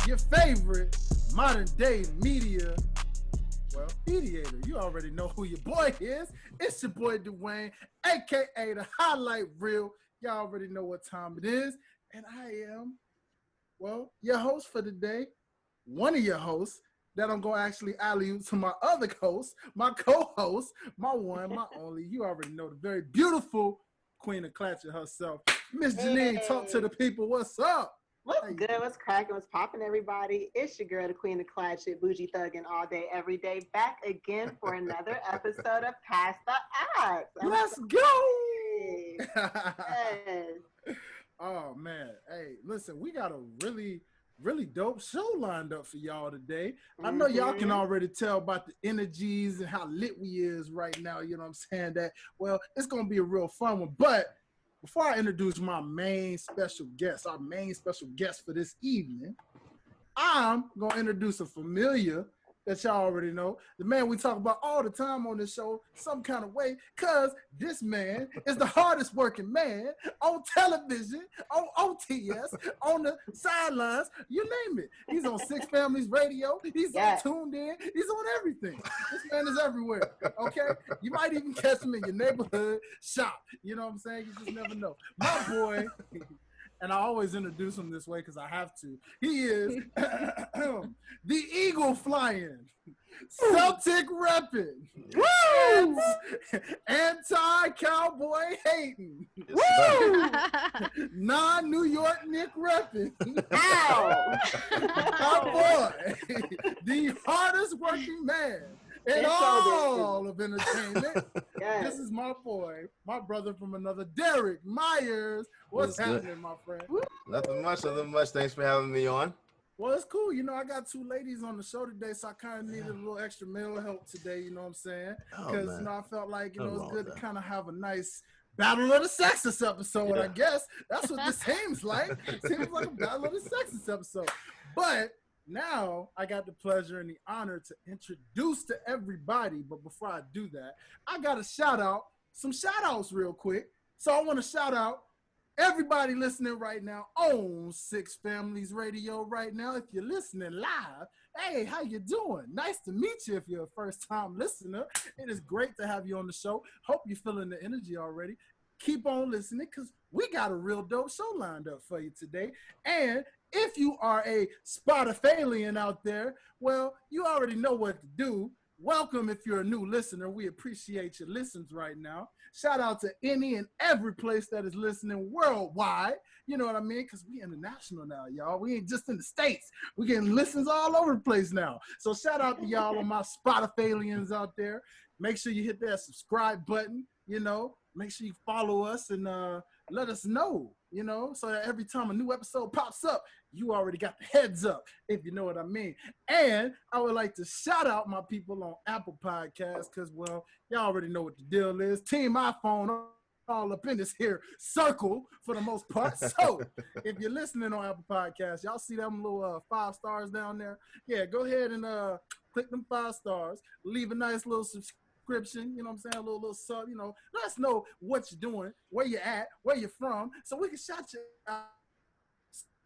your favorite modern day media, well, mediator. You already know who your boy is. It's your boy Dwayne, aka the Highlight Reel. Y'all already know what time it is. And I am, well, your host for today. One of your hosts that I'm going to actually alley to my other host, my co-host, my one, my only. You already know the very beautiful Queen of Clatchet herself. Miss Janine, talk to the people. What's up? What's good? What's cracking? What's popping, everybody? It's your girl, the Queen of Clatchet, bougie thugging all day, every day. Back again for another episode of Pass the Axe. Let's go! Yes. Oh, man. Hey, listen, we got a really dope show lined up for y'all today. I know y'all can already tell about the energies and how lit we is right now. You know what I'm saying? That, well, it's going to be a real fun one. But before I introduce my main special guest, our main special guest for this evening, I'm going to introduce a familiar that y'all already know. The man we talk about all the time on this show, some kind of way, because this man is the hardest working man on television, on OTS, on the sidelines, you name it. He's on Six Families Radio. He's on Tuned In. He's on everything. This man is everywhere, okay? You might even catch him in your neighborhood shop. You know what I'm saying? You just never know. My boy... And I always introduce him this way because I have to. He is the Eagle flying, Celtic repping, anti-cowboy hating, non-New York Nick repping. My boy, the hardest working man in all of entertainment. This is my boy, my brother from another, Derek Myers. What's happening, my friend? Nothing much. Thanks for having me on. Well, it's cool. You know, I got two ladies on the show today, so I kind of needed a little extra male help today, you know what I'm saying? Because, you know, I felt like, you know, it's good to kind of have a nice Battle of the Sexes episode, I guess. That's what this seems like. Seems like a Battle of the Sexes episode. But now I got the pleasure and the honor to introduce to everybody. But before I do that, I got to shout out some shout outs real quick. So I want to shout out everybody listening right now on Six Families Radio right now. If you're listening live, hey, how you doing? Nice to meet you if you're a first-time listener. It is great to have you on the show. Hope you're feeling the energy already. Keep on listening because we got a real dope show lined up for you today. And if you are a Spotifalian out there, well, you already know what to do. Welcome if you're a new listener. We appreciate your listens right now. Shout out to any and every place that is listening worldwide. You know what I mean? Because we international now, y'all. We ain't just in the States. We getting listens all over the place now. So shout out to y'all on my Spotifalians out there. Make sure you hit that subscribe button, you know. Make sure you follow us and let us know, you know, so that every time a new episode pops up, you already got the heads up, if you know what I mean. And I would like to shout out my people on Apple Podcasts because, well, y'all already know what the deal is. Team iPhone all up in this here circle for the most part. So if you're listening on Apple Podcasts, y'all see them little 5 stars down there? Yeah, go ahead and click them 5 stars. Leave a nice little subscription, you know what I'm saying, a little sub, you know, let us know what you're doing, where you're at, where you're from, so we can shout you out,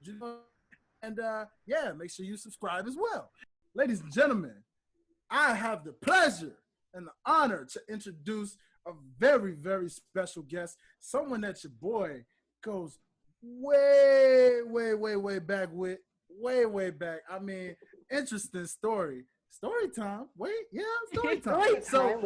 you know, and yeah, make sure you subscribe as well. Ladies and gentlemen, I have the pleasure and the honor to introduce a very, very special guest, someone that your boy goes way back with, way back. I mean, interesting story. Story time. Wait, yeah, story time. So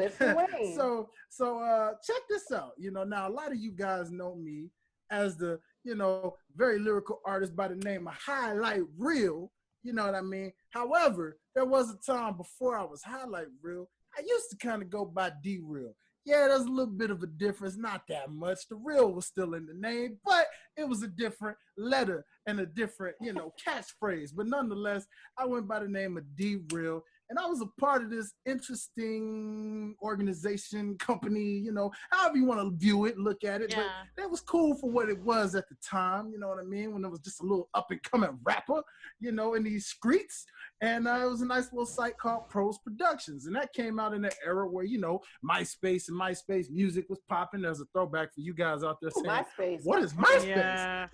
check this out. You know, now a lot of you guys know me as the, you know, very lyrical artist by the name of Highlight Reel. You know what I mean? However, there was a time before I was Highlight Reel, I used to kind of go by D Reel. Yeah, there's a little bit of a difference, not that much. The real was still in the name, but it was a different letter and a different, you know, catchphrase. But nonetheless, I went by the name of D Real, and I was a part of this interesting organization, company, you know, however you want to view it, look at it. Yeah. But that was cool for what it was at the time, you know what I mean, when it was just a little up-and-coming rapper, you know, in these streets. And it was a nice little site called Pros Productions. And that came out in an era where, you know, MySpace and MySpace music was popping. There's a throwback for you guys out there saying, MySpace. What is MySpace? Yeah.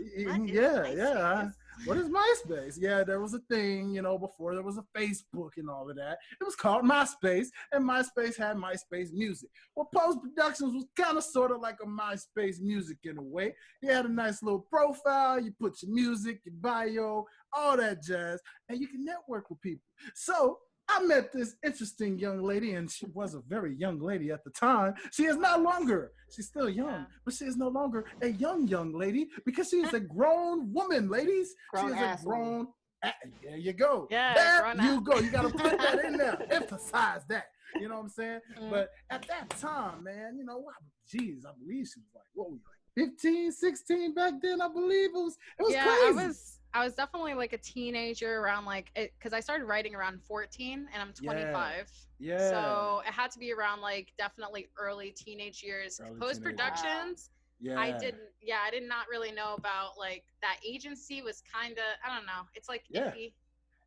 Yeah. What is MySpace? Yeah, there was a thing, you know, before there was a Facebook and all of that. It was called MySpace, and MySpace had MySpace Music. Well, Post Productions was kind of sort of like a MySpace Music in a way. You had a nice little profile, you put your music, your bio, all that jazz, and you can network with people. So I met this interesting young lady, and she was a very young lady at the time. She is no longer, she's still young, but she is no longer a young lady because she is a grown woman, ladies. She is a grown, there you go. Yeah, there you go. You got to put that in there. Emphasize that. You know what I'm saying? But at that time, man, you know, geez, I believe she was like, what were you, like 15, 16 back then? I believe it was crazy. I was definitely like a teenager around like it, because I started writing around 14 and I'm 25. Yeah. So it had to be around like definitely early teenage years. Post productions. Yeah. I did not really know about like that agency was kind of, I don't know. It's like iffy.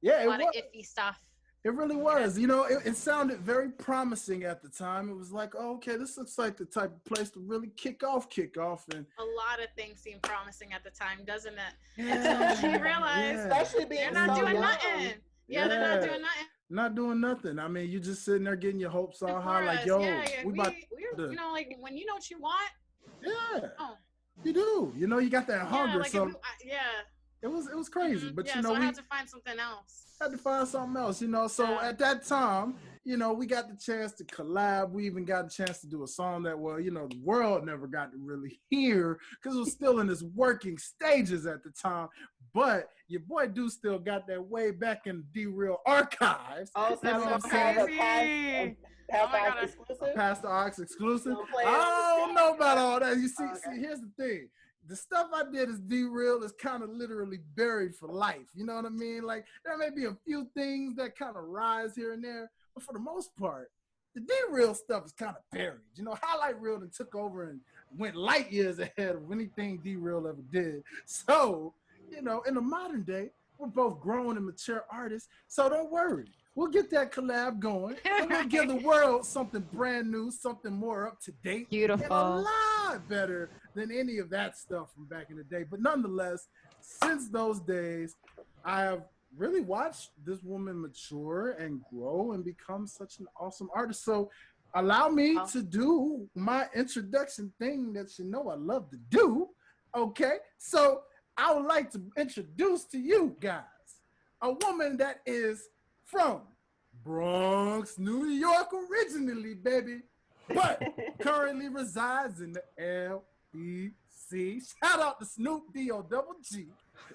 Yeah. A lot of iffy stuff. It really was. You know, it sounded very promising at the time. It was like, oh, okay, this looks like the type of place to really kick off. And a lot of things seem promising at the time, doesn't it? Yeah. Until you realize, especially being they're not doing nothing. Yeah, they're not doing nothing. Not doing nothing. I mean, you just sitting there getting your hopes all high, like, yo, we're you know, like when you know what you want. Yeah. Oh. You do. You know, you got that hunger. Like so it was crazy. But you know, so I had to find something else. You know. So at that time, you know, we got the chance to collab. We even got a chance to do a song that, well, you know, the world never got to really hear because it was still in its working stages at the time. But your boy do still got that way back in the D-Real archives. Oh, so that's crazy. Past the Aux exclusive. I don't know about all that. You see, here's the thing. The stuff I did as D-Real is kind of literally buried for life. You know what I mean? Like, there may be a few things that kind of rise here and there, but for the most part, the D-Real stuff is kind of buried. You know, Highlight Reel and took over and went light years ahead of anything D-Real ever did. So, you know, in the modern day, we're both grown and mature artists, so don't worry. We'll get that collab going, and we'll give the world something brand new, something more up to date. Beautiful. And a lot better than any of that stuff from back in the day. But nonetheless, since those days, I have really watched this woman mature and grow and become such an awesome artist. So allow me to do my introduction thing that you know I love to do. Okay, so I would like to introduce to you guys a woman that is from Bronx, New York originally, baby, but currently resides in the LBC. Shout out to Snoop D-O-double-G.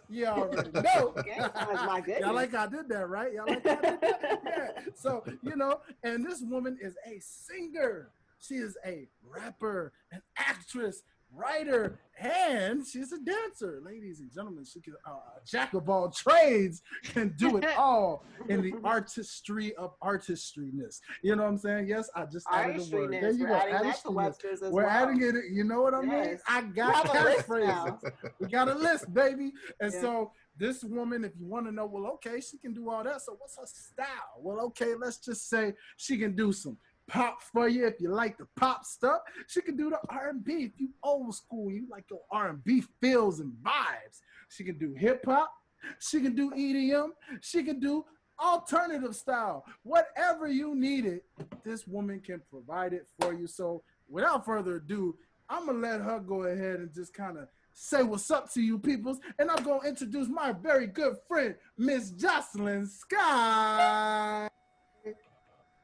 You already know. My goodness. Y'all like I did that, right? Y'all like I did that? Yeah. So, you know, and this woman is a singer. She is a rapper, an actress, writer, and she's a dancer. Ladies and gentlemen, she can a jack of all trades, can do it all in the artistry of artistryness. You know what I'm saying? Yes, I just added a word. There you go. We're adding it. You know what I mean? I got catchphrases. We got a list, baby. And so this woman, if you want to know, well, okay, she can do all that. So what's her style? Well, okay, let's just say she can do some pop for you if you like the pop stuff. She can do the R&B if you old school, you like your R&B feels and vibes. She can do hip hop. She can do EDM. She can do alternative style. Whatever you need it, this woman can provide it for you. So without further ado, I'm gonna let her go ahead and just kind of say what's up to you peoples, and I'm gonna introduce my very good friend, Miss Joslyn Sky.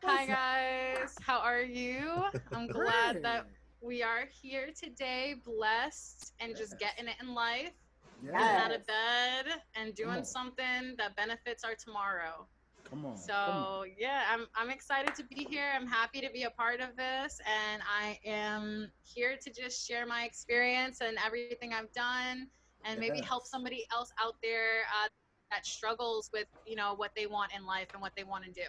Hi guys, how are you? I'm glad that we are here today, blessed and just getting it in life, getting out of bed and doing something that benefits our tomorrow. Come on. So yeah, I'm excited to be here. I'm happy to be a part of this, and I am here to just share my experience and everything I've done, and maybe help somebody else out there that struggles with, you know, what they want in life and what they want to do.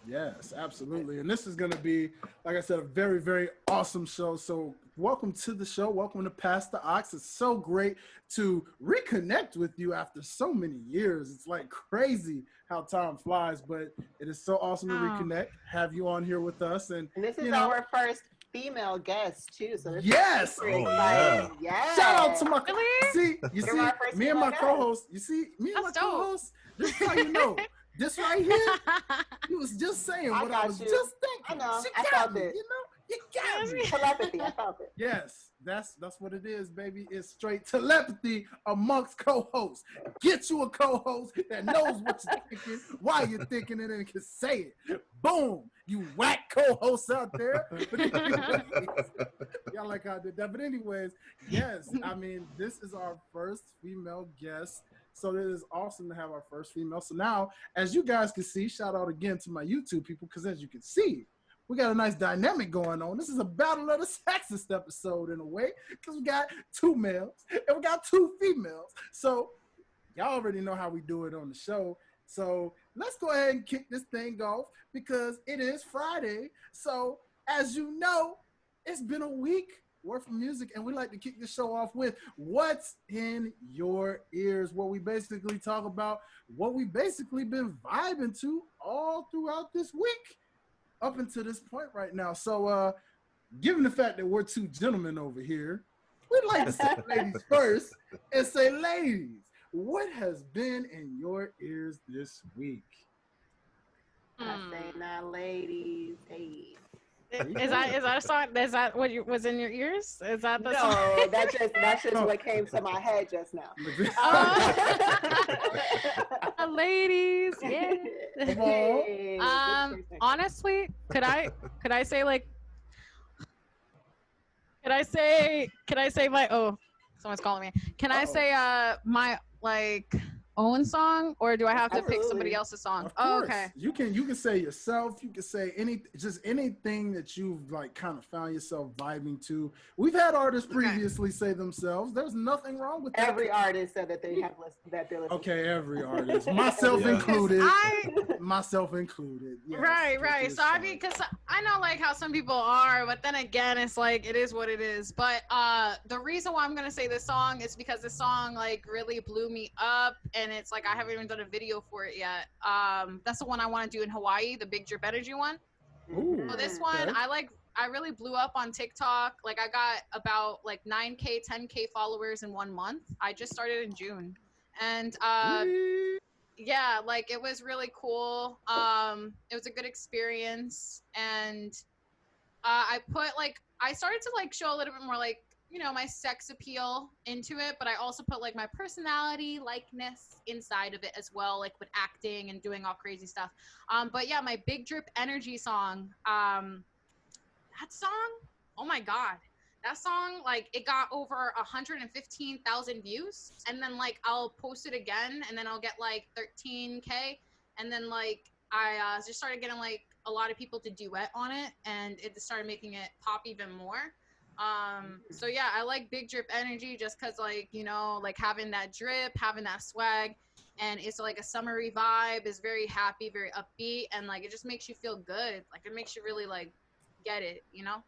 Yes, absolutely. And this is going to be, like I said, a very, very awesome show. So welcome to the show. Welcome to Past the Aux. It's so great to reconnect with you after so many years. It's like crazy how time flies, but it is so awesome to reconnect, have you on here with us. And this is our first female guest too. So this yes, is super exciting. Yeah. Shout out to my Really? you see, me and my co-host. You see, me and That's my dope. co-host. This is how you know. This right here, he was just saying what I was just thinking. I know. She I got felt me, it. you know. You got me. Telepathy. I felt it. Yes, that's what it is, baby. It's straight telepathy amongst co-hosts. Get you a co-host that knows what you're thinking, why you're thinking it, and can say it. Boom, you whack co-hosts out there. But anyways, y'all like how I did that. But anyways, yes, I mean, this is our first female guest. So it is awesome to have our first female. So now, as you guys can see, shout out again to my YouTube people, because as you can see, we got a nice dynamic going on. This is a battle of the sexist episode in a way, because we got 2 males and we got 2 females. So y'all already know how we do it on the show. So let's go ahead and kick this thing off, because it is Friday. So as you know, it's been a week worth of music, and we like to kick the show off with What's in Your Ears, where we basically talk about what we basically been vibing to all throughout this week up until this point right now. So given the fact that we're 2 gentlemen over here, we'd like to say ladies first and say, ladies, what has been in your ears this week? I say now, ladies. Hey. Is that a song? Is that what was in your ears? Is that the song? No, that's just what came to my head just now. Ladies, yeah. Hey, honestly, could I say like, could I say my, oh, someone's calling me. Can I say my like own song, or do I have to pick somebody else's song? Oh, okay. You can say yourself. You can say anything that you've like kind of found yourself vibing to. We've had artists previously say themselves. There's nothing wrong with that. Every artist said that they have listened that. Okay, every artist, myself included. Myself included. Yes, right. So I mean, because I know like how some people are, but then again, it's like it is what it is. But the reason why I'm gonna say this song is because this song like really blew me up. And it's like I haven't even done a video for it yet. That's the one I want to do in Hawaii, the Big Drip Energy one. Ooh, so this one, I really blew up on TikTok. Like I got about like 9K, 10K followers in 1 month. I just started in June, and yeah, like it was really cool. It was a good experience, and I started to like show a little bit more like, you know, my sex appeal into it, but I also put like my personality likeness inside of it as well, like with acting and doing all crazy stuff. But yeah, my Big Drip Energy song, that song, oh my God, that song, like it got over 115,000 views, and then like I'll post it again, and then I'll get like 13K, and then like I just started getting like a lot of people to duet on it, and it started making it pop even more. So yeah, I like Big Drip Energy just because like, you know, like having that drip, having that swag, and it's like a summery vibe, is very happy, very upbeat, and like it just makes you feel good. Like it makes you really like get it, you know?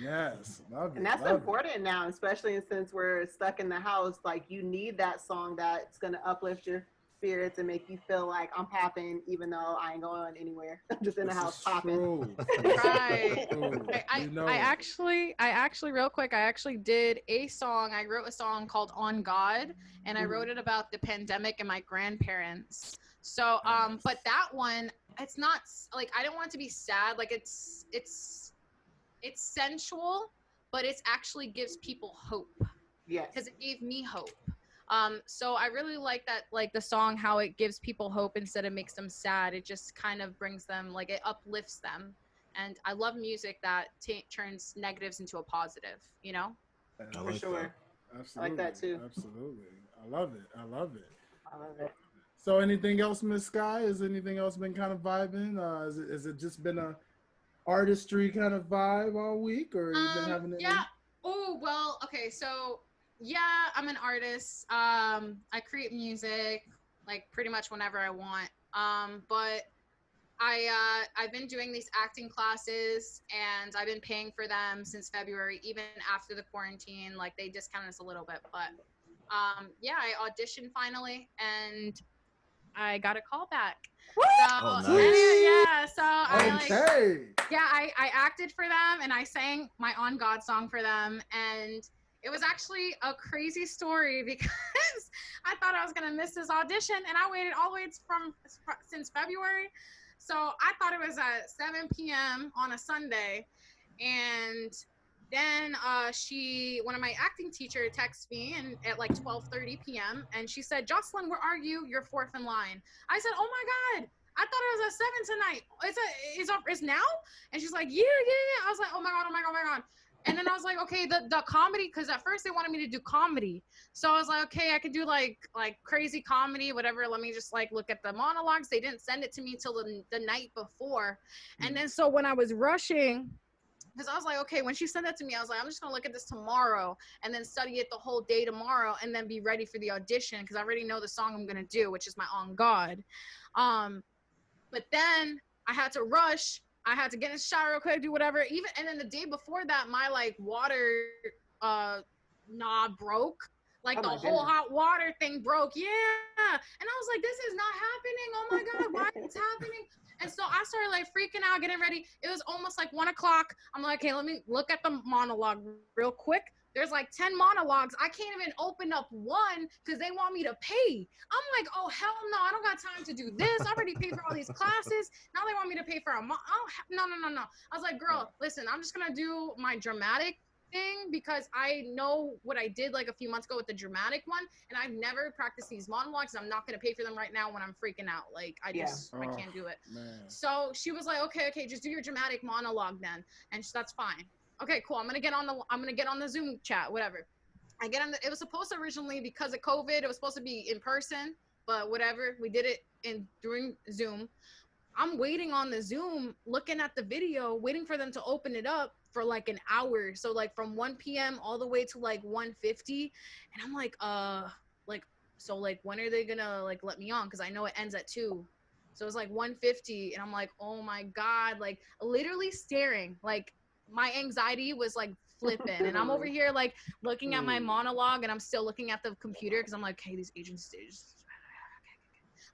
Yes, love it. And that's important now, especially since we're stuck in the house. Like you need that song that's gonna uplift your spirits and make you feel like I'm popping, even though I ain't going anywhere. I'm just in the house popping. Right. I actually real quick, I actually did a song. I wrote a song called On God, and I wrote it about the pandemic and my grandparents. So but that one, it's not like, I don't want it to be sad. Like it's sensual, but it actually gives people hope. Yes. Because it gave me hope. So I really like that, like the song, how it gives people hope instead of makes them sad. It just kind of brings them, like it uplifts them. And I love music that turns negatives into a positive, you know? For sure. Absolutely. I like that too. Absolutely. I love it. So anything else, Miss Sky? Has anything else been kind of vibing? Has it just been a artistry kind of vibe all week, or you been having it? Yeah. Oh, well, okay. So yeah, I'm an artist. I create music like pretty much whenever I want. But I've been doing these acting classes, and I've been paying for them since February, even after the quarantine. Like they discounted us a little bit, but yeah, I auditioned finally, and I got a call back. What? Oh, So nice. yeah, so Okay. I acted for them and I sang my On God song for them, and it was actually a crazy story because I thought I was gonna miss this audition, and I waited all the way since February. So I thought it was at 7 p.m. on a Sunday, and then one of my acting teacher texted me and at like 12:30 p.m. and she said, "Jocelyn, where are you? You're fourth in line." I said, "Oh my God, I thought it was at 7 tonight. It's now?" And she's like, yeah. I was like, oh my God. And then I was like, okay, the comedy, because at first they wanted me to do comedy. So I was like, okay, I could do like crazy comedy, whatever. Let me just like look at the monologues. They didn't send it to me till the night before. And then so when I was rushing, because I was like, okay, when she sent that to me, I was like, I'm just gonna look at this tomorrow and then study it the whole day tomorrow and then be ready for the audition because I already know the song I'm gonna do, which is my On God. But then I had to rush. I had to get in the shower real quick, do whatever. And then the day before that, my like water knob broke. Like the whole hot water thing broke. Yeah. And I was like, this is not happening. Oh my God, why is it happening? And so I started like freaking out, getting ready. It was almost like 1 o'clock. I'm like, okay, let me look at the monologue real quick. There's like 10 monologues. I can't even open up one because they want me to pay. I'm like, oh, hell no. I don't got time to do this. I already paid for all these classes. Now they want me to pay for no. I was like, girl, listen, I'm just going to do my dramatic thing because I know what I did like a few months ago with the dramatic one. And I've never practiced these monologues. I'm not going to pay for them right now when I'm freaking out. Like, I can't do it. Man. So she was like, okay, just do your dramatic monologue then. And that's fine. Okay, cool. I'm gonna get on the Zoom chat, whatever. I get on it was supposed to originally, because of COVID, it was supposed to be in person, but whatever. We did it during Zoom. I'm waiting on the Zoom, looking at the video, waiting for them to open it up for like an hour. So like from 1 p.m. all the way to like 1:50. And I'm like, so like when are they gonna like let me on? Because I know it ends at 2. So it was like 1:50, and I'm like, oh my God, like literally staring, like my anxiety was like flipping, and I'm over here like looking at my monologue, and I'm still looking at the computer because I'm like, hey, these agents,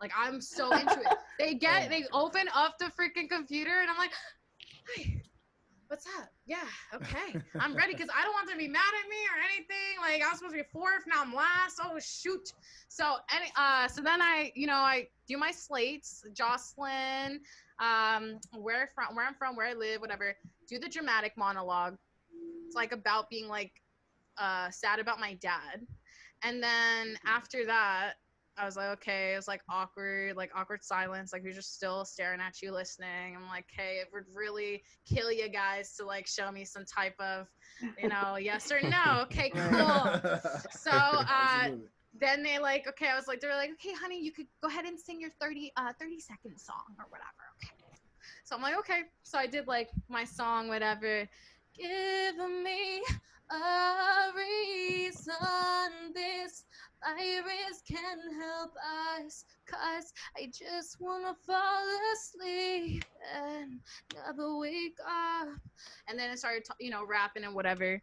like I'm so into it. They open up the freaking computer, and I'm like, hi, what's up? Yeah, okay, I'm ready because I don't want them to be mad at me or anything. Like I'm supposed to be fourth, now I'm last. Oh shoot. So then I do my slates, Jocelyn, where I'm from, where I live, whatever. Do the dramatic monologue. It's like about being like sad about my dad. And then after that, I was like, okay, it was like awkward silence. Like we're just still staring at you, listening. I'm like, hey, it would really kill you guys to like show me some type of, yes or no. Okay, cool. So then they like, okay, they're like, okay, honey, you could go ahead and sing your 30-second song or whatever. Okay. So I'm like, okay. So I did like my song, whatever. Give me a reason this virus can help us, 'cause I just wanna fall asleep and never wake up. And then I started, rapping and whatever.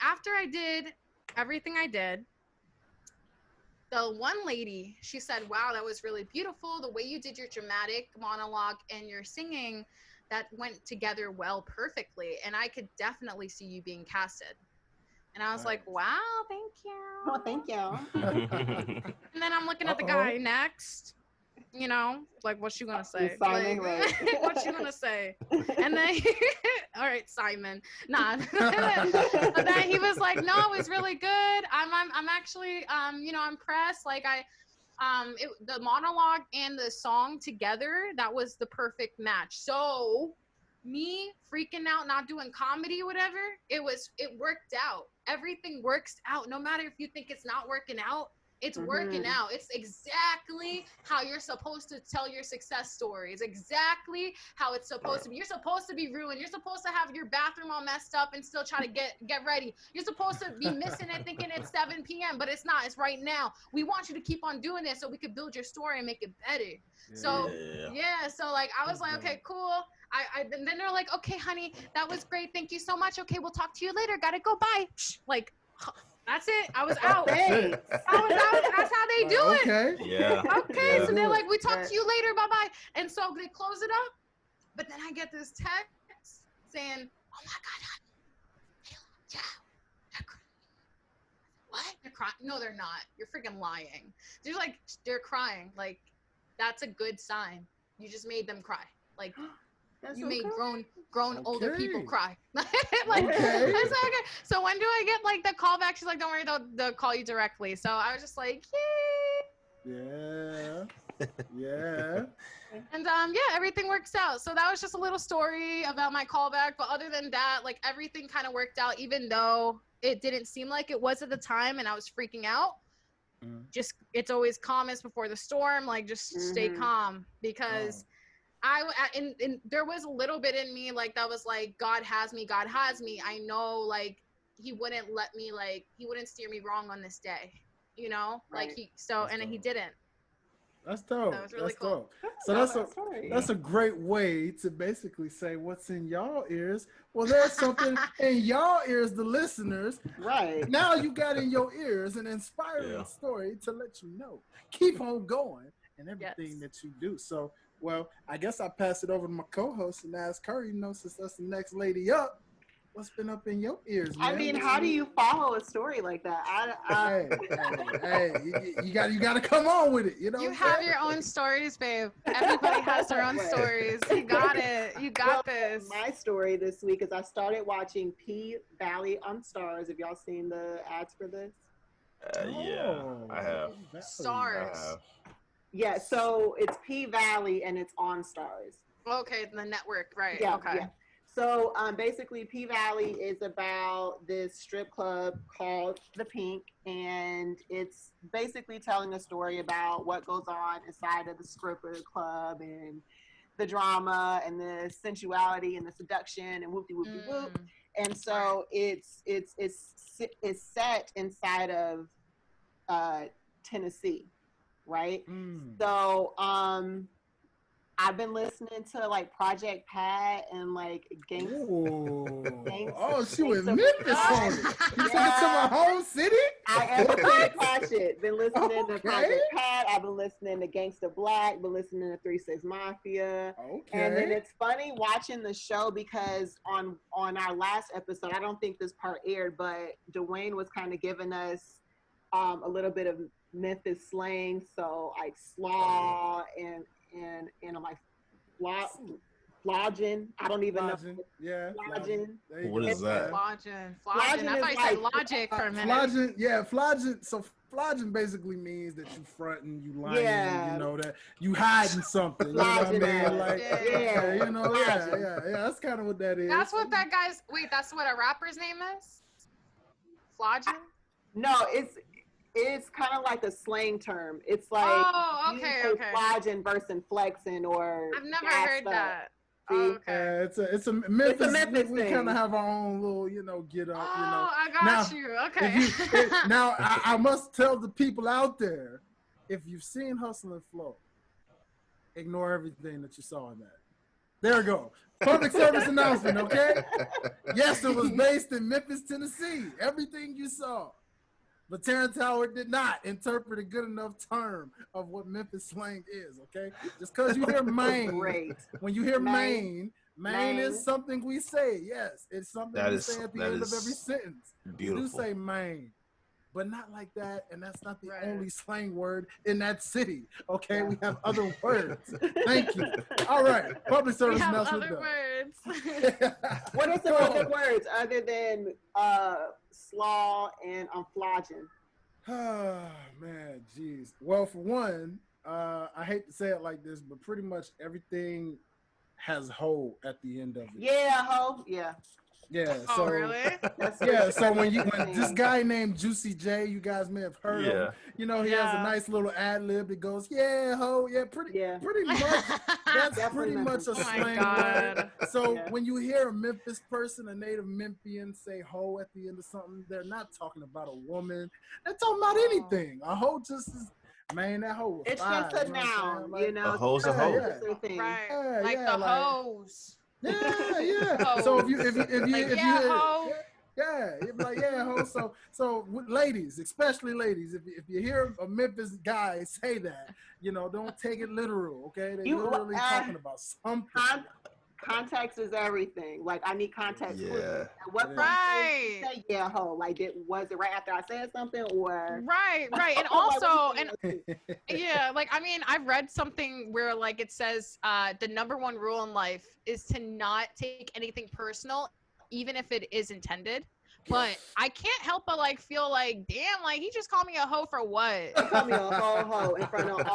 After I did everything I did, the one lady, she said, wow, that was really beautiful. The way you did your dramatic monologue and your singing, that went together well, perfectly. And I could definitely see you being casted. And I was like, wow, thank you. Oh, thank you. And then I'm looking at the guy next, like, what's she gonna say? Simon, like, right. What's she gonna say? And then, all right, Simon, nah. But then he was like, no, it was really good. I'm actually, impressed. Like the monologue and the song together, that was the perfect match. So me freaking out, not doing comedy, whatever, it worked out. Everything works out. No matter if you think it's not working out, it's working out. It's exactly how you're supposed to tell your success story. It's exactly how it's supposed to be. You're supposed to be ruined. You're supposed to have your bathroom all messed up and still try to get ready. You're supposed to be missing it, thinking it's 7 p.m., but it's not. It's right now. We want you to keep on doing this so we could build your story and make it better. Yeah. So like I was like, okay, cool. And then they're like, okay, honey, that was great. Thank you so much. Okay, we'll talk to you later. Gotta go. Bye. Like, That's it. I was out. Thanks. I was out. That's how they do it. Okay. Yeah. Okay. Yeah. So they're like, we talk to you later. Bye bye. And so they close it up. But then I get this text saying, oh my God, yeah, they're crying. What? They're crying? No, they're not. You're freaking lying. They're crying. Like, that's a good sign. You just made them cry. Like, you made grown older people cry. Like, Okay. I was like, okay. So when do I get like the call back? She's like, don't worry, they'll call you directly. So I was just like, yay. Yeah. And yeah, everything works out. So that was just a little story about my callback. But other than that, like everything kind of worked out, even though it didn't seem like it was at the time and I was freaking out. Just, it's always calmest before the storm. Like, just stay calm, because there was a little bit in me like that was like, God has me. I know, like, he wouldn't steer me wrong on this day, you know, right. Like he didn't. That's dope. That was really that's cool. dope. So that's a great way to basically say what's in y'all ears. Well, there's something in y'all ears, the listeners. Right. Now you got in your ears an inspiring story to let you know. Keep on going and everything that you do. So, well, I guess I'll pass it over to my co-host and ask her, you know, since that's the next lady up, what's been up in your ears, man? I mean, how do you follow a story like that? Hey, you got to come on with it. You know, you have your own stories, babe. Everybody has their own stories. You got it. You got this. My story this week is I started watching P Valley on Stars. Have y'all seen the ads for this? Yeah, I have. Stars. Yeah, so it's P Valley and it's on Stars. Okay, the network, right? Yeah, okay. Yeah. So basically, P Valley is about this strip club called The Pink, and it's basically telling a story about what goes on inside of the stripper club and the drama and the sensuality and the seduction and whoop-de-whoop-de-whoop. And so it's set inside of Tennessee, right? So I've been listening to like Project Pat and like Gangsta. Oh, she was Memphis on it. You took it to my home city? I am a fan of that shit. Been listening to Project Pat. I've been listening to Gangsta Black. Been listening to 3 6 Mafia. Okay. And then it's funny watching the show because on our last episode, I don't think this part aired, but Dwayne was kind of giving us a little bit of Memphis slang. So like slaw and I'm like flodging. I don't even know. Yeah. Flodging. What is that? Flodging. I thought you said logic for a minute. Flodging, yeah, flodging. So flodging basically means that you fronting, you lying, you know, that you hiding something. You know what I mean? Like, you know, yeah. That's kind of what that is. That's what that guy's. Wait, that's what a rapper's name is? Flodging? No, it's kind of like a slang term. It's like flodging versus flexing, or I've never heard that. Okay. It's a Memphis we kind of have our own little, you know, get up. Oh, you know. I got you. Okay. Now I must tell the people out there, if you've seen Hustle and Flow, ignore everything that you saw in that. There we go. Public service announcement. Okay. Yes, it was based in Memphis, Tennessee. Everything you saw. But Terrence Howard did not interpret a good enough term of what Memphis slang is, okay? Just because you hear Maine, when you hear Maine is something we say. Yes, it's something we say at the end of every sentence. Beautiful. We do say Maine, but not like that, and that's not the only slang word in that city, okay? We have other words. Thank you. All right, public service announcement. We have other words. What are some other words other than slaw and flodging? Oh, man, geez. Well, for one, I hate to say it like this, but pretty much everything has hoe at the end of it. Yeah, hoe. Yeah. Yeah. Oh, so, really? Yeah. So when this guy named Juicy J, you guys may have heard of him. You know, he has a nice little ad lib. It goes, yeah, ho, pretty much. That's pretty much a slang word. So when you hear a Memphis person, a native Memphian, say ho at the end of something, they're not talking about a woman. They're talking about anything. A hoe just is. Man, that hoe. It's just a noun, like, you know. A hoe's a hoe. Right. Like the hose. Yeah. So if you hear, Yeah, you'd be like, yeah, ho. So ladies, especially ladies, if you hear a Memphis guy say that, don't take it literal, okay? They literally talking about something. Context is everything. Like, I need context. Yeah. At what point did you say yeah, ho? Like, was it right after I said something, or right? And also, yeah, like, I mean, I've read something where like it says the number one rule in life is to not take anything personal, even if it is intended. But I can't help but like feel like, damn, like he just called me a hoe for what? He called me a ho in front of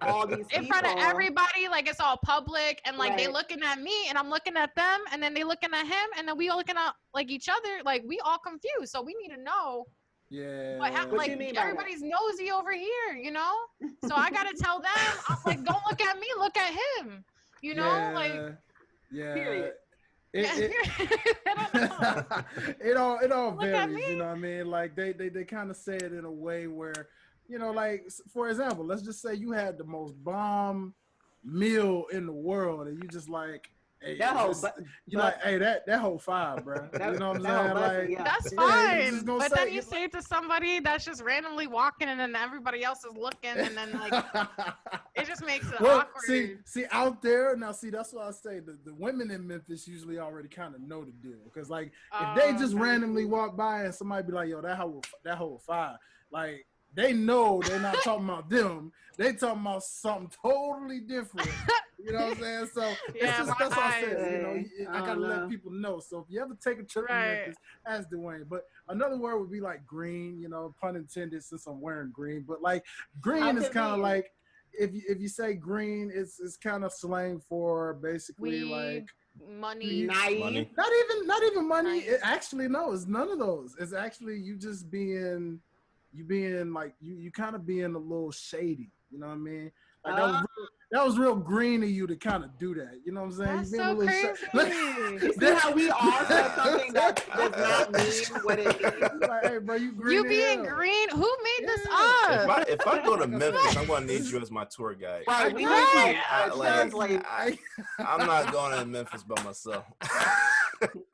all these people. In front of everybody, like it's all public, and like they looking at me, and I'm looking at them, and then they looking at him, and then we all looking at like each other, like we all confused. So we need to know. Yeah. What do you mean by everybody's nosy over here, So I gotta tell them, I'm like, don't look at me, look at him. Like. Yeah. Period. It all varies, you know what I mean? Like they kind of say it in a way where, like for example, let's just say you had the most bomb meal in the world, and you just like, hey, that whole five, bro. You know what I'm saying? Like, that's fine. But then you say it to somebody that's just randomly walking, and then everybody else is looking, and then like it just makes it awkward. See out there now. See, that's why I say the women in Memphis usually already kind of know the deal, because like if they just randomly walk by and somebody be like, yo, that whole five, like they know they're not talking about them. They talking about something totally different. You know what I'm saying? So that's what I said. I gotta let people know. So if you ever take a trip to Memphis, ask Dwayne. But another word would be like green. Pun intended, since I'm wearing green. But like green is kind of like, if you say green, it's kind of slang for basically like money. Not even money. It actually no, it's none of those. It's actually you just being like you kind of being a little shady. You know what I mean? Like that was real green of you to kind of do that. You know what I'm saying? That's so crazy. You see how we all said something that does not mean what it means? Like, hey, bro, you green. You being green? Who made this up? If I go to Memphis, I'm gonna need you as my tour guide. Right. I'm not going to Memphis by myself.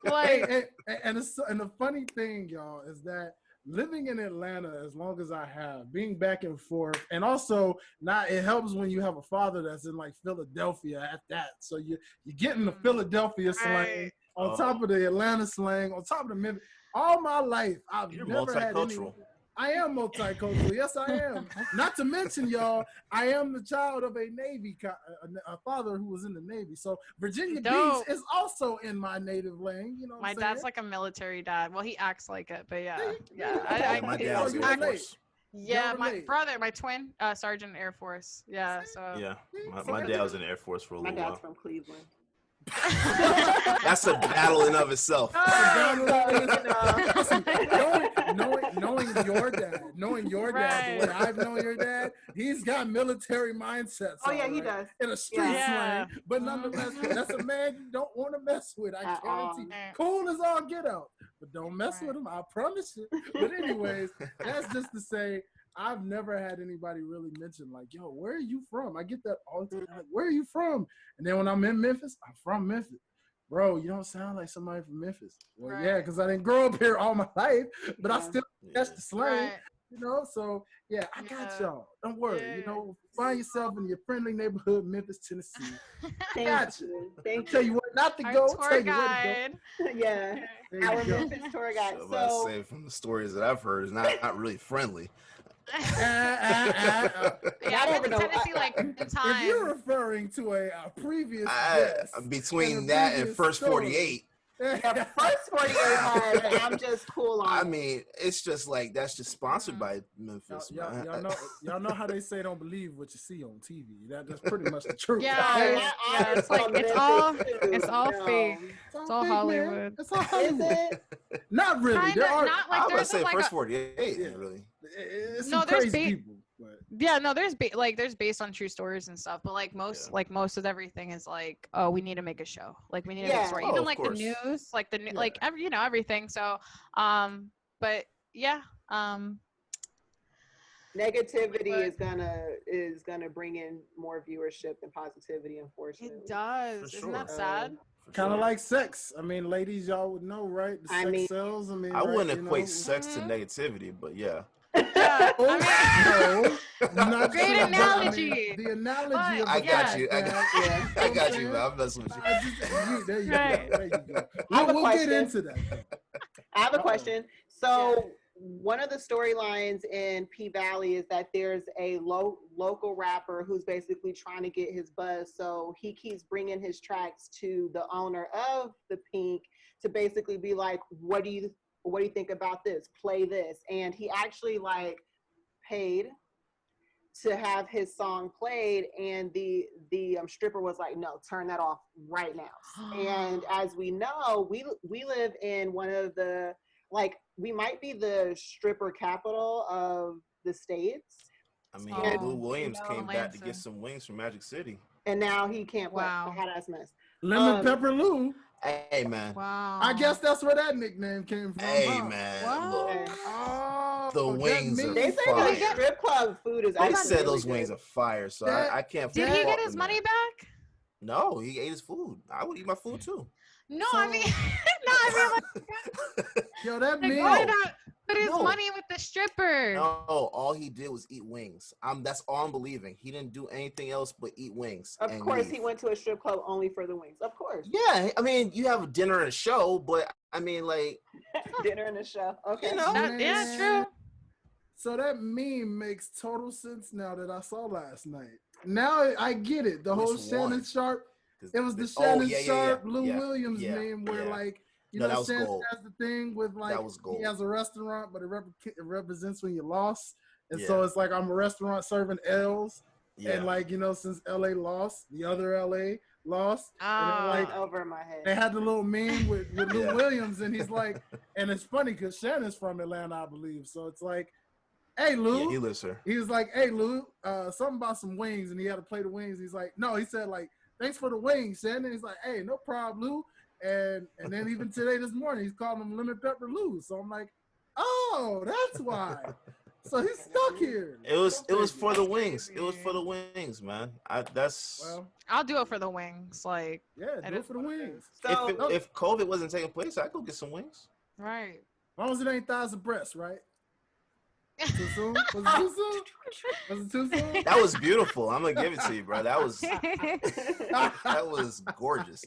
And the funny thing, y'all, is that living in Atlanta as long as I have, being back and forth, and also it helps when you have a father that's in like Philadelphia at that. So you're getting the Philadelphia slang on top of the Atlanta slang, on top of the Memphis. All my life, I've never had any. I am multicultural. Yes, I am. Not to mention, y'all, I am the child of a Navy, a father who was in the Navy. So Virginia Beach is also in my native land. You know, my dad's like a military dad. Well, he acts like it, but yeah. My dad's in the Air Force. Yeah, my brother, my twin, Sergeant Air Force. Yeah, so. Yeah, my dad was in the Air Force for a little while. My dad's from Cleveland. That's a battle in of itself. Knowing your dad the way I've known your dad, he's got military mindsets. Oh yeah, he does. In a street slang, but nonetheless, that's a man you don't want to mess with. I guarantee. Cool as all get out, but don't mess with him. I promise you. But anyways, that's just to say, I've never had anybody really mention like, yo, where are you from? I get that all the time. Like, where are you from? And then when I'm in Memphis, I'm from Memphis. Bro, you don't sound like somebody from Memphis. Well, yeah, because I didn't grow up here all my life, but I still catch the slang. So yeah, I got y'all. Don't worry. Find yourself in your friendly neighborhood, Memphis, Tennessee. I got you. Tell you what not to go. Tell you where to go. Yeah, our Memphis tour guide. So I say from the stories that I've heard, is not really friendly. Yeah, I've been to Tennessee like 10 times. If you're referring to a previous guest, between that and First 48. The first 48 hard, I'm just cool on. I mean, it's just like that's just sponsored by Memphis. Y'all know how they say don't believe what you see on TV. That's pretty much the truth. Yeah, it's like it's all fake. It's all Hollywood. Man. It's all Hollywood. Not really. Kinda, there are. not like I there's say like First 48. Really. It's some crazy people. But. There's based on true stories and stuff, but like most of everything is like, oh, we need to make a show, like we need to make a story. Even like the news, like the like everything. So but yeah, negativity is gonna bring in more viewership than positivity, unfortunately. It does. Isn't that sad? Kind of like sex. I mean, ladies, y'all would know, right? The sex sells. I wouldn't equate sex to negativity, but yeah. Yeah, no, not great analogy. I mean, the analogy of I got you. I got you, man. I'm messing with you. There you go. There you go. We'll get into that. I have a question. So one of the storylines in P Valley is that there's a local rapper who's basically trying to get his buzz. So he keeps bringing his tracks to the owner of the Pink to basically be like, what do you think about this? Play this. And he actually like paid to have his song played, and the stripper was like, no, turn that off right now. And as we know, we live in one of the, like, we might be the stripper capital of the States. I mean, Lou Williams came back to get some wings from Magic City, and now he can't play. Wow. Hot ass mess. Lemon Pepper Lou. Hey man. Wow. I guess that's where that nickname came from. Hey man. Wow. Look, the wings are they say fire. The strip club food is. They said those wings are fire, so I can't. Did he get his money back? No, he ate his food. I would eat my food too. No, I mean, like, yo, that means put his money with the stripper. No, all he did was eat wings. That's all I'm believing. He didn't do anything else but eat wings. Of course, he went to a strip club only for the wings. Of course. Yeah, I mean, you have a dinner and a show, but I mean, like dinner and a show. Okay, you know, yeah, true. So that meme makes total sense now that I saw last night. Now I get it. The whole Shannon Sharp. It was the Shannon Sharp, Lou Williams meme where like, you know, Shannon has the thing with like, he has a restaurant, but it represents when you lost. And so it's like, I'm a restaurant serving L's. And like, you know, since LA lost, the other LA lost. And like, over my head. They had the little meme with Lou Williams, and he's like, and it's funny because Shannon's from Atlanta, I believe. So it's like, hey Lou. Yeah, he lives here. He was like, hey Lou, something about some wings, and he had to play the wings. He's like, no, he said like, thanks for the wings, Shannon. He's like, hey, no problem, Lou. And then even today, this morning, he's calling him Lemon Pepper Lou. So I'm like, oh, that's why. So he's stuck here. It was for the wings. It was for the wings, man. I'll do it for the wings. Like, yeah, do it for the wings. So, if COVID wasn't taking place, I'd go get some wings. Right. As long as it ain't thighs and breasts, right? Too soon? Was it too soon? Was it too soon? That was beautiful. I'm gonna give it to you, bro. That was gorgeous.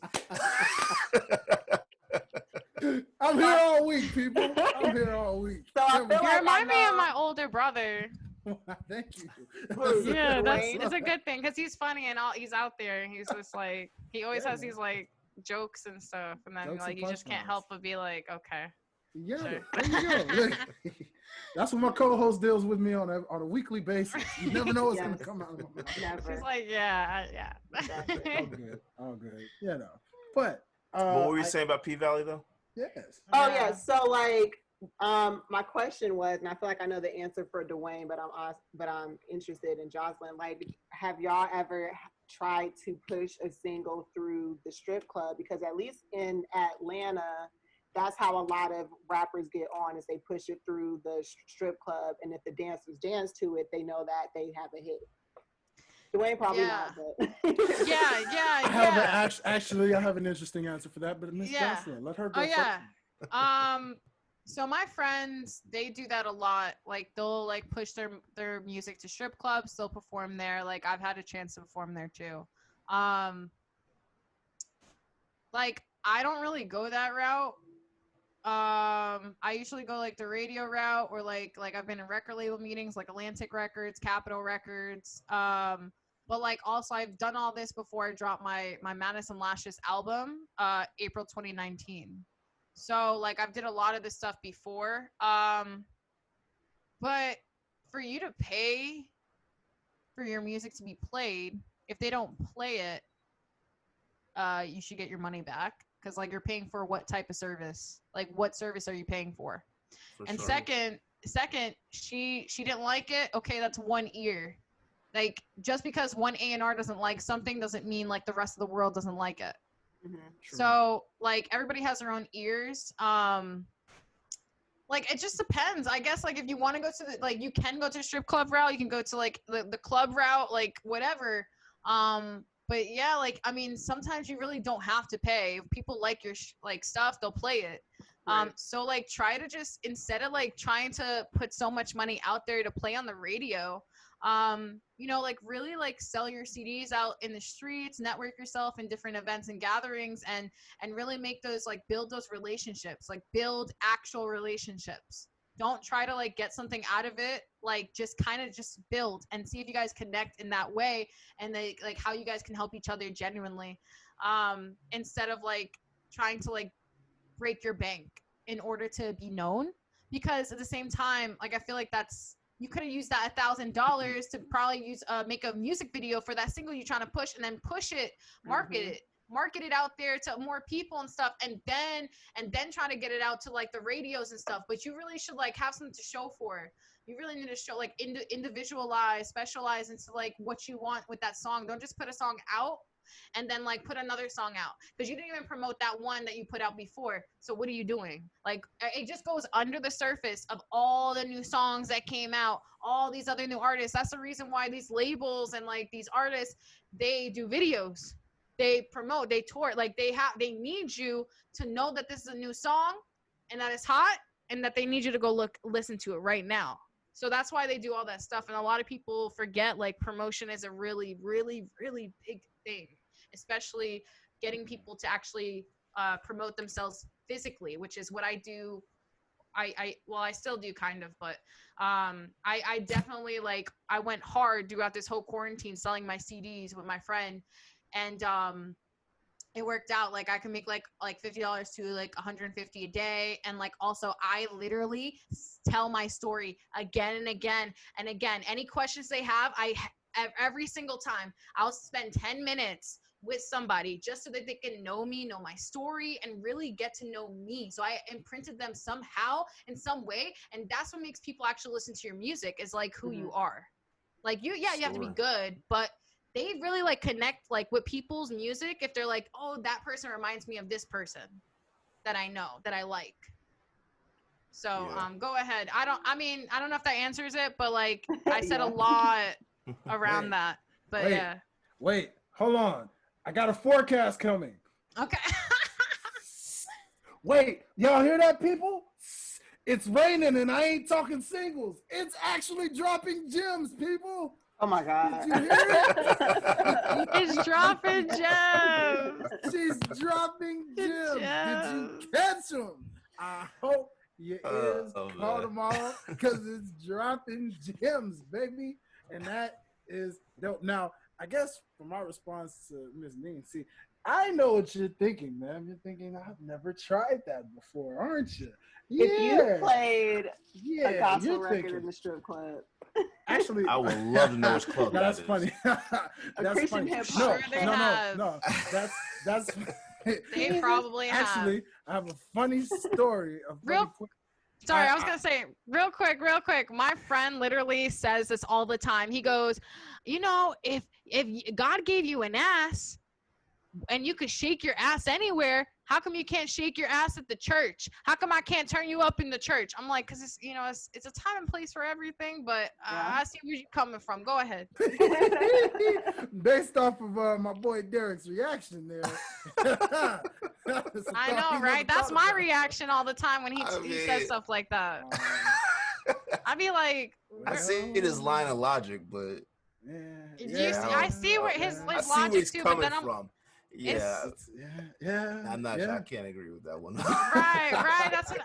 I'm here all week, people. I'm here all week. So I feel you remind me of my older brother. Thank you. Yeah, it's a good thing because he's funny and he's out there. And he's just like, he always has these like jokes and stuff, and then like you just can't help but be like, okay. Yeah, sure. There you go. Look, that's what my co-host deals with me on a weekly basis. You never know what's gonna come out of my mouth. She's like, yeah. All good. You know, but what were you saying about P Valley though? Yes. Oh yeah. So like, my question was, and I feel like I know the answer for Dwayne, but I'm interested in Jocelyn. Like, have y'all ever tried to push a single through the strip club? Because at least in Atlanta, that's how a lot of rappers get on, is they push it through the strip club, and if the dancers dance to it, they know that they have a hit. Dwayne probably not, but I have an interesting answer for that, but Miss Jocelyn, let her go first. So my friends, they do that a lot. Like, they'll like push their music to strip clubs. They'll perform there. Like, I've had a chance to perform there too. Like, I don't really go that route. I usually go like the radio route, or like I've been in record label meetings like Atlantic Records, Capitol Records. But like also I've done all this before I dropped my Madison Lashes album, April 2019. So like I've did a lot of this stuff before. But for you to pay for your music to be played, if they don't play it, you should get your money back. Because like you're paying for what type of service? Like, what service are you paying for? And second, she didn't like it. Okay, that's one ear. Like, just because one A&R doesn't like something doesn't mean like the rest of the world doesn't like it. Mm-hmm. So like everybody has their own ears. Like, it just depends. I guess like if you want to go to the, like, you can go to a strip club route. You can go to like the club route, like whatever. but yeah, like I mean, sometimes you really don't have to pay. If people like your like stuff, they'll play it. Right. So like try to just, instead of like trying to put so much money out there to play on the radio, you know, like really like sell your CDs out in the streets, network yourself in different events and gatherings, and really make those, like, build those relationships, like build actual relationships. Don't try to like get something out of it, like just kind of just build and see if you guys connect in that way, and they like how you guys can help each other genuinely, instead of like trying to like break your bank in order to be known. Because at the same time, like I feel like that's, you could have used that $1,000 to probably use make a music video for that single you're trying to push, and then push it, market it out there to more people and stuff, and then try to get it out to like the radios and stuff. But you really should like have something to show for it. You really need to show like individualize, specialize into like what you want with that song. Don't just put a song out and then like put another song out, because you didn't even promote that one that you put out before. So what are you doing? Like it just goes under the surface of all the new songs that came out, all these other new artists. That's the reason why these labels and like these artists, they do videos, they promote, they tour, like they need you to know that this is a new song and that it's hot, and that they need you to go listen to it right now. So that's why they do all that stuff. And a lot of people forget like promotion is a really, really, really big thing, especially getting people to actually promote themselves physically, which is what I do. I still do kind of, but I definitely like, I went hard throughout this whole quarantine selling my CDs with my friend, and it worked out. Like I can make like $50 to like 150 a day, and like also I literally tell my story again and again and again. Any questions they have, every single time I'll spend 10 minutes with somebody just so that they can know me, know my story, and really get to know me. So I imprinted them somehow in some way, and that's what makes people actually listen to your music, is like who you are. Like you have to be good, but they really like connect like with people's music if they're like, oh, that person reminds me of this person that I know, that I like. So go ahead. I don't know if that answers it, but like I said a lot around that. But wait, hold on, I got a forecast coming. Okay. Wait, y'all hear that, people? It's raining, and I ain't talking singles. It's actually dropping gems, people. Oh my God. Did you hear it? He's dropping gems. She's dropping gems. Did you catch them? I hope your ears caught them all, because it's dropping gems, baby. And that is dope. Now, I guess for my response to Ms. Neen, see, I know what you're thinking, man. You're thinking, I've never tried that before, aren't you? Yeah. If you played a gospel record in the strip club. Actually, I would love to know which club that is. Funny. That's Christian funny. hip-hop. No. That's They probably have. Actually, I have a funny story. Sorry, I was going to say, real quick. My friend literally says this all the time. He goes, you know, if God gave you an ass and you could shake your ass anywhere, how come you can't shake your ass at the church? How come I can't turn you up in the church? I'm like, because it's a time and place for everything, but I see where you're coming from. Go ahead. Based off of my boy Derek's reaction there. I know, right? That's my reaction all the time when he says stuff like that. I'd be like, I see his line of logic, but I see where his logic too, but then I'm not sure. I can't agree with that one. right. That's what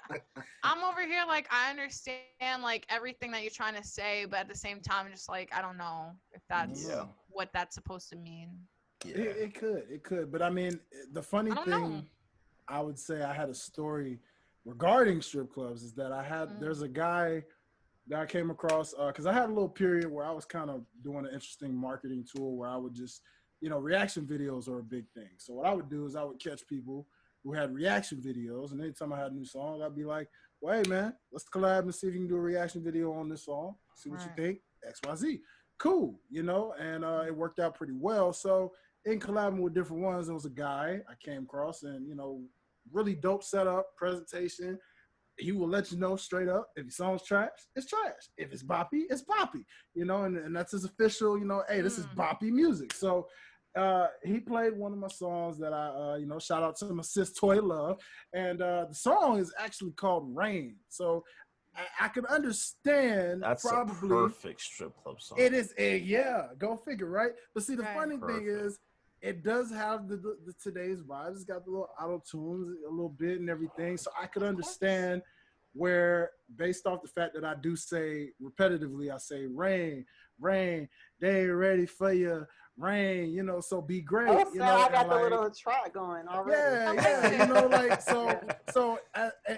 I'm over here. Like, I understand like everything that you're trying to say, but at the same time, just like, I don't know if that's what that's supposed to mean. Yeah. It could. But I mean, the funny thing, I would say I had a story regarding strip clubs is that there's a guy that I came across, because I had a little period where I was kind of doing an interesting marketing tool where I would just, reaction videos are a big thing. So what I would do is I would catch people who had reaction videos, and anytime I had a new song, I'd be like, well, hey, man, let's collab and see if you can do a reaction video on this song. See what you think, XYZ. Cool, and it worked out pretty well. So in collabing with different ones, there was a guy I came across, and, really dope setup, presentation. He will let you know straight up, if your song's trash, it's trash. If it's boppy, it's boppy, and that's his official, hey, this is boppy music. So he played one of my songs that I, shout out to my sis Toy Love, and the song is actually called Rain. So I could understand. That's probably a perfect strip club song. It is, yeah, go figure, right? But see, the funny Perfect. thing is, it does have the today's vibes. It's got the little auto tunes a little bit and everything. So I could understand where, based off the fact that I do say repetitively, I say rain, rain, they ain't ready for you, rain, so be great. Oh, so I got the little track going already. Yeah, so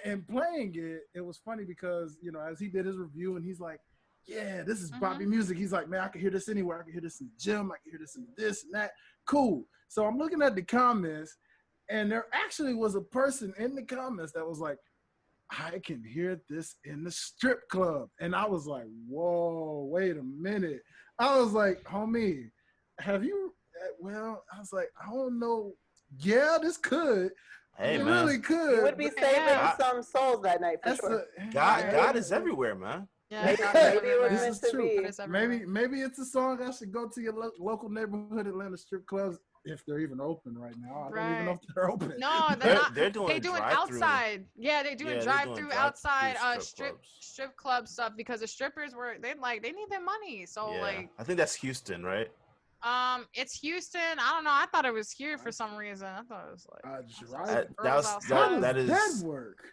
and playing it, it was funny because, as he did his review and he's like, yeah, this is poppy music. He's like, man, I can hear this anywhere. I can hear this in the gym. I can hear this in this and that. Cool. So I'm looking at the comments, and there actually was a person in the comments that was like, I can hear this in the strip club. And I was like, whoa, wait a minute. I was like, homie, have you, well, I was like, I don't know. Yeah, this could. Hey, it man. really could. You would be saving some souls that night for sure. God is everywhere, man. Yeah, maybe it was meant to be. Maybe it's a song I should go to your local neighborhood Atlanta strip clubs if they're even open right now. I don't even know if they're open. No, they're not. They're doing outside. Yeah, they're doing drive-through outside strip club stuff because the strippers they need their money. So I think that's Houston, right? It's Houston. I don't know. I thought it was here for some reason. I thought it was like that is work.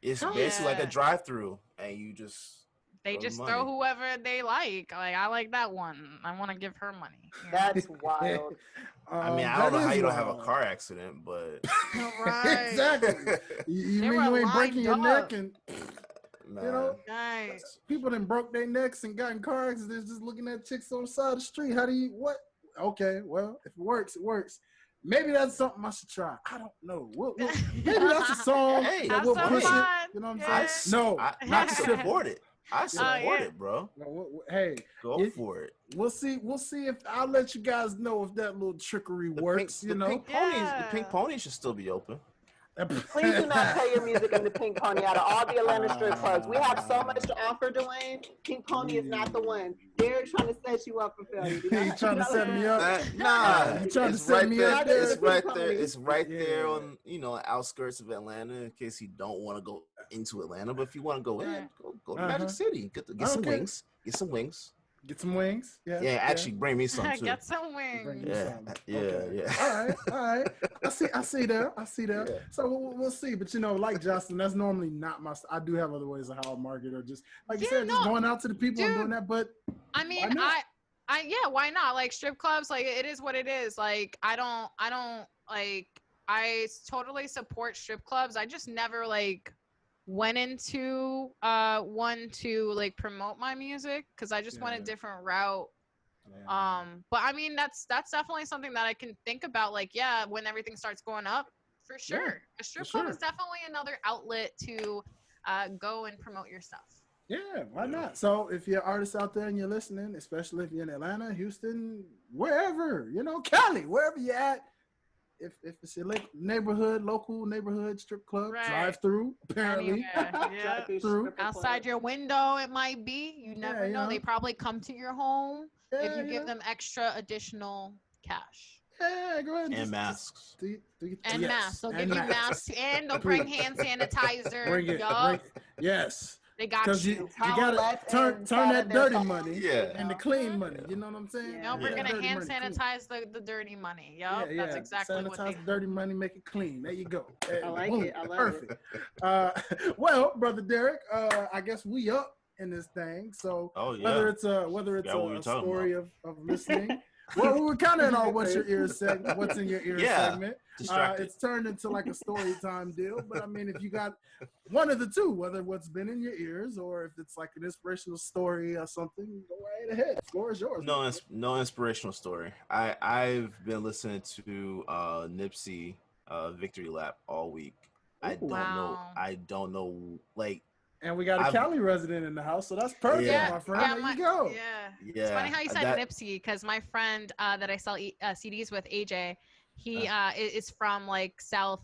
It's basically like a drive-through, and you just throw whoever they like. Like, I like that one. I want to give her money. That's wild. I mean, I don't know how you don't have a car accident, but exactly. You ain't breaking your neck and nice. People that broke their necks and got in car accidents just looking at chicks on the side of the street. How do you what? Okay, well, if it works, it works. Maybe that's something I should try. I don't know. Maybe that's a song that we'll push it. You know what I'm saying? I support it. I support it, bro. Hey, go for it. We'll see. We'll see if I'll let you guys know if that little trickery works. The Pink Pony should still be open. Please do not play your music in the Pink Pony out of all the Atlanta strip clubs. We have so much to offer, Dwayne. Pink Pony is not the one. They're trying to set you up for failure. He's trying to set me up. Nah, he's trying to set me up. It's right there. It's right there on outskirts of Atlanta. In case you don't want to go into Atlanta, but if you want to go in, go to Magic City. Get some wings. Get some wings. Get some wings. Yeah. Actually, bring me some too. Get some wings. Yeah. All right. I see that. Yeah. So we'll see. But like Jocelyn, that's normally not my. I do have other ways of how I market, or just like you said, just going out to the people and doing that. But I mean, why not? Like strip clubs, like it is what it is. Like I don't like. I totally support strip clubs. I just never went into one to promote my music because I just went a different route. But I mean that's definitely something that I can think about. When everything starts going up, for sure. A strip club is definitely another outlet to go and promote your stuff. Yeah, why not? So if you're artists out there and you're listening, especially if you're in Atlanta, Houston, wherever, Cali, wherever you're at. If it's your local neighborhood strip club, drive-through, apparently. Through. Outside your window, it might be. You never know. They probably come to your home if you give them extra additional cash. Yeah, go ahead. And masks. Masks. They'll give you masks, and they'll bring hand sanitizer. Bring it. Yes. They got you. You gotta turn that dirty money into clean money. You know what I'm saying? No, we're gonna hand sanitize the dirty money. Yup, that's exactly what they do. Sanitize the dirty money, make it clean. There you go. I like it. I love it. Well, brother Derek, I guess we up in this thing. So whether it's a story of listening. Well, we were kind of in our what's in your ear segment. It's turned into a story time deal. But I mean, if you got one of the two, whether what's been in your ears or if it's an inspirational story or something, go right ahead. The floor is yours. No inspirational story. I've been listening to Nipsey Victory Lap all week. I don't know. And we got a Cali resident in the house, so that's perfect, my friend. There you go. Yeah. It's funny how you said Nipsey, because my friend that I sell CDs with, AJ, he is from South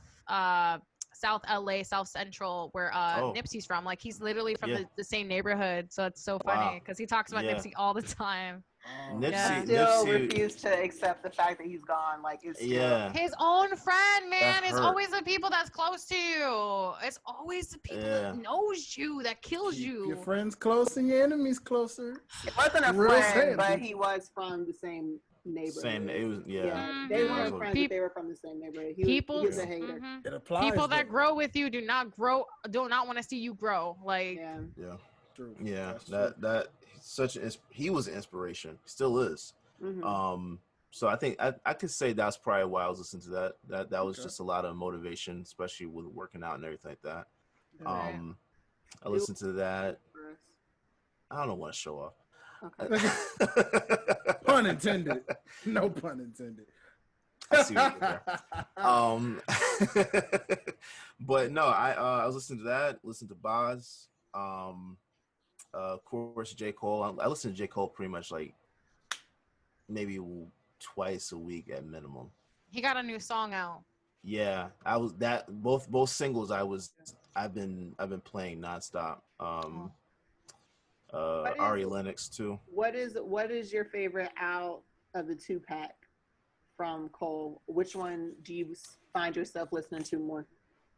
LA, South Central, where Nipsey's from. He's literally from the same neighborhood, so it's so funny because he talks about Nipsey all the time. I still refuse to accept the fact that he's gone. Like, it's still his own friend, man. That It's hurt. always the people that's close to you. It's always the people that knows you, that kills you. Your friends close and your enemies closer. It wasn't a friend, but he was from the same neighborhood. It was, They weren't friends, but they were from the same neighborhood. He was a hater. It applies. People that grow with you do not want to see you grow. Like, True. Yeah, that he was an inspiration. He still is. So I think I could say that's probably why I was listening to that. That was just a lot of motivation, especially with working out and everything like that. I listened to that. I don't want to show off. Okay. Pun intended. No pun intended. I see what you're there. But no, I was listening to that. Listened to Boz. Of course, J. Cole. I listen to J. Cole pretty much like maybe twice a week at minimum. He got a new song out. Yeah, I was that both singles. I've been playing nonstop. Ari Lennox too. What is your favorite out of the 2-pack from Cole? Which one do you find yourself listening to more?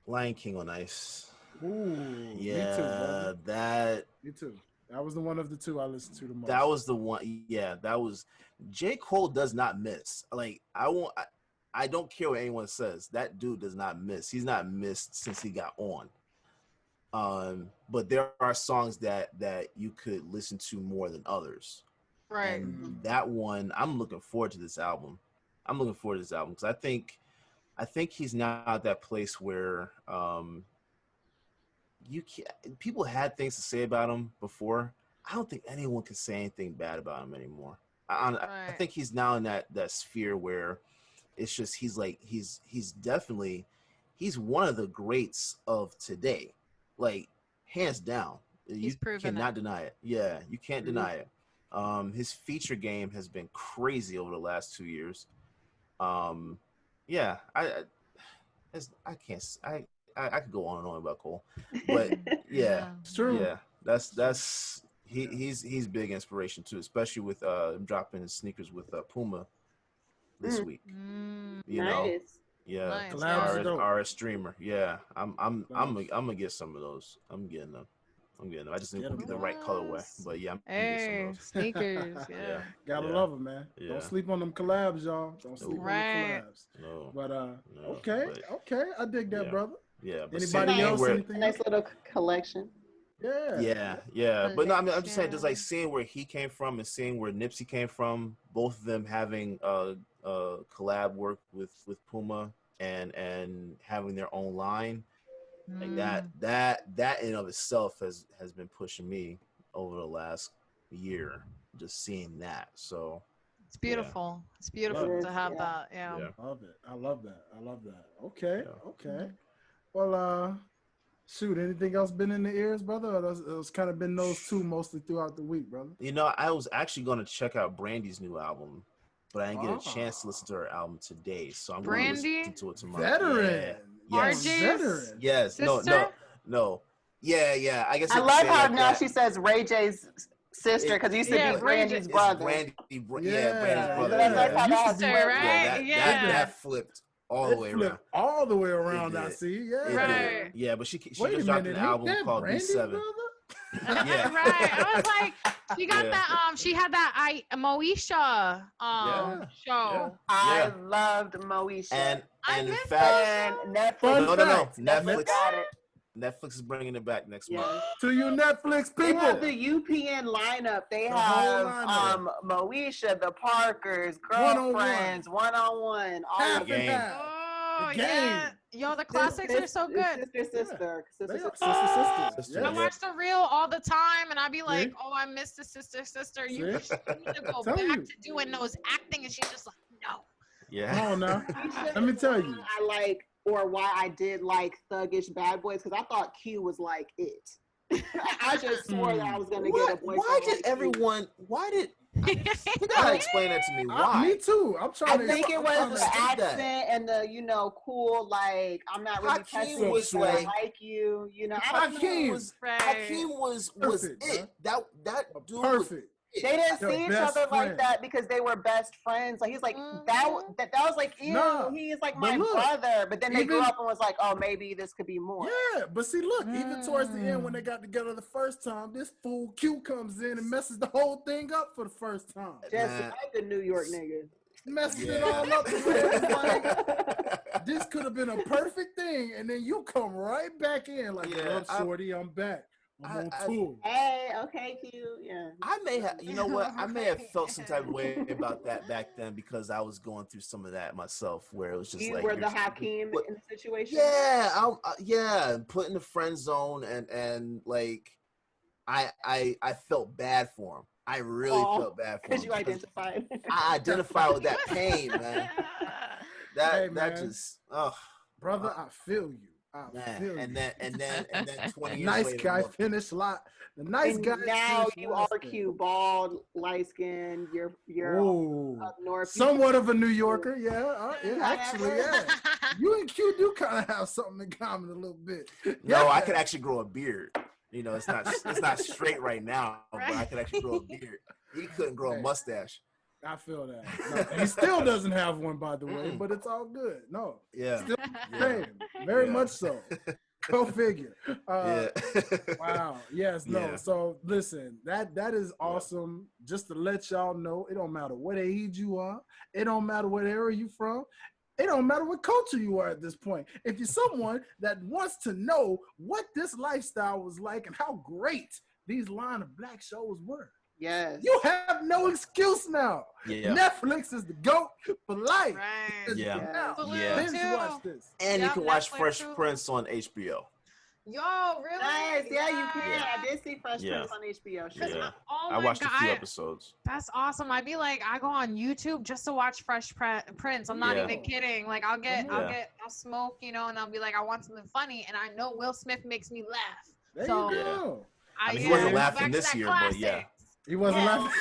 Lion King on Ice. Ooh, yeah, me too. That was the one of the two I listened to the most. That was the one. Yeah, that was. J. Cole does not miss. Like I don't care what anyone says. That dude does not miss. He's not missed since he got on. But there are songs that you could listen to more than others. Right. And that one, I'm looking forward to this album. Because I think he's now at that place where people had things to say about him before. I don't think anyone can say anything bad about him anymore. I think he's now in that sphere where it's just he's definitely one of the greats of today, like hands down. You cannot deny it. Yeah, you can't deny it. His feature game has been crazy over the last 2 years. Yeah, I could go on and on about Cole, but yeah, it's true. Yeah, that's he's big inspiration too, especially with dropping his sneakers with Puma this week. You know, yeah, nice. RS streamer. Yeah, I'm gonna get some of those. I'm getting them. I just need to get the right colorway. But yeah, I'm gonna get some of those. Sneakers. Yeah. Gotta love them, man. Yeah. Don't sleep on them collabs, y'all. Don't sleep on the collabs. No. But okay. I dig that, brother. Yeah. But anybody else? A nice little collection. Yeah. But no, I mean, I'm just saying, just like seeing where he came from and seeing where Nipsey came from, both of them having collab work with Puma and having their own line. Like that in of itself has been pushing me over the last year, just seeing that. So it's beautiful. Yeah. It's beautiful to have that. Yeah. I love that. Okay. Well, shoot, anything else been in the ears, brother? Or it's kind of been those two mostly throughout the week, brother. You know, I was actually going to check out Brandy's new album, but I didn't get a chance to listen to her album today. So I'm going to listen to it tomorrow. Veteran. Yes. Veteran. Yes. Sister? No. Yeah. I guess I love how now she says Ray J's sister because he used to be Brandy's brother. Brandy's brother. Yeah. Sister, right? That flipped all the way around. All the way around, I see. Yeah. Right. Yeah, but she just dropped an album called B7. Yeah. Right. I was like, she got that. She had that Moesha show. I loved Moesha. And in missed fact, Netflix. Netflix got it. Netflix is bringing it back next month. To you Netflix people. They have the UPN lineup. They have Moesha, the Parkers, Girlfriends, One-on-One, all of them. Oh, yeah. Yo, the classics are so good. Sister. I watch the reel all the time, and I'd be like, oh, I miss the sister. You need to go back to doing those acting. And she's just like, no. Yeah. Oh, no. Let me tell you. Why I did like Thuggish Bad Boys, because I thought Q was like it. I just swore that I was going to get a boyfriend. Why did you gotta explain that to me? Why? Me too. I'm trying to. I think it was the accent and the cool, like, I'm not really testing you, so I like you. Hakeem was it. That dude perfect. They didn't see each other like that because they were best friends. Like he's like that was like ew. Nah, he's like my brother. But then they grew up and was like, oh, maybe this could be more. Yeah, but see, look, even towards the end when they got together the first time, this fool Q comes in and messes the whole thing up for the first time. Just like the New York niggas. Messing it all up. Like, this could have been a perfect thing, and then you come right back in like, shorty, I'm back. I'm on tour. Hey, okay, Q. Yeah. I may have, you know what? I may have felt some type of way about that back then because I was going through some of that myself, where it was just you were the Hakeem in the situation. Yeah, put in the friend zone, and like, I felt bad for him. I really felt bad for him. Because you identified. I identify with that pain, man. That just, brother, I feel you. And then 20 years nice later, guy finish lot. The nice guy. Now you are cute, bald, light skinned. You're up north. Somewhat of a New Yorker, actually. You and Q do kind of have something in common a little bit. No, I could actually grow a beard. You know, it's not straight right now, but I could actually grow a beard. He couldn't grow a mustache. I feel that. No, he still doesn't have one, by the way, but it's all good. No. Yeah. Still very much so. Go figure. Wow. Yes. No. Yeah. So listen, that is awesome. Just to let y'all know, it don't matter what age you are. It don't matter what area you from. It don't matter what culture you are at this point. If you're someone that wants to know what this lifestyle was like and how great these Line of Black shows were, yes, you have no excuse now. Yeah. Netflix is the GOAT for life. Right. Yeah. Binge watch this. And you can watch Netflix Fresh too. Prince on HBO. Yo, really? Nice. Yeah, you can. I did see Fresh Yeah. Prince on HBO. Yeah. Oh I my watched God. a few episodes. That's awesome. I'd be like, I go on YouTube just to watch Fresh Prince. I'm not even kidding. Like, I'll smoke, and I'll be like, I want something funny, and I know Will Smith makes me laugh. There so, you go. I mean, he wasn't laughing this year, but yeah. He wasn't laughing.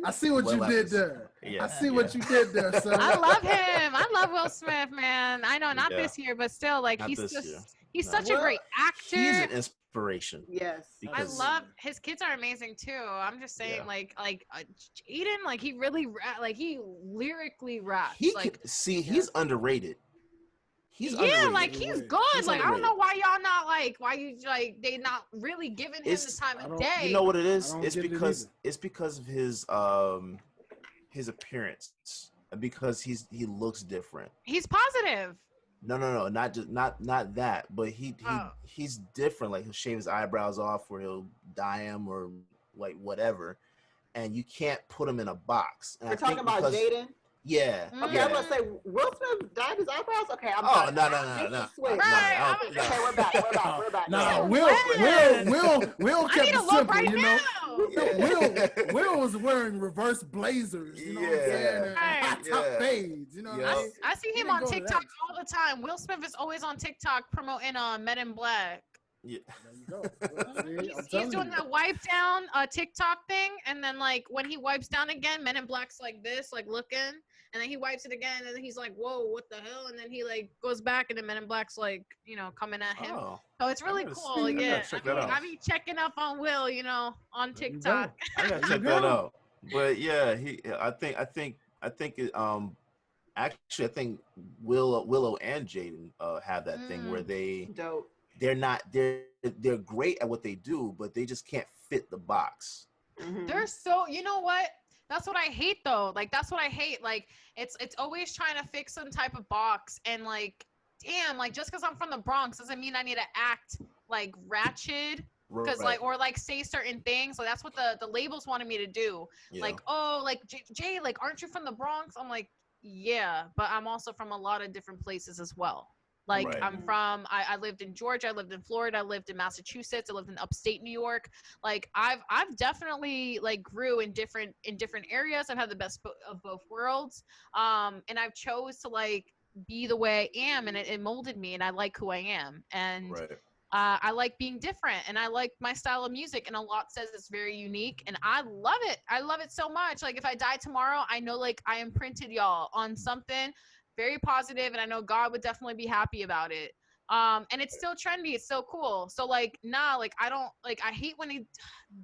I see what you did there. Yeah. I see what you did there, sir. I love him. I love Will Smith, man. I know, not this year, but still, like, he's such a great actor. He's an inspiration. Yes. I love his kids are amazing too. I'm just saying, like Aiden, like he really, he lyrically raps. He's underrated. He's underrated. Like he's good. He's like underrated. I don't know why y'all not they not really giving him the time of day. You know what it is? It's because of his appearance. Because he looks different. He's positive. No, not that. But he's different. Like he'll shave his eyebrows off, or he'll dye them, or like whatever. And you can't put him in a box. And We're talking about Jaden. Yeah. Okay, yeah. I'm gonna say Will Smith dyed his eyebrows. Okay, I'm. Oh no. Okay, we're back. No, Will kept it simple. Will was wearing reverse blazers. You know what I'm saying? And high top fades. You know what I mean? I see him on TikTok all the time. Will Smith is always on TikTok promoting Men in Black. Yeah. There you go. He's doing the wipe down TikTok thing, and then like when he wipes down again, Men in Black's like this, like looking, and then he wipes it again, and then he's like, "Whoa, what the hell?" And then he like goes back, and then Men in Black's like, coming at him. So it's really cool. Yeah, I be checking up on Will, on TikTok. I gotta check that out. But yeah, I think actually I think Willow and Jaden have that thing where they're great at what they do, but they just can't fit the box. Mm-hmm. They're so, you know what? That's what I hate though. Like that's what I hate. Like it's always trying to fix some type of box, and like, damn, like just because I'm from the Bronx doesn't mean I need to act like ratchet. Because or say certain things. So that's what the labels wanted me to do. Yeah. Like, oh, like Jay, like, aren't you from the Bronx? I'm like, yeah, but I'm also from a lot of different places as well. Like I lived in Georgia, I lived in Florida, I lived in Massachusetts, I lived in upstate New York. Like I've definitely like grew in different areas. I've had the best of both worlds. And I've chose to like be the way I am, and it molded me, and I like who I am. And I like being different, and I like my style of music, and a lot says it's very unique, and I love it. I love it so much. Like if I die tomorrow, I know like I imprinted y'all on something very positive, and I know God would definitely be happy about it. And it's still trendy. It's so cool. So like, nah, like I don't like. I hate when they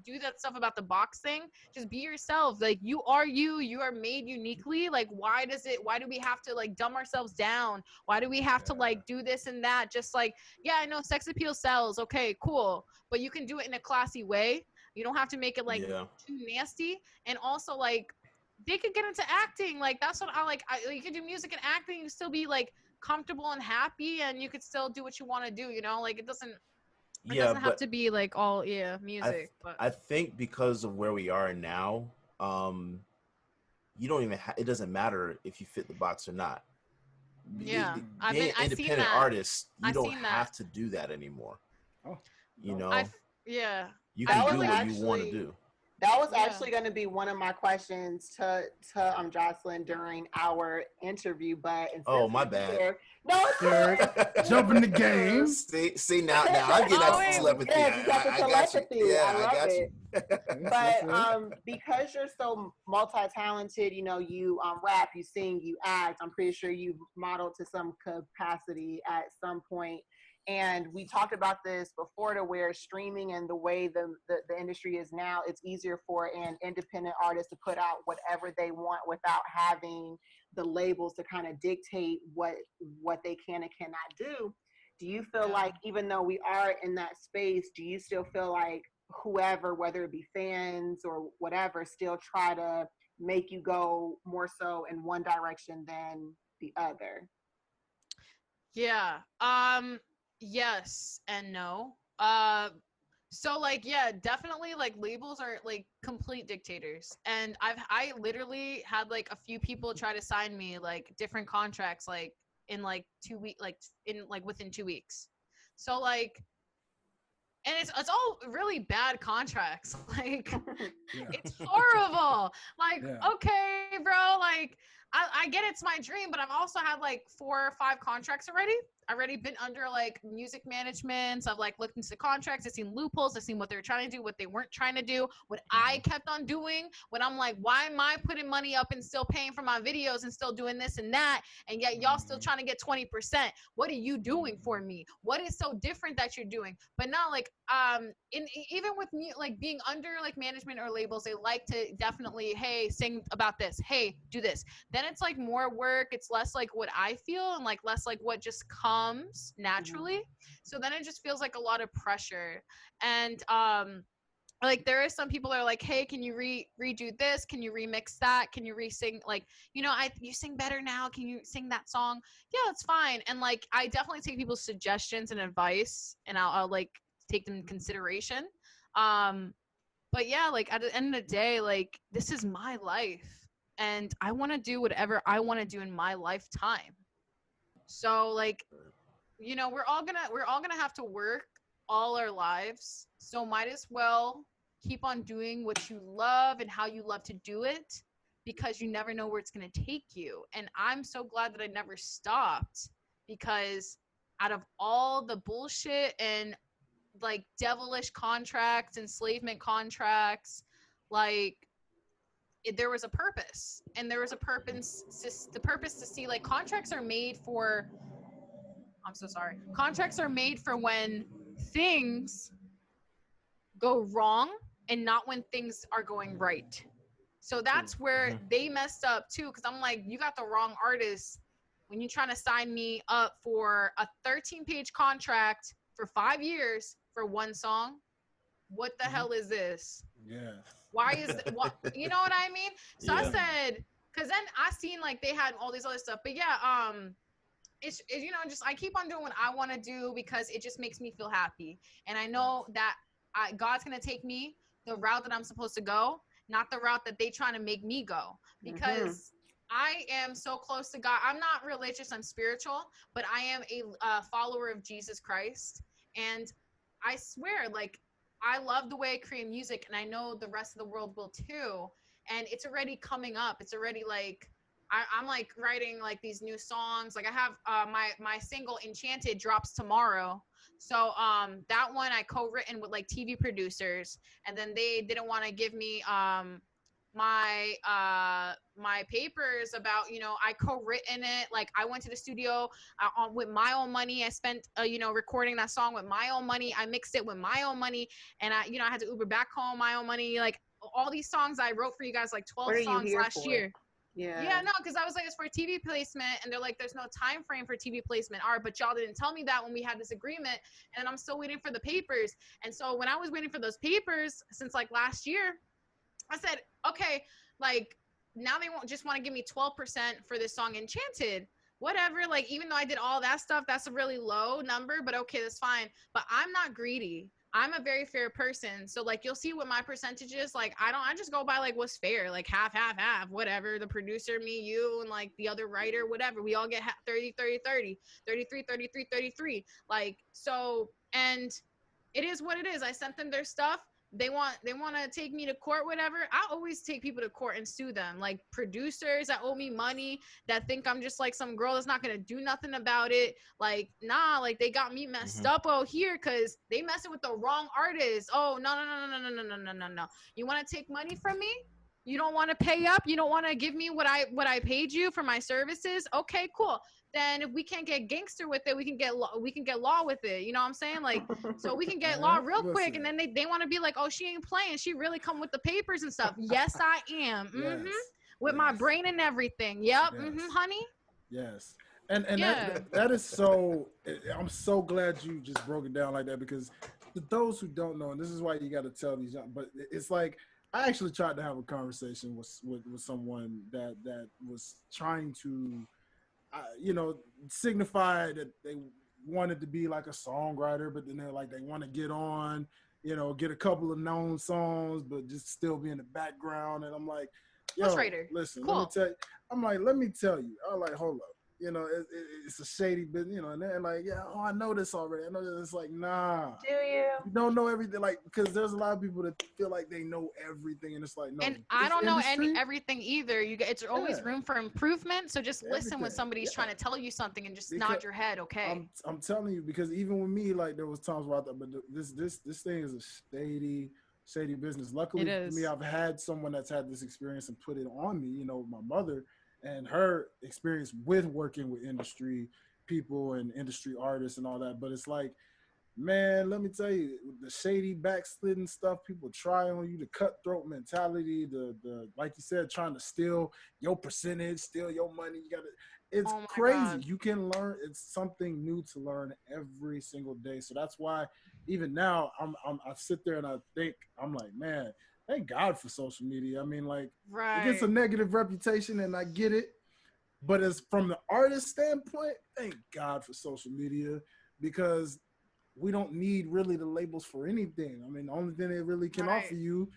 do that stuff about the box thing. Just be yourself. Like you are you. You are made uniquely. Like why do we have to like dumb ourselves down? Why do we have to like do this and that? Just like, yeah, I know sex appeal sells. Okay, cool. But you can do it in a classy way. You don't have to make it like too nasty. And also like they could get into acting. Like that's what I like. You could do music and acting. You still be like comfortable and happy, and you could still do what you want to do. You know, like it doesn't have to be like all music. But I think because of where we are now, you don't even it doesn't matter if you fit the box or not. Yeah, being an independent artist, you don't have to do that anymore. Oh, you know, you can do what you want to do. That was actually going to be one of my questions to Jocelyn during our interview, but my bad. No, it's jump in the game. See now I'm getting that telepathy. Yeah, you got the telepathy. I love it. But because you're so multi-talented, you know, you rap, you sing, you act. I'm pretty sure you've modeled to some capacity at some point. And we talked about this before, to where streaming and the way the industry is now, it's easier for an independent artist to put out whatever they want without having the labels to kind of dictate what they can and cannot do. Do you feel like, even though we are in that space, do you still feel like whoever, whether it be fans or whatever, still try to make you go more so in one direction than the other? Yeah. Yes and no. So like, yeah, definitely like labels are like complete dictators. And I literally had like a few people try to sign me like different contracts, like in like 2 weeks, like in like within 2 weeks. So like, and it's all really bad contracts. Like it's horrible. Like, okay, bro, like I get it's my dream, but I've also had like 4 or 5 contracts already. I've already been under like music management. So I've like looked into the contracts. I've seen loopholes. I've seen what they were trying to do, what they weren't trying to do, what I kept on doing. When I'm like, why am I putting money up and still paying for my videos and still doing this and that? And yet y'all still trying to get 20%. What are you doing for me? What is so different that you're doing? But now like, even with me, like being under like management or labels, they like to definitely, hey, sing about this. Hey, do this. Then it's like more work. It's less like what I feel and like less like what just comes naturally. So then it just feels like a lot of pressure. And like there is some people that are like, hey, can you redo this? Can you remix that? Can you re-sing, like, you know, you sing better now, can you sing that song? Yeah, it's fine. And like I definitely take people's suggestions and advice, and I'll like take them in consideration. But yeah, like at the end of the day, like this is my life and I want to do whatever I want to do in my lifetime. So like, you know, we're all gonna have to work all our lives. So might as well keep on doing what you love and how you love to do it, because you never know where it's gonna take you. And I'm so glad that I never stopped, because out of all the bullshit and like devilish contracts, enslavement contracts, like there was a purpose, and there was a purpose. The purpose to see, like, contracts are made for. I'm so sorry. Contracts are made for when things go wrong and not when things are going right. So that's where they messed up too. Cause I'm like, you got the wrong artist when you're trying to sign me up for a 13-page contract for 5 years for one song. What the hell is this? Yeah. Why is what? You know what I mean? So I said, cause then I seen like they had all these other stuff, but yeah, it's you know, just I keep on doing what I want to do because it just makes me feel happy, and I know that God's gonna take me the route that I'm supposed to go, not the route that they trying to make me go, because I am so close to God. I'm not religious, I'm spiritual, but I am a follower of Jesus Christ, and I swear, like, I love the way I create music, and I know the rest of the world will too, and it's already coming up. It's already like I'm like writing like these new songs. Like I have my single Enchanted drops tomorrow. So that one I co-written with like TV producers, and then they didn't want to give me my papers about, you know, I co-written it. Like I went to the studio with my own money. I spent you know, recording that song with my own money. I mixed it with my own money, and I, you know, I had to Uber back home my own money. Like all these songs I wrote for you guys, like 12 songs last year. Yeah, no, because I was like, it's for TV placement, and they're like, there's no time frame for TV placement. All right, but y'all didn't tell me that when we had this agreement, and I'm still waiting for the papers. And so when I was waiting for those papers since like last year, I said, okay, like now they won't just want to give me 12% for this song Enchanted. Whatever, like even though I did all that stuff, that's a really low number, but okay, that's fine. But I'm not greedy. I'm a very fair person. So like you'll see what my percentage is. Like I just go by like what's fair, like half, whatever. The producer, me, you, and like the other writer, whatever. We all get 30, 30, 30, 33, 33, 33. Like so, and it is what it is. I sent them their stuff. They want to take me to court, whatever. I always take people to court and sue them. Like producers that owe me money, that think I'm just like some girl that's not gonna do nothing about it. Like nah, like they got me messed up out here because they messing with the wrong artist. Oh no. You want to take money from me? You don't want to pay up? You don't want to give me what I paid you for my services? Okay, cool. Then if we can't get gangster with it, we can get law with it. You know what I'm saying? Like, so we can get law real quick. And then they want to be like, oh, she ain't playing. She really come with the papers and stuff. Yes, I am. Mm-hmm. Yes. With my brain and everything. Yep. Yes. Mm-hmm, honey. Yes. And yeah. that is so, I'm so glad you just broke it down like that, because those who don't know, and this is why you got to tell these young, but it's like, I actually tried to have a conversation with someone that was trying to, you know, signify that they wanted to be like a songwriter, but then they're like, they want to get on, you know, get a couple of known songs, but just still be in the background. And I'm like, yo, listen, cool. Let me tell you. I'm like, let me tell you. I'm like, hold up. You know, it's a shady business, you know, and they're like, yeah, oh, I know this already. I know this. It's like, nah. Do you? You don't know everything, like, because there's a lot of people that feel like they know everything, and it's like, no. And I don't know everything either. It's always room for improvement. So just listen when somebody's trying to tell you something, and just nod your head, okay? I'm telling you, because even with me, like, there was times where I thought, but this thing is a shady business. Luckily for me, I've had someone that's had this experience and put it on me. You know, my mother. And her experience with working with industry people and industry artists and all that. But it's like, man, let me tell you, the shady backsliding stuff people try on you, the cutthroat mentality, the like you said, trying to steal your percentage, steal your money. It's crazy. God. You can learn. It's something new to learn every single day. So that's why even now I sit there and I think, I'm like, man, thank God for social media. I mean, like, it gets a negative reputation, and I get it. But as from the artist standpoint, thank God for social media, because we don't need really the labels for anything. I mean, the only thing they really can offer you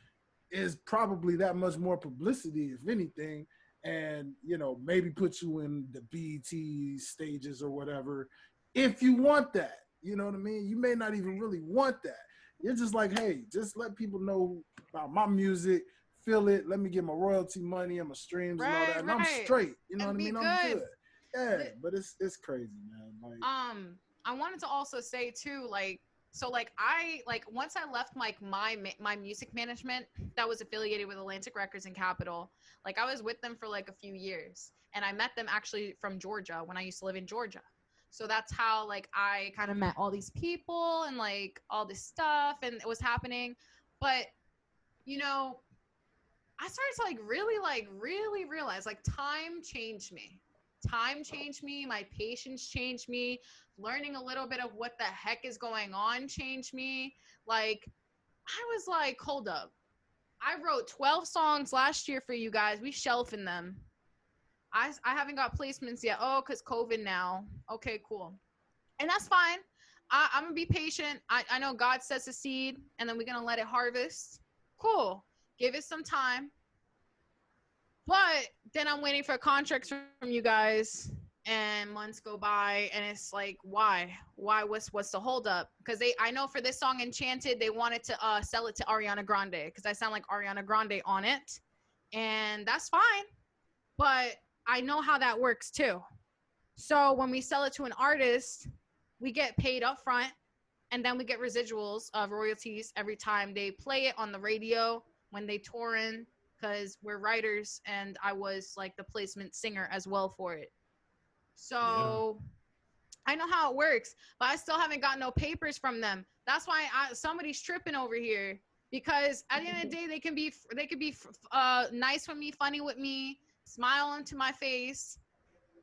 is probably that much more publicity, if anything, and, you know, maybe put you in the BET stages or whatever, if you want that. You know what I mean? You may not even really want that. You're just like, hey, just let people know about my music, feel it, let me get my royalty money and my streams and all that, and I'm straight. You know what I mean? I'm good. Yeah, but it's crazy, man. Like, I wanted to also say too, like, so like I once I left like my music management that was affiliated with Atlantic Records and Capitol, like I was with them for like a few years, and I met them actually from Georgia when I used to live in Georgia. So that's how like I kind of met all these people and like all this stuff, and it was happening. But you know, I started to really realize like time changed me. Time changed me. My patience changed me. Learning a little bit of what the heck is going on changed me. Like, I was like, hold up. I wrote 12 songs last year for you guys. We shelving them. I haven't got placements yet. Oh, because COVID now. Okay, cool. And that's fine. I'm going to be patient. I know God sets a seed, and then we're going to let it harvest. Cool. Give it some time. But then I'm waiting for contracts from you guys, and months go by, and it's like, why? What's the holdup? Because I know for this song Enchanted, they wanted to sell it to Ariana Grande, because I sound like Ariana Grande on it, and that's fine. But I know how that works too. So when we sell it to an artist, we get paid up front, and then we get residuals of royalties every time they play it on the radio, when they tour in, because we're writers and I was like the placement singer as well for it. So I know how it works, but I still haven't got no papers from them. That's why somebody's tripping over here, because at the end of the day, they could be nice with me, funny with me, smile into my face.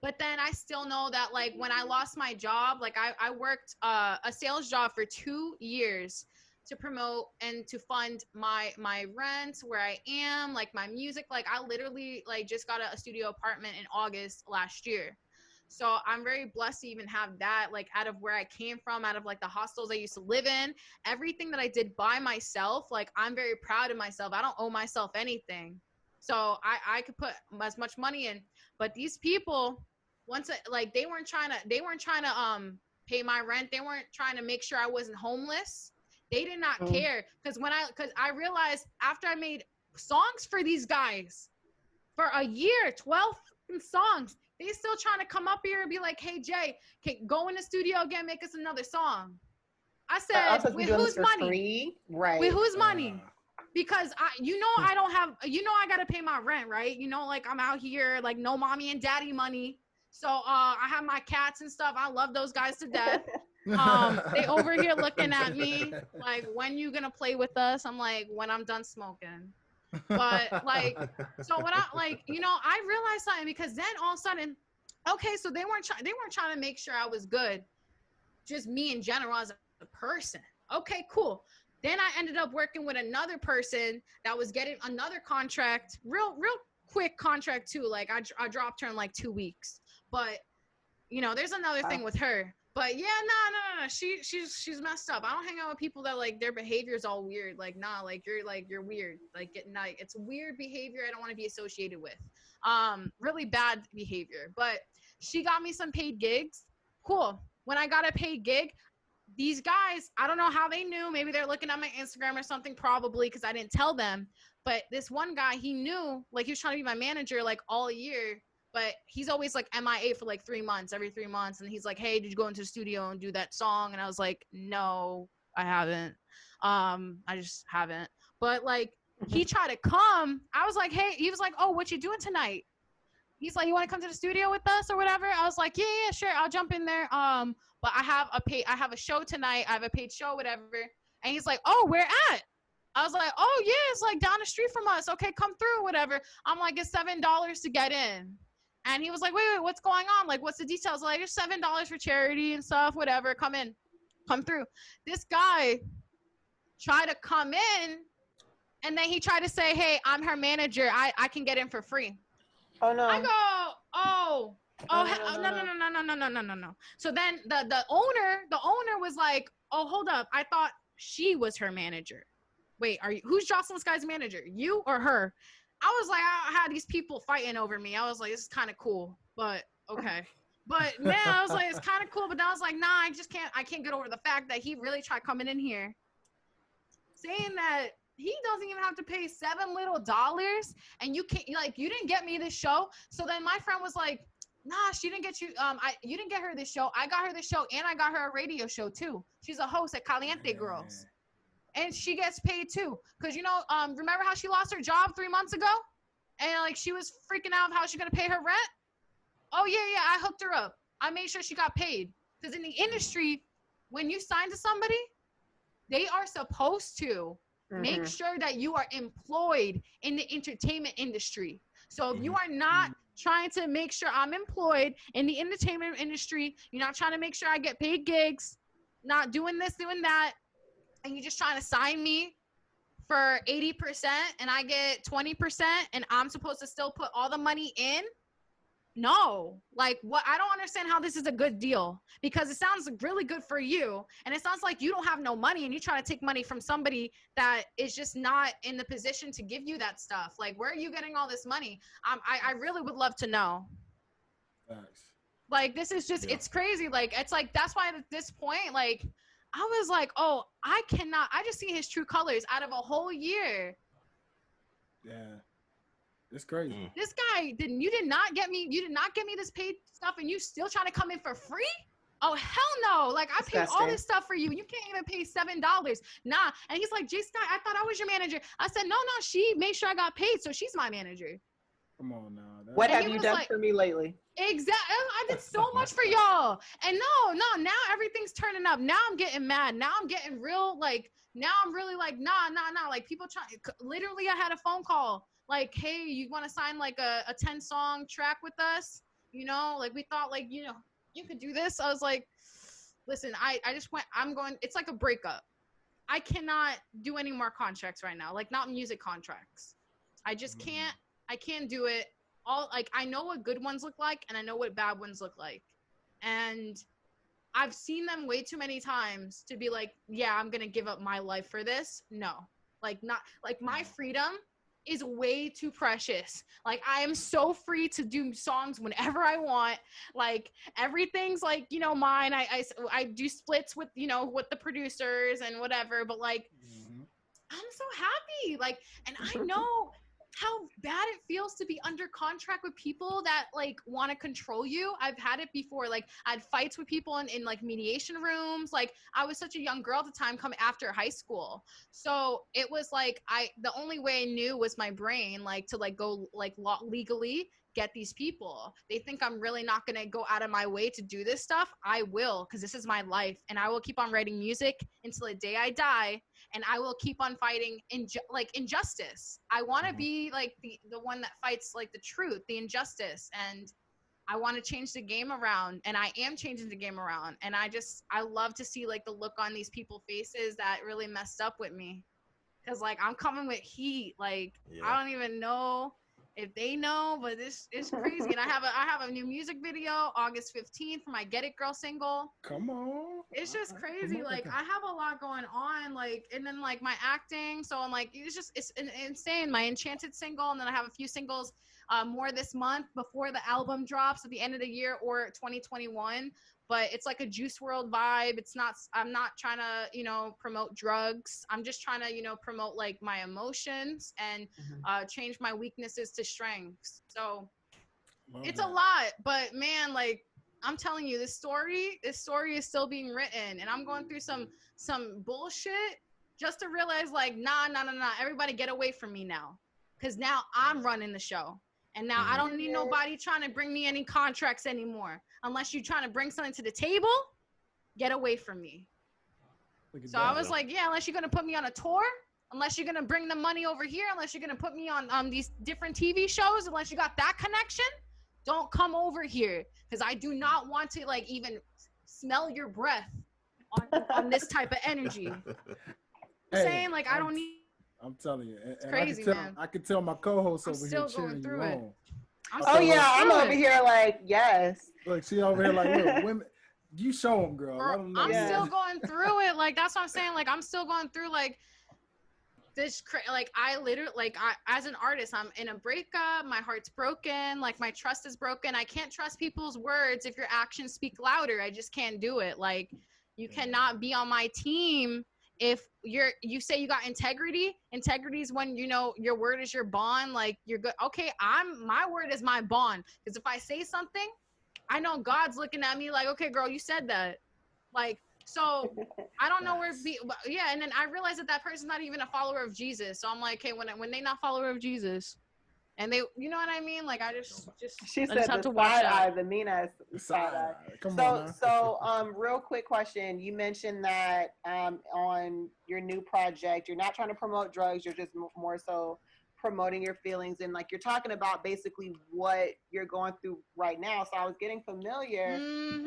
But then I still know that, like, when I lost my job, like I worked a sales job for 2 years to promote and to fund my rent, where I am, like my music. Like I literally like just got a studio apartment in August last year. So I'm very blessed to even have that, like out of where I came from, out of like the hostels I used to live in, everything that I did by myself. Like I'm very proud of myself. I don't owe myself anything. So I could put as much money in, but these people, like they weren't trying to pay my rent. They weren't trying to make sure I wasn't homeless. They did not care, because I realized after I made songs for these guys for a year, 12 songs, they still trying to come up here and be like, hey Jay, go in the studio again, make us another song. I said, with whose money? Free? Right. With whose money? Because I don't have, I got to pay my rent, right? Like I'm out here, like no mommy and daddy money. So I have my cats and stuff. I love those guys to death. They over here looking at me like, when you gonna play with us? I'm like, when I'm done smoking. But like, so when I realized something, because then all of a sudden, okay, so they weren't trying to make sure I was good, just me in general as a person. Okay, cool. Then I ended up working with another person that was getting another contract, real quick contract too. Like I dropped her in like 2 weeks. But there's another thing with her. But yeah, no. She's messed up. I don't hang out with people that like their behavior is all weird. Like, nah, you're weird. Like it's weird behavior I don't want to be associated with. Really bad behavior. But she got me some paid gigs. Cool. When I got a paid gig, these guys, I don't know how they knew. Maybe they're looking at my Instagram or something, probably, because I didn't tell them. But this one guy, he knew, like he was trying to be my manager like all year. But he's always like MIA for like 3 months, every 3 months. And he's like, hey, did you go into the studio and do that song? And I was like, no, I haven't. I just haven't. But like, he tried to come. I was like, hey, he was like, oh, what you doing tonight? He's like, you want to come to the studio with us or whatever? I was like, yeah, sure. I'll jump in there. But I have a show tonight. I have a paid show, whatever. And he's like, oh, where at? I was like, oh yeah, it's like down the street from us. Okay, come through, whatever. I'm like, it's $7 to get in. And he was like, wait, what's going on? Like, what's the details? Like, it's $7 for charity and stuff, whatever. Come through. This guy tried to come in, and then he tried to say, hey, I'm her manager. I can get in for free. Oh, no. I go, no. So then the owner was like, oh, hold up. I thought she was her manager. Wait, who's Joslyn Sky's manager? You or her? I was like, I had these people fighting over me. I was like, this is kind of cool, but okay. But now I was like, it's kind of cool, but then I was like, nah, I can't get over the fact that he really tried coming in here saying that he doesn't even have to pay $7 little, and you can't, like, you didn't get me this show. So then my friend was like, nah, she didn't get you. You didn't get her this show. I got her this show, and I got her a radio show too. She's a host at Caliente Girls. And she gets paid too. Because, remember how she lost her job 3 months ago? And, like, she was freaking out of how she's going to pay her rent? Oh, yeah, I hooked her up. I made sure she got paid. Because in the industry, when you sign to somebody, they are supposed to make sure that you are employed in the entertainment industry. So if you are not trying to make sure I'm employed in the entertainment industry, you're not trying to make sure I get paid gigs, not doing this, doing that, and you're just trying to sign me for 80% and I get 20% and I'm supposed to still put all the money in? No. Like, what? I don't understand how this is a good deal, because it sounds really good for you, and it sounds like you don't have no money and you try to take money from somebody that is just not in the position to give you that stuff. Like, where are you getting all this money? I really would love to know. Thanks. Like, this is just, it's crazy. Like, it's like, that's why at this point, like, I was like, oh, I just see his true colors out of a whole year. Yeah. It's crazy. This guy you did not get me this paid stuff, and you still trying to come in for free? Oh, hell no. Like, I paid all Disgusting. this stuff for you. You can't even pay $7. Nah. And he's like, J Sky, I thought I was your manager. I said, no, she made sure I got paid, so she's my manager. Come on now. What have you done for me lately? Exactly. I did so much for y'all. And no, now everything's turning up. Now I'm getting mad. Now I'm getting real, like, now I'm really like, nah. Like, people literally, I had a phone call. Like, hey, you want to sign like a 10-song track with us? You know, like, we thought, like, you know, you could do this. I was like, listen, I just went, it's like a breakup. I cannot do any more contracts right now. Like, not music contracts. I just can't. I can't do it. All, like, I know what good ones look like, and I know what bad ones look like. And I've seen them way too many times to be like, yeah, I'm going to give up my life for this. No. Like, not, like, my freedom is way too precious. Like, I am so free to do songs whenever I want. Like, everything's, like, you know, mine. I do splits with, you know, with the producers and whatever. But, like, I'm so happy. Like, and I know how bad it feels to be under contract with people that, like, want to control you. I've had it before. Like, I had fights with people in like mediation rooms. Like, I was such a young girl at the time, coming after high school. So it was like, the only way I knew was my brain, like, to like go like legally get these people. They think I'm really not going to go out of my way to do this stuff. I will, because this is my life, and I will keep on writing music until the day I die. And I will keep on fighting injustice. I want to be like the one that fights like the truth, the injustice. And I want to change the game around, and I am changing the game around. And I love to see like the look on these people's faces that really messed up with me. Cause like, I'm coming with heat. Like, I don't even know if they know, but this is crazy. And I have a new music video August 15th for my Get It Girl single. Come on. It's just crazy. Like, I have a lot going on, like, and then like my acting. So I'm like, it's insane. My Enchanted single, and then I have a few singles more this month before the album drops at the end of the year or 2021. But it's like a Juice WRLD vibe. I'm not trying to, you know, promote drugs. I'm just trying to, you know, promote like my emotions and change my weaknesses to strengths. So it's a lot, but man, like, I'm telling you, this story is still being written, and I'm going through some bullshit just to realize, like, nah, everybody get away from me now, because now I'm running the show. And now I don't need nobody trying to bring me any contracts anymore. Unless you're trying to bring something to the table, get away from me. So I was like, yeah, unless you're going to put me on a tour, unless you're going to bring the money over here, unless you're going to put me on these different TV shows, unless you got that connection, don't come over here. Because I do not want to, like, even smell your breath on this type of energy. I'm saying, like, I don't need. I'm telling you, it's crazy, man. I could tell my co-host over here cheering you on. I'm over here like, yes. Look, she over here like, look, women, you show them, girl. Let them know. I'm still going through it. Like, that's what I'm saying. Like, I'm still going through like this. Like, I literally, like, as an artist, I'm in a breakup. My heart's broken. Like, my trust is broken. I can't trust people's words if your actions speak louder. I just can't do it. Like, you cannot be on my team if you say you got integrity. Integrity is when, you know, your word is your bond. Like, you're good. Okay, my word is my bond. Because if I say something, I know God's looking at me like, okay, girl, you said that. Like, so I don't know where to be. Yeah, and then I realized that person's not even a follower of Jesus. So I'm like, hey, when they not follower of Jesus, and they, you know what I mean? Like, I just she said have the to watch side eye, the mean ass side eye. Come on. So real quick question. You mentioned that on your new project, you're not trying to promote drugs. You're just more so promoting your feelings, and like, you're talking about basically what you're going through right now. So I was getting familiar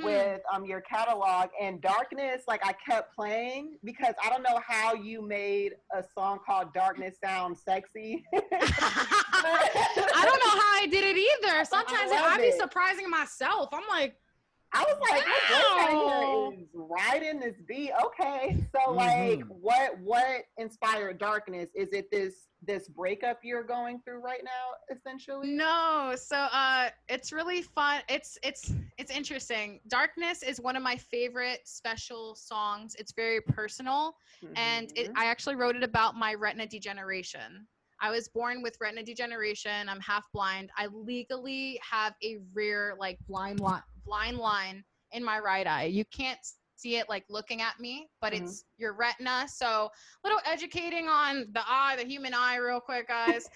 with your catalog, and Darkness, like, I kept playing because I don't know how you made a song called Darkness sound sexy. I don't know how I did it either. Sometimes I'd be surprising myself. I'm like, I was like, wow, this is riding this beat. Okay. So like, what inspired Darkness? Is it this breakup you're going through right now, essentially? No. So it's really fun. It's interesting. Darkness is one of my favorite special songs. It's very personal. And I actually wrote it about my retina degeneration. I was born with retina degeneration. I'm half blind. I legally have a rare, like, blind line in my right eye. You can't see it like looking at me, but it's your retina. So a little educating on the eye, the human eye, real quick, guys.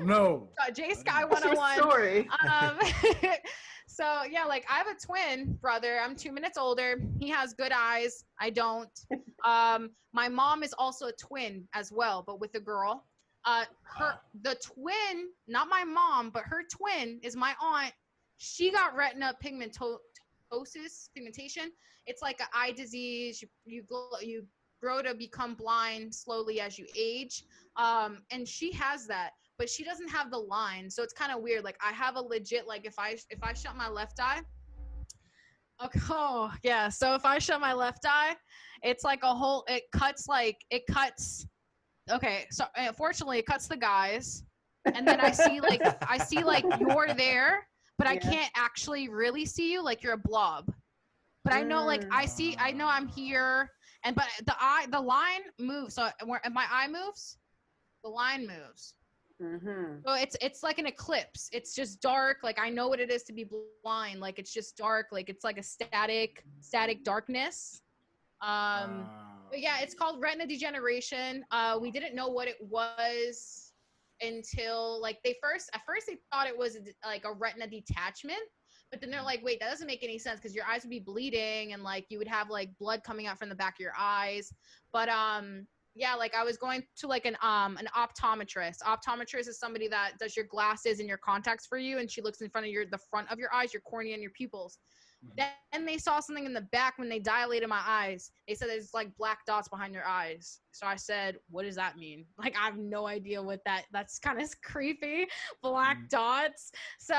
No. J Sky 101. Story. So yeah, like I have a twin brother. I'm 2 minutes older. He has good eyes. I don't. My mom is also a twin as well, but with a girl. The twin, not my mom, but her twin is my aunt. She got retina pigmentation. It's like an eye disease. You grow to become blind slowly as you age. And she has that, but she doesn't have the line. So it's kind of weird. Like I have a legit, like if I shut my left eye, okay, oh yeah. So if I shut my left eye, it's like a whole, it cuts. Okay. So unfortunately it cuts the guys. And then I see like you're there, but I can't actually really see you. Like you're a blob, but I know, like I know I'm here. And but the line moves. So if my eye moves, the line moves. So it's like an eclipse. It's just dark. Like I know what it is to be blind. Like it's just dark. Like it's like a static darkness. But yeah, it's called retina degeneration. We didn't know what it was until like at first they thought it was like a retina detachment. But then they're like, wait, that doesn't make any sense because your eyes would be bleeding and like you would have like blood coming out from the back of your eyes. But yeah, like I was going to like an optometrist. Optometrist is somebody that does your glasses and your contacts for you, and she looks in front of the front of your eyes, your cornea, and your pupils. Then they saw something in the back when they dilated my eyes. They said there's like black dots behind your eyes. So I said, what does that mean? Like, I have no idea what that's kind of creepy, black dots. So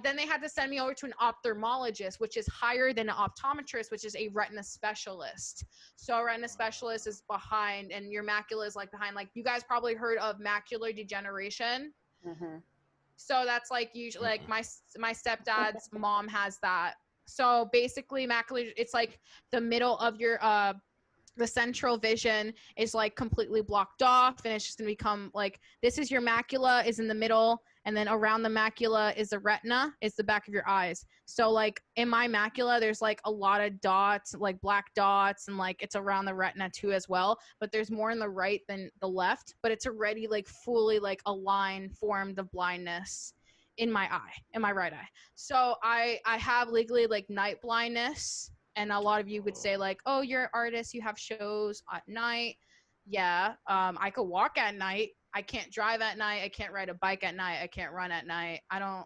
then they had to send me over to an ophthalmologist, which is higher than an optometrist, which is a retina specialist. So a retina specialist is behind, and your macula is like behind, like you guys probably heard of macular degeneration. So that's like usually like my stepdad's mom has that. So basically macular, it's like the middle of your, the central vision is like completely blocked off, and it's just gonna become like, this is your macula is in the middle, and then around the macula is the retina, is the back of your eyes. So like in my macula, there's like a lot of dots, like black dots, and like it's around the retina too as well, but there's more in the right than the left, but it's already like fully like a line formed of blindness in my right eye. So I have legally like night blindness, and a lot of you would say like, oh, you're an artist, you have shows at night. Yeah, I could walk at night. I can't drive at night. I can't ride a bike at night. I can't run at night. I don't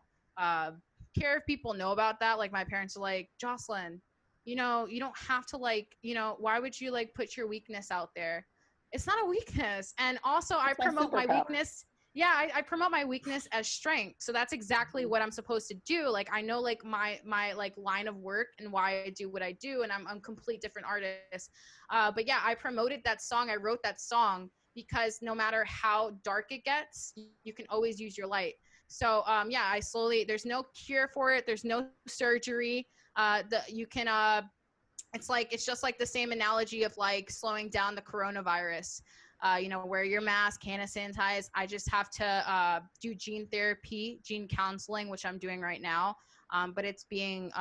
care if people know about that. Like my parents are like, Jocelyn, you know, you don't have to like, you know, why would you like put your weakness out there? It's not a weakness. And also I promote my weakness. Yeah, I promote my weakness as strength. So that's exactly what I'm supposed to do. Like I know like my like line of work and why I do what I do, and I'm a complete different artist. But yeah, I promoted that song. I wrote that song because no matter how dark it gets, you can always use your light. So yeah, there's no cure for it. There's no surgery. It's just like the same analogy of like slowing down the coronavirus. You know, wear your mask, hand sanitize. I just have to do gene therapy, gene counseling, which I'm doing right now. But it's being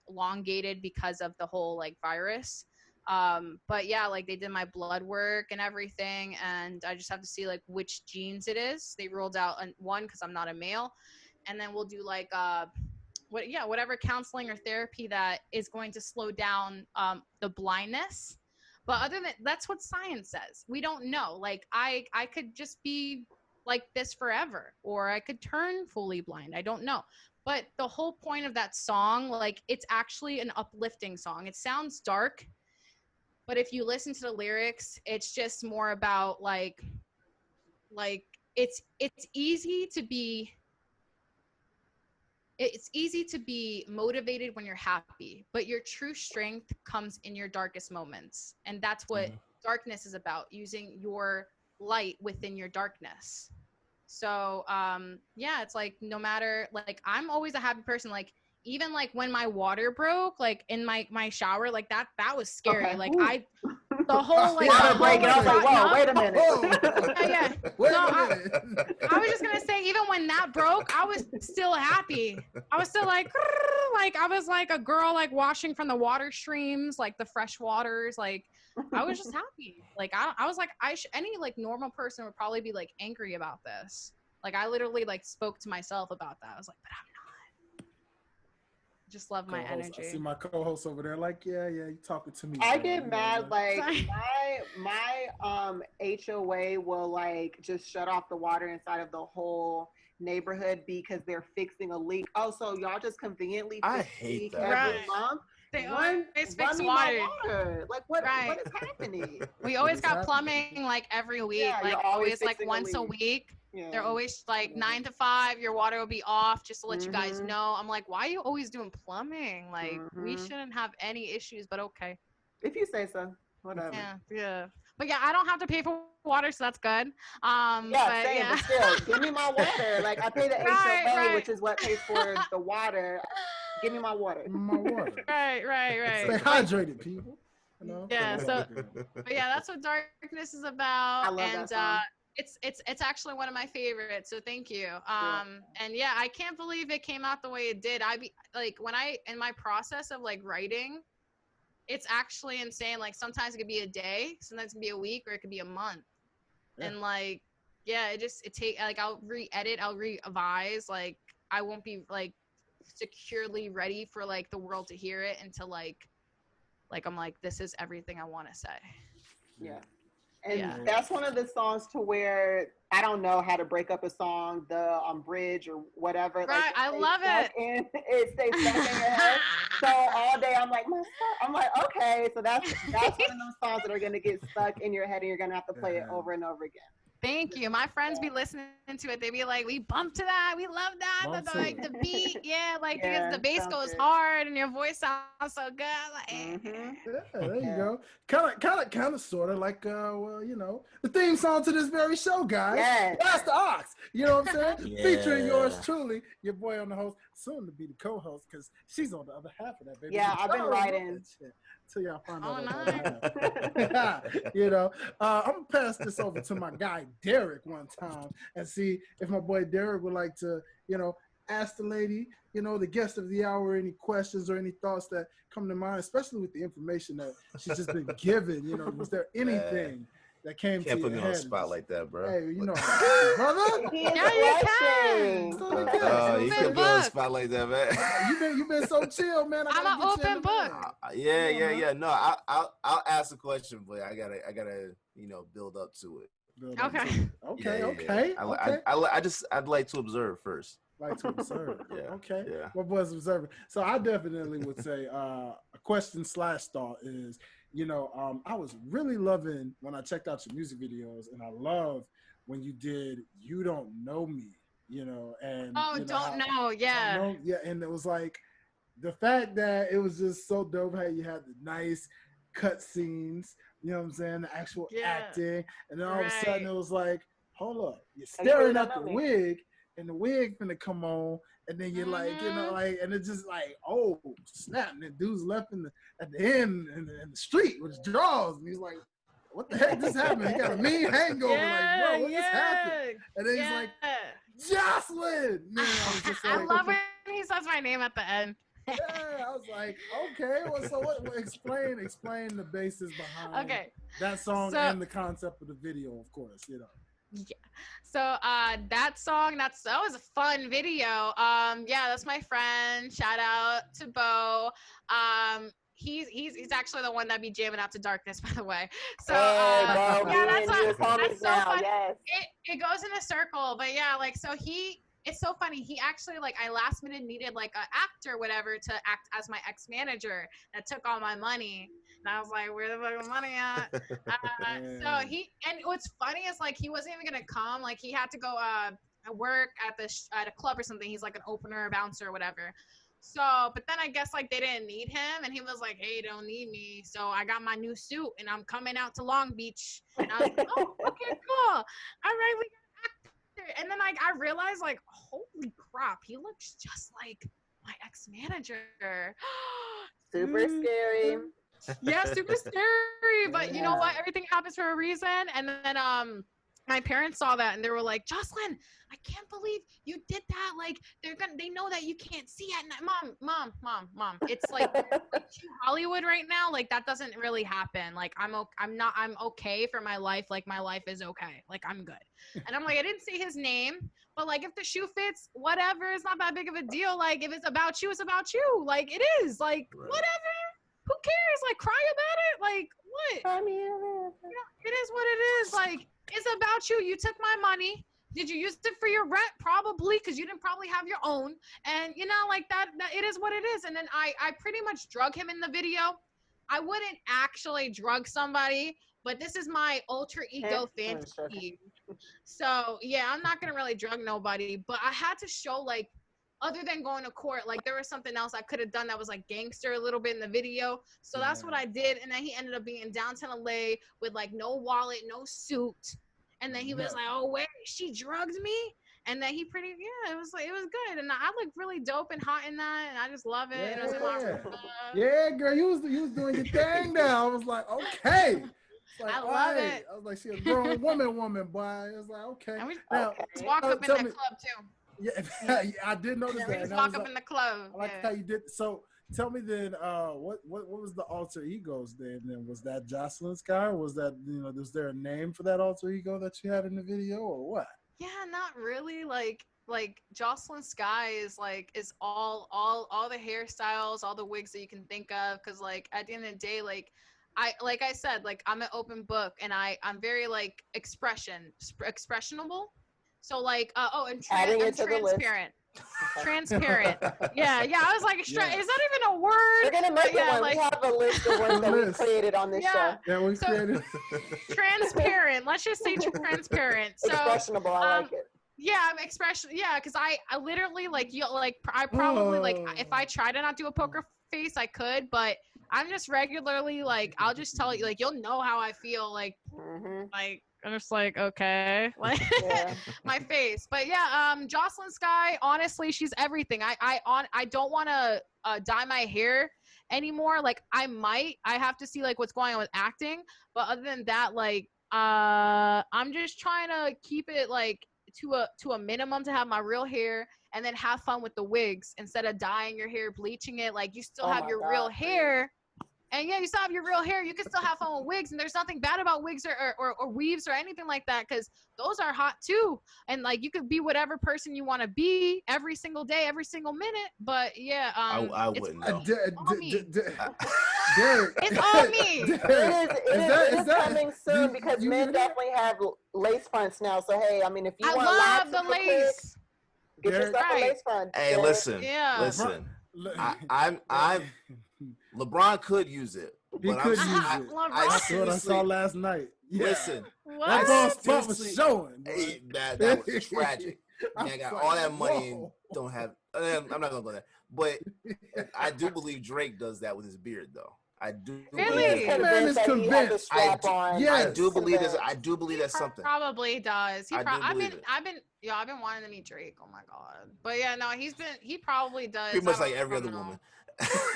elongated because of the whole like virus. But yeah, like they did my blood work and everything, and I just have to see like which genes it is. They ruled out one because I'm not a male, and then we'll do like whatever counseling or therapy that is going to slow down the blindness. But other than that's what science says. We don't know. Like I could just be like this forever, or I could turn fully blind. I don't know. But the whole point of that song, like it's actually an uplifting song. It sounds dark, but if you listen to the lyrics, it's just more about like it's easy to be motivated when you're happy, but your true strength comes in your darkest moments. And that's what darkness is about, using your light within your darkness. So yeah, it's like no matter, like I'm always a happy person. Like even like when my water broke, like in my shower, like that was scary. Okay. Like the whole like water break. And I was like, whoa, wait a minute. Yeah. Wait No, a minute. I was just gonna say, even when that broke, I was still happy. I was still like I was like a girl like washing from the water streams, like the fresh waters. Like I was just happy. Like I was like any like normal person would probably be like angry about this. Like I literally like spoke to myself about that. I was like, but I'm not. Just love my energy. I see my co-host over there like, yeah, you talking to me. I get mad, like my HOA will like just shut off the water inside of the whole neighborhood because they're fixing a leak. Oh, so y'all just conveniently fix a leak every month? They always fix water. Like what is happening? We always got plumbing like every week. Yeah, like always like once a week. Yeah. They're always like 9 to 5, your water will be off just to let you guys know. I'm like, why are you always doing plumbing? Like we shouldn't have any issues, but okay. If you say so. Whatever. Yeah. But yeah, I don't have to pay for water, so that's good. But still, give me my water. Like I pay the HOA, which is what pays for the water. Give me my water. Right. Stay hydrated, people. You know? Yeah. So, but yeah, that's what Darkness is about. I love that song. It's actually one of my favorites. So thank you. And yeah, I can't believe it came out the way it did. In my process of like writing, it's actually insane. Like sometimes it could be a day, sometimes it could be a week, or it could be a month. Yeah. And like, yeah, I'll re-edit, I'll revise. Like I won't be like securely ready for like the world to hear it until like I'm like, this is everything I want to say. Yeah. And that's one of the songs to where I don't know how to break up a song, the bridge or whatever. Right, like, I love it. It stays stuck in your head. So all day I'm like, okay. So that's one of those songs that are gonna get stuck in your head, and you're gonna have to play it over and over again. Thank you. My friends be listening to it. They be like, we bump to that. We love that. Like the beat. Yeah. Like because the bass goes hard and your voice sounds so good. Like, there you go. Kind of, sort of like, the theme song to this very show, guys. Yes. That's the Ox. You know what I'm saying? Featuring yours truly, your boy on the host, soon to be the co-host, because she's on the other half of that, baby. Yeah, I've been writing. Till y'all find out. Nice. I'm gonna pass this over to my guy Derek one time and see if my boy Derek would like to, ask the lady, the guest of the hour, any questions or any thoughts that come to mind, especially with the information that she's just been given. Was there anything that came to your head? Can't put me on the spot like that, bro. Hey, brother. Yeah, you can. You can't put me on the spot like that, man. You've been so chill, man. I'm an open book. Yeah. No, I'll ask a question, but I gotta build up to it. Okay. I'd like to observe first. Like to observe. Okay. Yeah. What was observing? So I definitely would say a question / thought is, I was really loving when I checked out your music videos, and I love when you did "You Don't Know Me," and Don't Know, yeah. And it was like the fact that it was just so dope how you had the nice cut scenes, you know what I'm saying, the actual acting, and then all of a sudden it was like, hold up, you're staring at the wig, and the wig finna come on, and then you're like, and it's just like, oh snap, and the dude's left at the end in the street with his drawers, and he's like, what the heck just happened? He got a mean hangover, like, bro, what just happened? And then he's like, Jocelyn! Man, I was just like, I love when he says my name at the end. I was like, okay, so what? Explain the basis behind that song and the concept of the video, of course, Yeah. So that song, that was a fun video. That's my friend. Shout out to Bo. He's actually the one that be jamming out to Darkness, by the way. So that's so fun. Yes. It goes in a circle, but it's so funny. He actually, I last minute needed an actor or whatever to act as my ex-manager that took all my money. And I was like, where the fuck is money at? And what's funny is he wasn't even going to come. He had to go work at a club or something. He's like an opener, bouncer, or whatever. So, but then I guess they didn't need him. And he was like, hey, don't need me. So I got my new suit and I'm coming out to Long Beach. And I was like, oh, okay, cool. All right, we got and then I realized holy crap, he looks just like my ex-manager. Super scary. Yeah, super scary. But you know what? Everything happens for a reason. And then my parents saw that and they were like, Jocelyn, I can't believe you did that. Like they know that you can't see at night. Mom. It's like too Hollywood right now. Like that doesn't really happen. Like I'm okay for my life. Like my life is okay. Like I'm good. And I'm like, I didn't say his name, but like if the shoe fits, whatever, it's not that big of a deal. Like if it's about you, it's about you. Like it is. Like whatever. Who cares? Like cry about it? Like what? It is what it is. Like it's about you. You took my money. Did you use it for your rent? Probably, because you didn't probably have your own. And you know, like that it is what it is. And then I pretty much drug him in the video. I wouldn't actually drug somebody, but this is my alter ego fantasy. So yeah, I'm not gonna really drug nobody, but I had to show like, other than going to court, like there was something else I could have done that was like gangster a little bit in the video. So that's what I did. And then he ended up being in downtown LA with like no wallet, no suit. And then he was like, oh wait, she drugged me. And then he it was good. And I looked really dope and hot in that. And I just love it. And it was in my yeah, girl, you was doing your thing now. I was like, okay. Like, I love it. I was like, she a grown woman, boy. It was like, okay. And we walk up in that club too. Yeah, I did notice that. We just walk up in the club. I like how you did. So tell me then, what was the alter egos then? Was that Joslyn Sky, or was that, was there a name for that alter ego that you had in the video, or what? Yeah, not really. Like Jocelyn Sky is all the hairstyles, all the wigs that you can think of. Cause like at the end of the day, like I said, like I'm an open book, and I'm very like expressionable. So like, and I'm transparent. Transparent. Yeah. I was like, is that even a word? We're gonna make it one. We have a list of words that we created on this show. Yeah, we created. Transparent. Let's just say transparent. So expressionable. I like it. Yeah, I'm expression. Yeah, because I literally I probably if I try to not do a poker face, I could, but I'm just regularly like, I'll just tell you, like, you'll know how I feel, like I'm just like, okay, like my face. But yeah, Jocelyn Sky, honestly, she's everything. I don't want to dye my hair anymore. Like I have to see like what's going on with acting. But other than that, like I'm just trying to keep it like to a minimum to have my real hair, and then have fun with the wigs instead of dyeing your hair, bleaching it. Like you still have your real hair. And yeah, you still have your real hair. You can still have fun with wigs, and there's nothing bad about wigs or weaves or anything like that, because those are hot too. And like you could be whatever person you want to be every single day, every single minute. But yeah, I wouldn't know. It's on me. It is coming soon, because men definitely have lace fronts now. So hey, I mean, if you want love the lace, get yourself a lace front. Hey, listen. I'm LeBron could use it. He could use it. That's what I saw last night. Yeah. Listen, that ball was showing. Hey, that was tragic. Man, I got all that money and don't have. I'm not gonna go there, but I do believe Drake does that with his beard, though. I do. Really? That man is convinced. I do believe this. I do believe that's something. Probably does. I've been wanting to meet Drake. Oh my god. But yeah, no, he probably does. Pretty much like every other woman.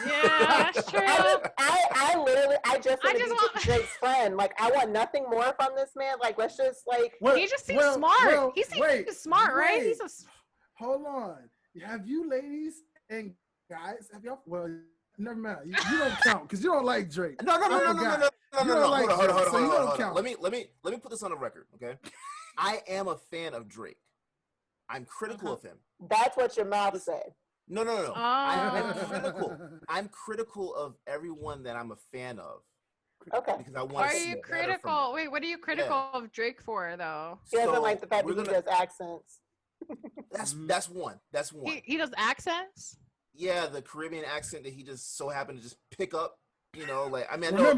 Yeah, that's true. I just want to be Drake's friend. Like, I want nothing more from this man. Like, let's just like. He just seems smart. He seems smart, right? He's Hold on. Have you ladies and guys? Have y'all? Well, never mind. You don't count because you don't like Drake. No. Hold on. Let me put this on the record, okay? I am a fan of Drake. I'm critical of him. That's what your mouth said. No. Oh. I'm critical of everyone that I'm a fan of. Okay. Because I want to see better from them. Wait, what are you critical of Drake for, though? He doesn't like the fact that he does accents. That's one. He does accents? Yeah, the Caribbean accent that he just so happened to just pick up. You know, like I mean, I know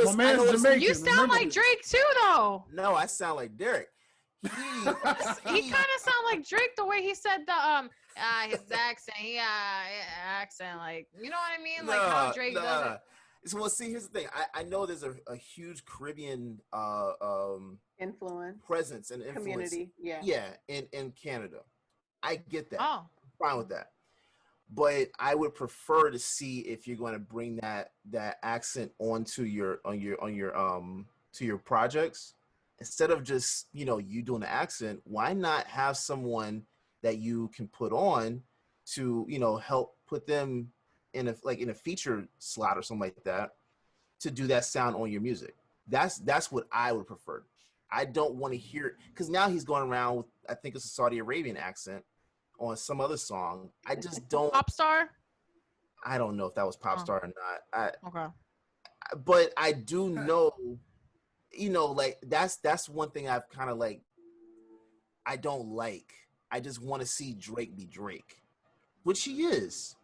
Jamaican. You sound like Drake too, though. No, I sound like Derek. He kind of sound like Drake the way he said the his accent. Accent, like, you know what I mean? Like how Drake does it. So, well, see, here's the thing. I know there's a huge Caribbean influence, presence and influence. Community, yeah, in Canada. I get that. Oh, I'm fine with that. but I would prefer to see if you're going to bring that accent onto your to your projects instead of just you doing the accent. Why not have someone that you can put on to help put them in a feature slot or something like that to do that sound on your music. That's what I would prefer. I don't want to hear it because now he's going around with, I think it's a Saudi Arabian accent on some other song. I just don't. Popstar? I don't know if that was Popstar or not. Okay. But I do know, like that's one thing I've kind of like. I don't like. I just want to see Drake be Drake, which he is.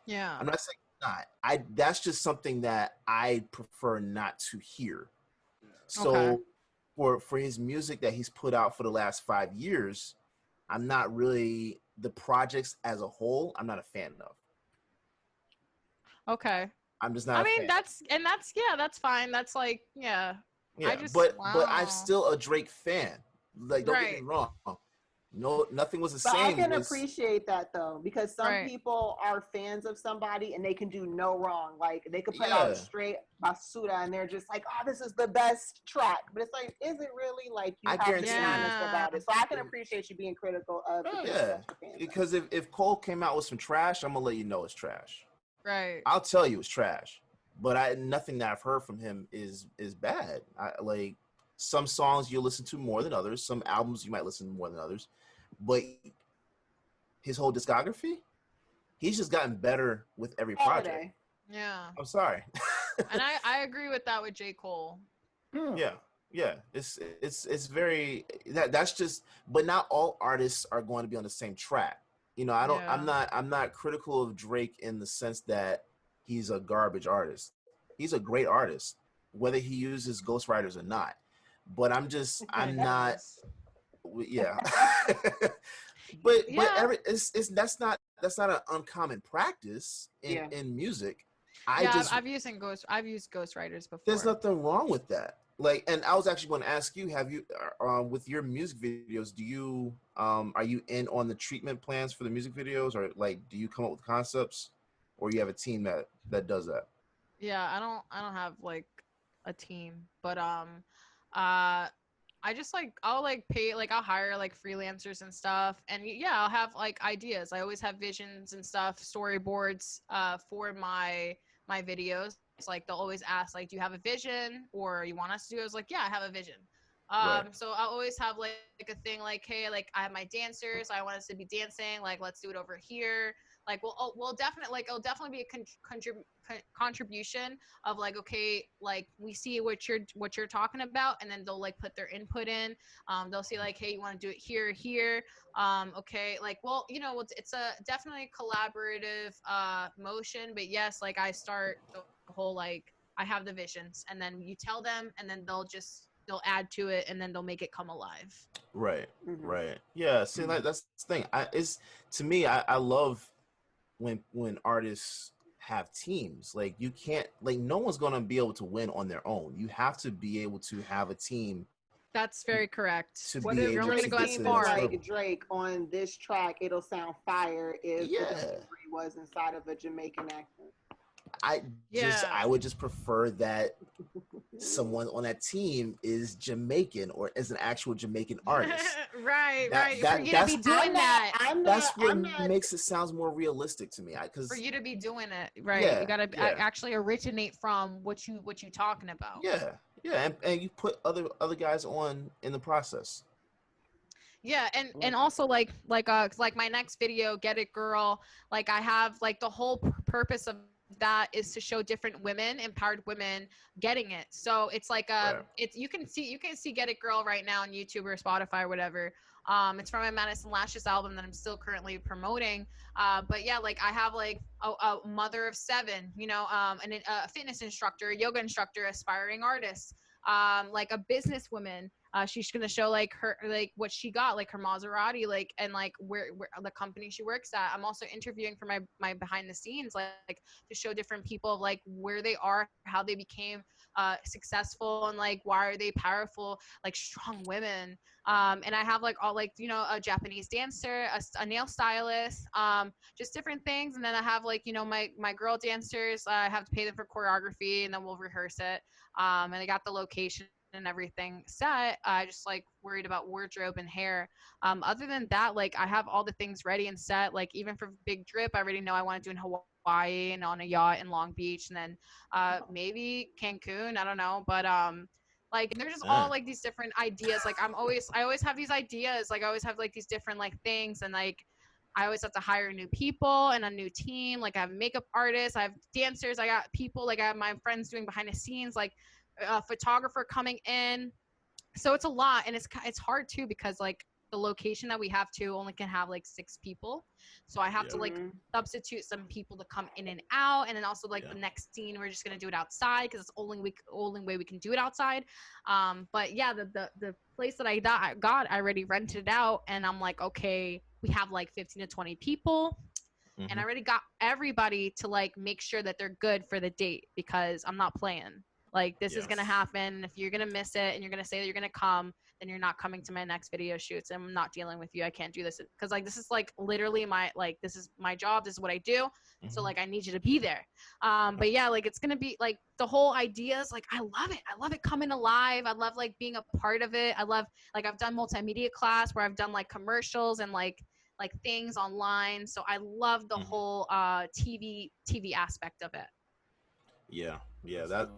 Yeah. I'm not saying not. That's just something that I prefer not to hear. So for his music that he's put out for the last 5 years, I'm not really the projects as a whole. I'm not a fan of. Okay. I'm just not. That's fine. That's like Yeah, but I'm still a Drake fan. Like, don't get me wrong. No, nothing was the same. I can appreciate that though, because some people are fans of somebody and they can do no wrong. Like they could put out straight basura and they're just like, "Oh, this is the best track." But it's like, is it really? Like you have to be honest about it. So I can appreciate you being critical of the because if Cole came out with some trash, I'm gonna let you know it's trash. Right. I'll tell you it's trash. But nothing that I've heard from him is bad. Like some songs you'll listen to more than others. Some albums you might listen to more than others. But his whole discography, he's just gotten better with every project. Yeah. I'm sorry. And I agree with that with J. Cole. Yeah. It's very that's just, but not all artists are going to be on the same track. I'm not critical of Drake in the sense that he's a garbage artist. He's a great artist, whether he uses ghostwriters or not. But I'm not. Yeah. but that's not an uncommon practice in music. I've used ghostwriters before. There's nothing wrong with that. Like, and I was actually going to ask you, have you with your music videos, do you are you in on the treatment plans for the music videos, or like do you come up with concepts, or you have a team that does that? Yeah, I don't have like a team, but I just I'll pay, I'll hire freelancers and stuff, and I'll have ideas. I always have visions and stuff, storyboards for my videos. It's they'll always ask do you have a vision, or you want us to do it? I was yeah, I have a vision. So I'll always have a thing hey, I have my dancers, I want us to be dancing, let's do it over here. We'll definitely it'll definitely be a contribution of okay, we see what you're talking about, and then they'll put their input in. They'll see hey, you want to do it here. Okay, it's a definitely collaborative motion, but yes, I start the whole I have the visions, and then you tell them, and then they'll add to it, and then they'll make it come alive. Right. Yeah, see, that's the thing. To me, I love when artists have teams. You can't, no one's gonna be able to win on their own. You have to be able to have a team. That's very correct. What if Drake's go as far Drake on this track, it'll sound fire if the delivery was inside of a Jamaican accent. I would just prefer that someone on that team is Jamaican or is an actual Jamaican artist. right. For you to be doing that. That's what makes it sounds more realistic to me. For you to be doing it, right? You gotta actually originate from what you talking about. Yeah, and you put other guys on in the process. Yeah, and also like my next video, Get It Girl, I have the whole purpose of that is to show different women, empowered women, getting it. So it's it's you can see Get It Girl right now on YouTube or Spotify or whatever. It's from my Madison Lashes album that I'm still currently promoting. But yeah, I have a mother of 7, and a fitness instructor, yoga instructor, aspiring artist, a businesswoman, She's gonna show like her like what she got, like her Maserati, like and like where the company she works at. I'm also interviewing for my behind the scenes, like to show different people of like where they are, how they became successful, and like why are they powerful, like strong women. And I have like all like a Japanese dancer, a nail stylist, just different things. And then I have like my girl dancers. I have to pay them for choreography, and then we'll rehearse it. And I got the location and everything set. I just like worried about wardrobe and hair. Other than that, like I have all the things ready and set. Like even for Big Drip, I already know I want to do in Hawaii and on a yacht in Long Beach, and then maybe Cancun. I don't know, but like there's just all like these different ideas. Like I always have these ideas. Like I always have like these different like things, and like I always have to hire new people and a new team. Like I have makeup artists, I have dancers, I got people, like I have my friends doing behind the scenes, like a photographer coming in. So it's a lot, and it's hard too because like the location that we have too only can have like 6 people. So I have to like substitute some people to come in and out, and then also like the next scene we're just gonna do it outside because it's the only way we can do it outside. But yeah, the place that I got, I already rented it out, and I'm like, okay, we have like 15 to 20 people. And I already got everybody to like make sure that they're good for the date because I'm not playing. Like this is going to happen. If you're going to miss it and you're going to say that you're going to come, then you're not coming to my next video shoots. I'm not dealing with you. I can't do this because like this is like literally this is my job. This is what I do. So like I need you to be there. But yeah, like it's going to be like the whole idea is like I love it. I love it coming alive. I love like being a part of it. I love like I've done multimedia class where I've done like commercials and like things online. So I love the whole TV aspect of it. Yeah,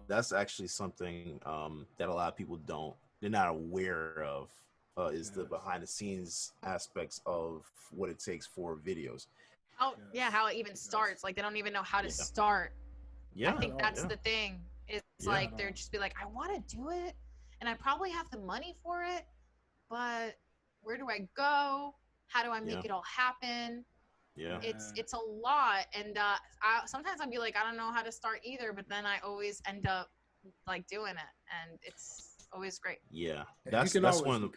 that's actually something that a lot of people they're not aware of, is the behind the scenes aspects of what it takes for videos. Oh yeah, how it even starts. Like they don't even know how to start. I think that's the thing. It's like they're just be like, I want to do it, and I probably have the money for it, but where do I go? How do I make it all happen? It's a lot, and sometimes I'd be like, I don't know how to start either, but then I always end up like doing it, and it's always great. That's one of the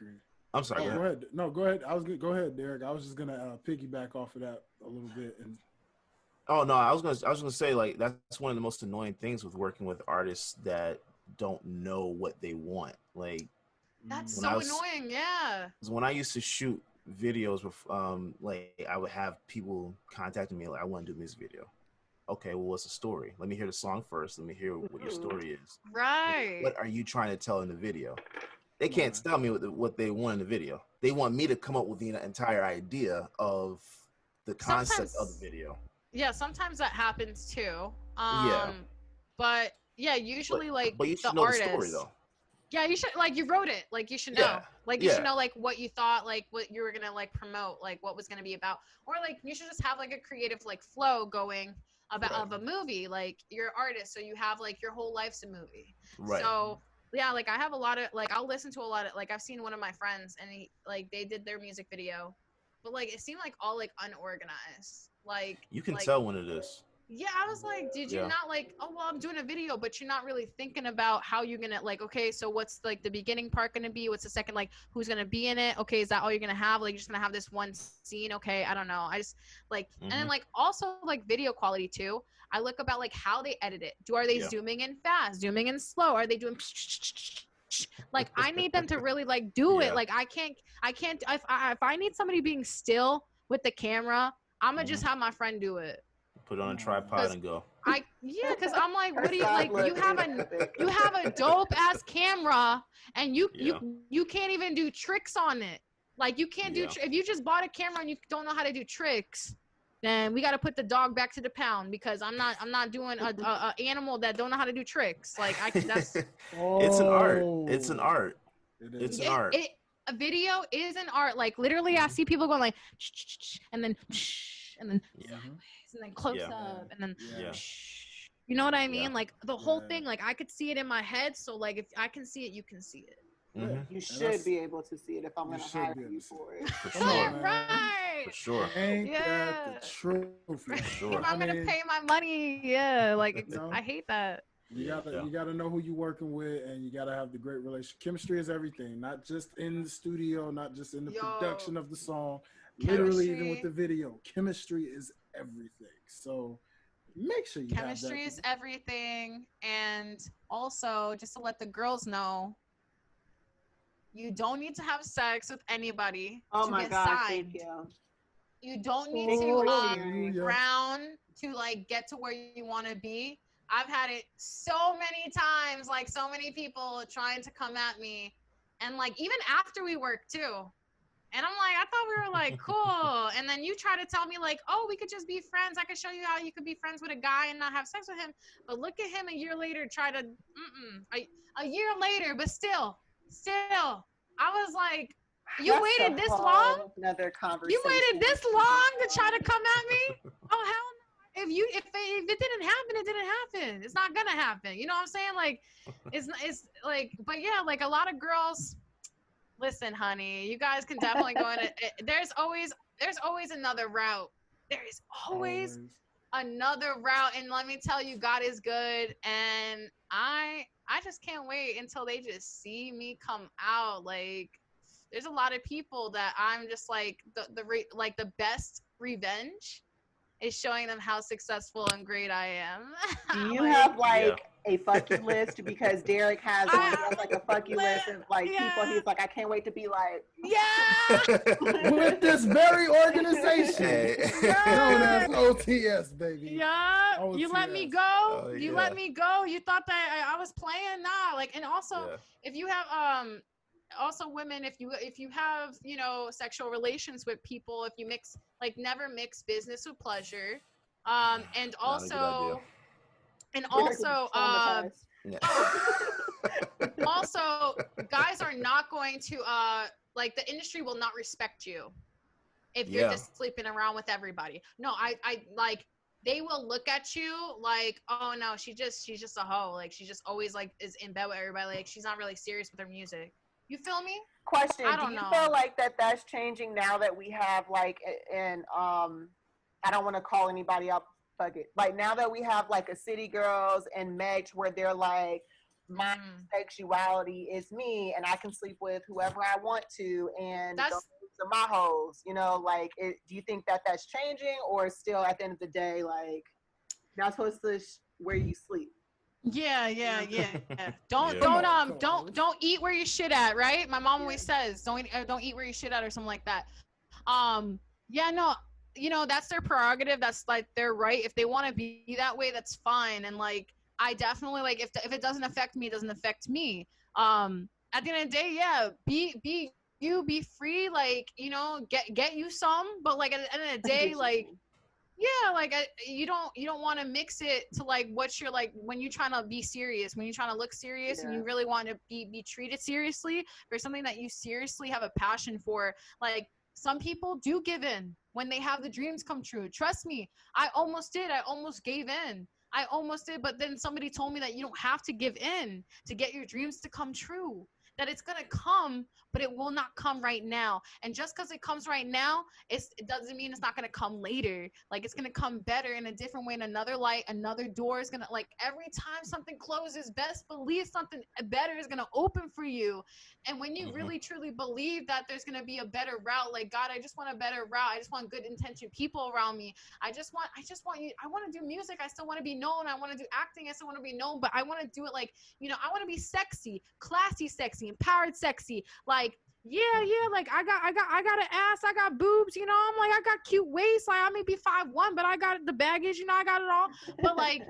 I'm sorry, go ahead. No, go ahead. Go ahead, Derek. I was just gonna piggyback off of that a little bit. And oh no, I was gonna say like that's one of the most annoying things with working with artists that don't know what they want. Like that's so annoying. Yeah, when I used to shoot videos with like I would have people contacting me like, I want to do a music video. Okay, well, what's the story? Let me hear the song first. Let me hear what your story is. Right. What are you trying to tell in the video? They can't tell me what they want in the video. They want me to come up with the entire idea of the concept of the video. Yeah, sometimes that happens too. But yeah, usually but you should know the story though. Yeah, you should, like, you wrote it, like, you should know, like, you should know, like, what you thought, like, what you were gonna, like, promote, like, what was gonna be about, or, like, you should just have, like, a creative, like, flow going about of a movie, like, you're an artist, so you have, like, your whole life's a movie, so, yeah, like, I have a lot of, like, I'll listen to a lot of, like, I've seen one of my friends, and they did their music video, but, like, it seemed, like, all, like, unorganized, like, you can tell when it is. Yeah, I was like, did you not like, oh, well, I'm doing a video, but you're not really thinking about how you're going to, like, okay, so what's, like, the beginning part going to be? What's the second, like, who's going to be in it? Okay, is that all you're going to have? Like, you're just going to have this one scene? Okay, I don't know. I just, like, and then, like, also, like, video quality, too. I look about, like, how they edit it. Are they zooming in fast, zooming in slow? Are they doing like, I need them to really, like, do it. Like, I can't, if I need somebody being still with the camera, I'm going to just have my friend do it. Put it on a tripod and go. Because I'm like, what do you like? You have a dope ass camera, and you can't even do tricks on it. Like, you can't do if you just bought a camera and you don't know how to do tricks, then we got to put the dog back to the pound because I'm not doing a animal that don't know how to do tricks. Like, that's it's an art. It's an art. It's an art. A video is an art. Like, literally, I see people going like, and then and then close up and then you know what I mean? Like, the whole thing, like, I could see it in my head, so, like, if I can see it, you can see it. You should be able to see it if I'm gonna hire you for it. For sure. Right. For sure. Ain't that the truth? For sure. If I'm gonna pay my money, like, I hate that. You gotta know who you're working with, and you gotta have the great relationship. Chemistry is everything, not just in the studio, not just in the production of the song. Literally, even with the video, chemistry is everything. So make sure you have that. Chemistry is everything, and also just to let the girls know, you don't need to have sex with anybody to get signed. Thank you. You don't need to round to like get to where you want to be. I've had it so many times, like so many people trying to come at me, and like even after we work too. And I'm like, I thought we were like cool. And then you try to tell me like, oh, we could just be friends. I could show you how you could be friends with a guy and not have sex with him. But look at him a year later, try to, a year later, but still, I was like, you waited this long? Another conversation. You waited this long to try to come at me? Oh, hell no. If it didn't happen, it didn't happen. It's not gonna happen. You know what I'm saying? Like, it's like, but yeah, like a lot of girls. Listen, honey, you guys can definitely go in it. There's always another route. There is always another route, and let me tell you, God is good, and I just can't wait until they just see me come out. Like, there's a lot of people that I'm just like the best revenge is showing them how successful and great I am. Do you have a fuck you list? Because Derek has like a fuck you list of like people he's like, I can't wait to be like with this very organization known as OTS, baby. Yeah, OTS. You let me go. You let me go. You thought that I was playing? Nah. Like, and also if you have also women, if you have, you know, sexual relations with people, if you mix, like, never mix business with pleasure, and also also guys are not going to like, the industry will not respect you if you're just sleeping around with everybody. No, I like, they will look at you like, oh no, she's just a hoe, like she just always like is in bed with everybody, like she's not really serious with her music. You feel me? Question. Do you feel like that's changing now that we have like I don't want to call anybody up, fuck it. Like now that we have like a City Girls and Meg, where they're like, my sexuality is me and I can sleep with whoever I want to, and those are my hoes, you know, like do you think that's changing, or still at the end of the day, like that's supposed to where you sleep? Yeah. Don't eat where you shit at, right? My mom always says, don't eat where you shit at, or something like that. No, you know, that's their prerogative. That's like their right. If they want to be that way, that's fine. And like, I definitely, like, if it doesn't affect me, it doesn't affect me. At the end of the day, be free. Like, you know, get you some, but like at the end of the day, like. Yeah, like you don't want to mix it to like what you're like when you're trying to be serious, when you're trying to look serious, and you really want to be treated seriously for something that you seriously have a passion for. Like, some people do give in when they have the dreams come true. Trust me, I almost did. I almost gave in. I almost did, but then somebody told me that you don't have to give in to get your dreams to come true. That it's going to come, but it will not come right now. And just because it comes right now, it doesn't mean it's not going to come later. Like, it's going to come better in a different way, in another light. Another door is going to, like, every time something closes, best believe something better is going to open for you. And when you really, truly believe that there's going to be a better route, like, God, I just want a better route. I just want good intentioned people around me. I just want you, I want to do music. I still want to be known. I want to do acting. I still want to be known, but I want to do it like, you know, I want to be sexy, classy, sexy, empowered, sexy. Like, like I got an ass, I got boobs, you know, I'm like, I got cute waist, like I may be 5'1", but I got the baggage, you know, I got it all. But like,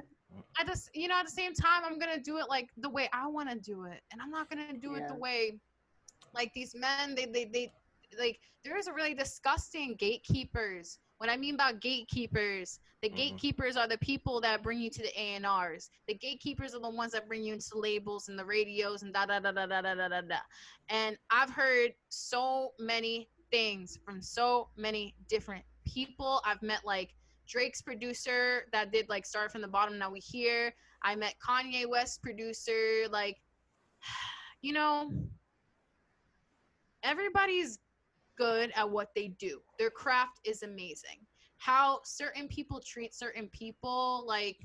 I just, you know, at the same time, I'm gonna do it like the way I want to do it, and I'm not gonna do it the way like these men, they like, there is a really disgusting gatekeepers. What I mean by gatekeepers, the gatekeepers are the people that bring you to the A&Rs. The gatekeepers are the ones that bring you into labels and the radios and da. And I've heard so many things from so many different people. I've met like Drake's producer that did like Start From the Bottom, Now We Here. I met Kanye West's producer. Like, you know, everybody's good at what they do. Their craft is amazing. How certain people treat certain people, like,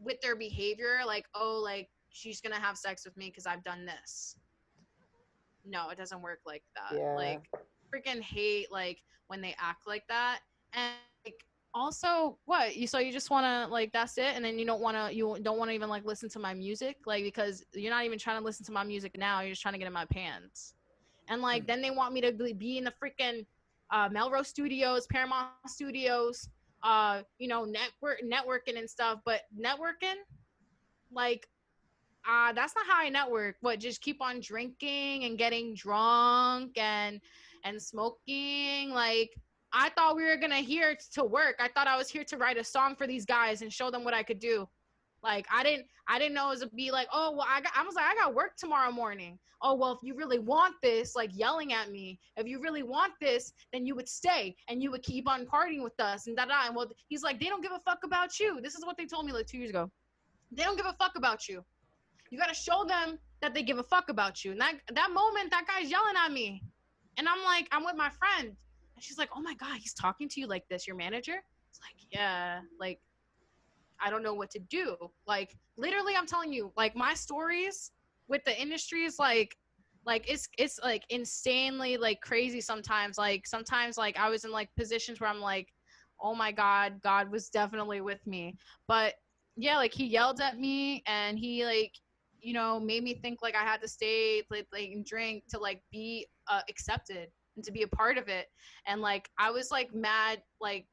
with their behavior, like, oh, like she's gonna have sex with me because I've done this. No, it doesn't work like that. Yeah. Like, freaking hate like when they act like that. And like, also, what you just want to like, that's it, and then you don't want to even like listen to my music, like, because you're not even trying to listen to my music now, you're just trying to get in my pants. And like, then they want me to be in the freaking Melrose Studios, Paramount Studios, networking and stuff. But networking, like, that's not how I network. What, just keep on drinking and getting drunk and smoking? Like, I thought we were gonna here to work. I thought I was here to write a song for these guys and show them what I could do. Like, I didn't know it was to be like, oh well, I was like, I got work tomorrow morning. Oh well, if you really want this, like yelling at me, if you really want this, then you would stay and you would keep on partying with us and da. And well, he's like, they don't give a fuck about you. This is what they told me like 2 years ago. They don't give a fuck about you. You got to show them that they give a fuck about you. And that moment, that guy's yelling at me. And I'm like, I'm with my friend. And she's like, oh my God, he's talking to you like this, your manager? It's like, yeah, like, I don't know what to do. Like, literally, I'm telling you, like, my stories with the industry is like it's like insanely like crazy sometimes. Like, sometimes like I was in like positions where I'm like, oh my God, God was definitely with me. But yeah, like, he yelled at me and he like, made me think like I had to stay like and drink to like be accepted and to be a part of it. And like, I was like mad, like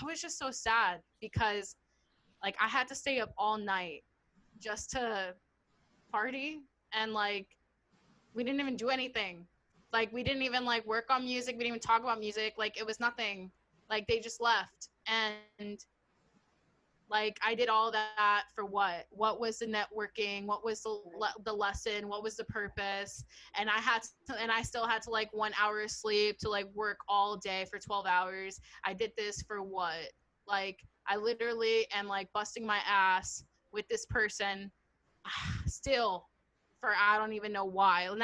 I was just so sad because like I had to stay up all night just to party. And like, we didn't even do anything. Like, we didn't even like work on music, we didn't even talk about music. Like, it was nothing. Like, they just left. And like, I did all that for what? What was the networking? What was the lesson? What was the purpose? And I still had to like 1 hour of sleep to like work all day for 12 hours. I did this for what? Like, I literally am like busting my ass with this person still for I don't even know why. And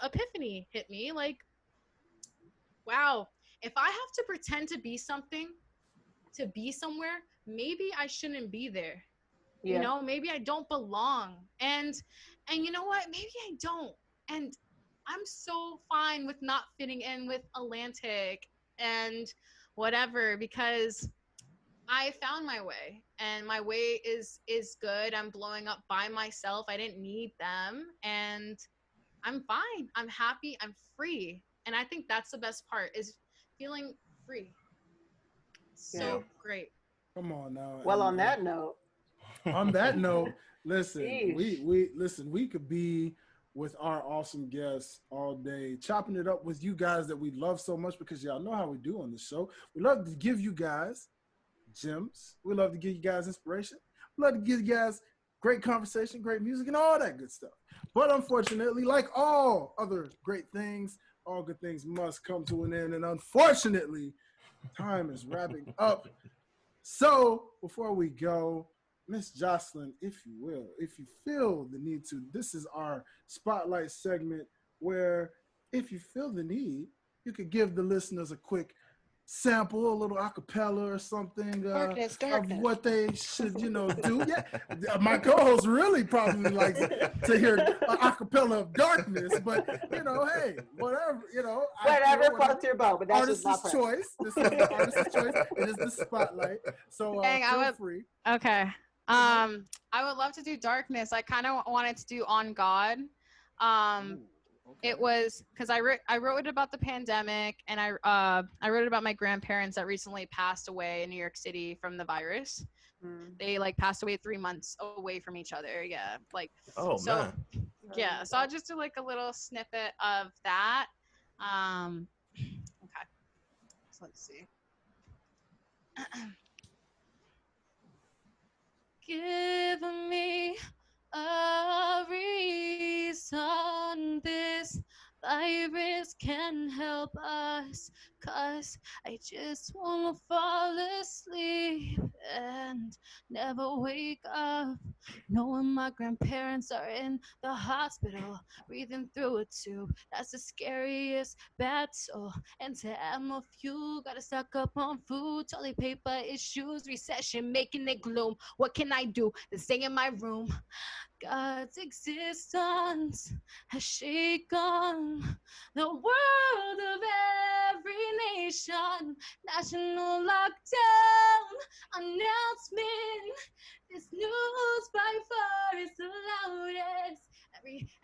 epiphany hit me like, wow, if I have to pretend to be something, to be somewhere, maybe I shouldn't be there. Yeah. Maybe I don't belong. And you know what? Maybe I don't. And I'm so fine with not fitting in with Atlantic and whatever, because I found my way and my way is good. I'm blowing up by myself. I didn't need them and I'm fine. I'm happy. I'm free. And I think that's the best part, is feeling free. So great. Come on now. Well, on that note. On that note, listen, we could be with our awesome guests all day, chopping it up with you guys that we love so much, because y'all know how we do on the show. We love to give you guys gems. We love to give you guys inspiration. We love to give you guys great conversation, great music, and all that good stuff. But unfortunately, like all other great things, all good things must come to an end. And unfortunately, time is wrapping up. So before we go, Miss Jocelyn, if you will, if you feel the need to, this is our spotlight segment where if you feel the need, you could give the listeners a quick sample, a little acapella or something darkness. Of what they should, do. Yeah, my co-host really probably likes to hear acapella of darkness, but hey, whatever, whatever floats your boat. But that's artist's choice. This is the artist's choice. It is the spotlight. So feel free. Okay. I would love to do darkness. I kind of wanted to do On God. Okay. It was because I wrote it about the pandemic, and I wrote it about my grandparents that recently passed away in New York City from the virus. They like passed away 3 months away from each other. Yeah, like man. Yeah, so I'll just do like a little snippet of that. Okay, so let's see. Give me a reason this virus can help us 'cause I just wanna fall asleep and never wake up, knowing my grandparents are in the hospital, breathing through a tube. That's the scariest battle. And to add more fuel, gotta stock up on food, toilet paper, issues, recession, making it gloom. What can I do? Then stay in my room. God's existence has shaken the world of every nation. National lockdown announcement. This news by far is the loudest.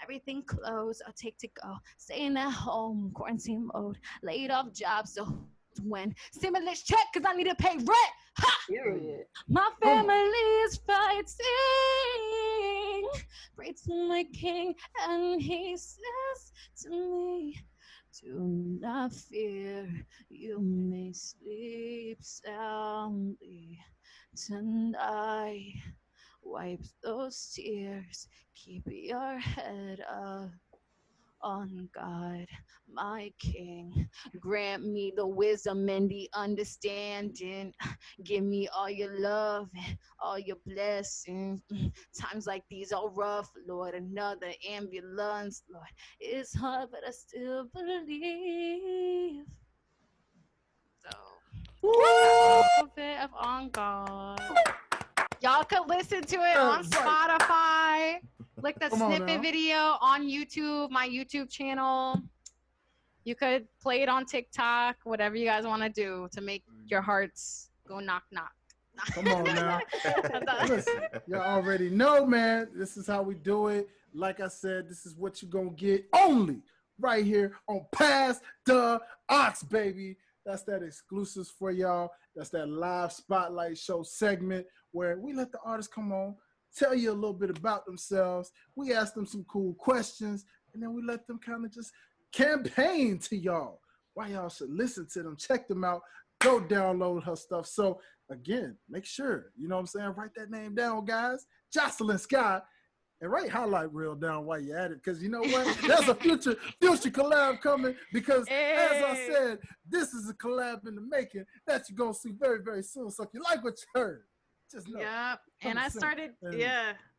Everything closed, I'll take to go. Staying at home, quarantine mode. Laid off jobs, so when stimulus check, cause I need to pay rent. Ha! Period. My family is fighting. Pray to my king, and he says to me, do not fear, you may sleep soundly tonight. Wipe those tears, keep your head up on God, my King. Grant me the wisdom and the understanding. Give me all your love and all your blessings. Times like these are rough, Lord. Another ambulance, Lord. It's hard, but I still believe. So, a little bit of On God. Y'all could listen to it on Spotify. Like the snippet video on YouTube, my YouTube channel. You could play it on TikTok, whatever you guys want to do to make your hearts go knock knock. Come on now. Listen, y'all already know, man. This is how we do it. Like I said, this is what you're going to get only right here on Pass the Ox, baby. That's that exclusives for y'all. That's that live spotlight show segment where we let the artists come on, tell you a little bit about themselves. We ask them some cool questions, and then we let them kind of just campaign to y'all why y'all should listen to them, check them out, go download her stuff. So again, make sure, you know what I'm saying, write that name down, guys. Joslyn Sky. And write highlight reel down while you're at it, because you know what? There's a future collab coming, because as I said, this is a collab in the making that you're going to see very, very soon. So if you like what you heard, just know. Yeah, and I started,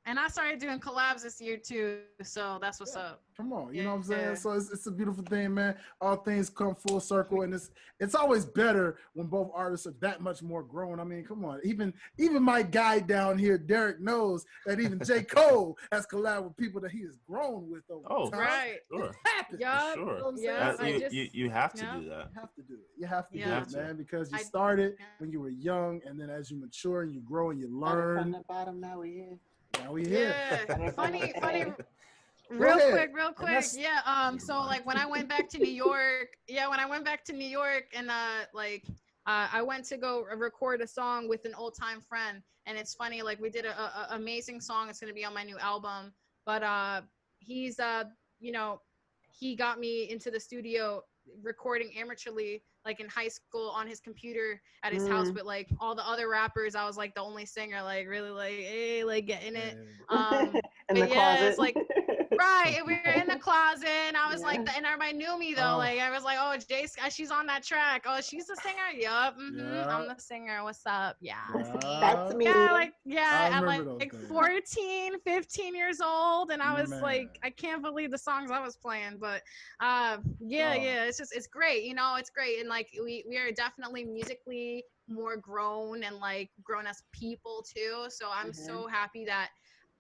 and I started doing collabs this year too, so that's what's up. Come on, you know what I'm saying? So it's a beautiful thing, man. All things come full circle, and it's always better when both artists are that much more grown. I mean, come on. Even my guy down here, Derek, knows that even J. Cole has collabed with people that he has grown with over time. Right. Sure. It happens. Yeah. Sure. You know what I'm saying? You have to do that. You have to do it. You have to do it, man, because you started when you were young, and then as you mature and you grow and you learn. From the bottom, now we here. Now we here. Yeah. funny. Real quick. Yeah. So like when I went back to New York, and I went to go record a song with an old time friend, and it's funny, like we did a amazing song. It's gonna be on my new album, but he's he got me into the studio recording amateurly, like in high school on his computer at his house, but like all the other rappers, I was like the only singer, like really like, hey, like getting it. In the closet. It's like, right, we were in the closet, and I was like, and everybody knew me though. Like I was like, oh, Jay Sky, she's on that track. Oh, she's the singer. Yup, I'm the singer. What's up? Yeah. That's me. At like 14, 15 years old, and I was like, I can't believe the songs I was playing, but it's great. You know, it's great, and like we are definitely musically more grown and like grown as people too. So I'm so happy that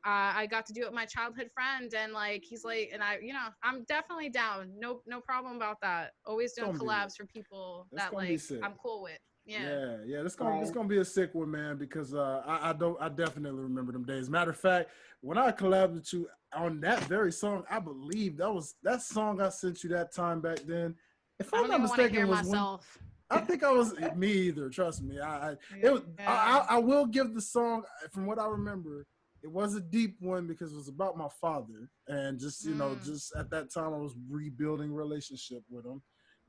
I got to do it with my childhood friend, and like he's like, and I'm definitely down. No problem about that. Always doing collabs for people that like I'm cool with. Yeah. It's gonna be a sick one, man, because I definitely remember them days. Matter of fact, when I collabed with you on that very song, I believe that song I sent you that time back then. If I'm not mistaken, was myself. I think I was me either. Trust me. I will give the song, from what I remember, it was a deep one because it was about my father, and just just at that time I was rebuilding relationship with him.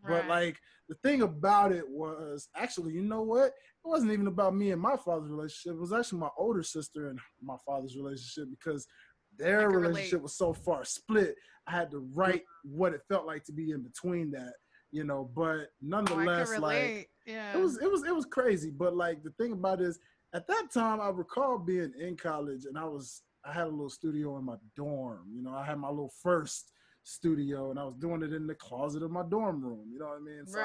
But like the thing about it was actually, you know what? It wasn't even about me and my father's relationship. It was actually my older sister and my father's relationship, because their relationship was so far split. I had to write what it felt like to be in between that. you know, but I nonetheless, can relate. Yeah. it was crazy. But like the thing about it is, at that time, I recall being in college, and I had a little studio in my dorm. You know, I had my little first studio, and I was doing it in the closet of my dorm room. You know what I mean? So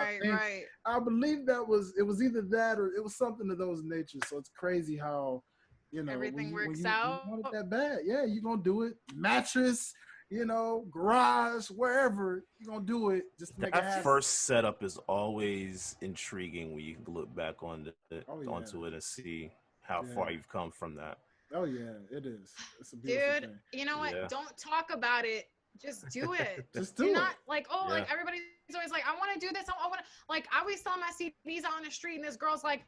I believe it was either that or it was something of those natures. So it's crazy how, you know, Everything when works you out. want it that bad, yeah, you're gonna do it. Mattress, you know, garage, wherever, you're gonna do it just to make it happen. That first setup is always intriguing when you can look back onto it and see how far you've come from that. Oh yeah, it is. It's a beautiful thing. Dude, you know what? Yeah. Don't talk about it. Just do it. Just do it. Not like, oh, like everybody's always like, I want to do this. I want to, like, I always sell my CDs out on the street, and this girl's like,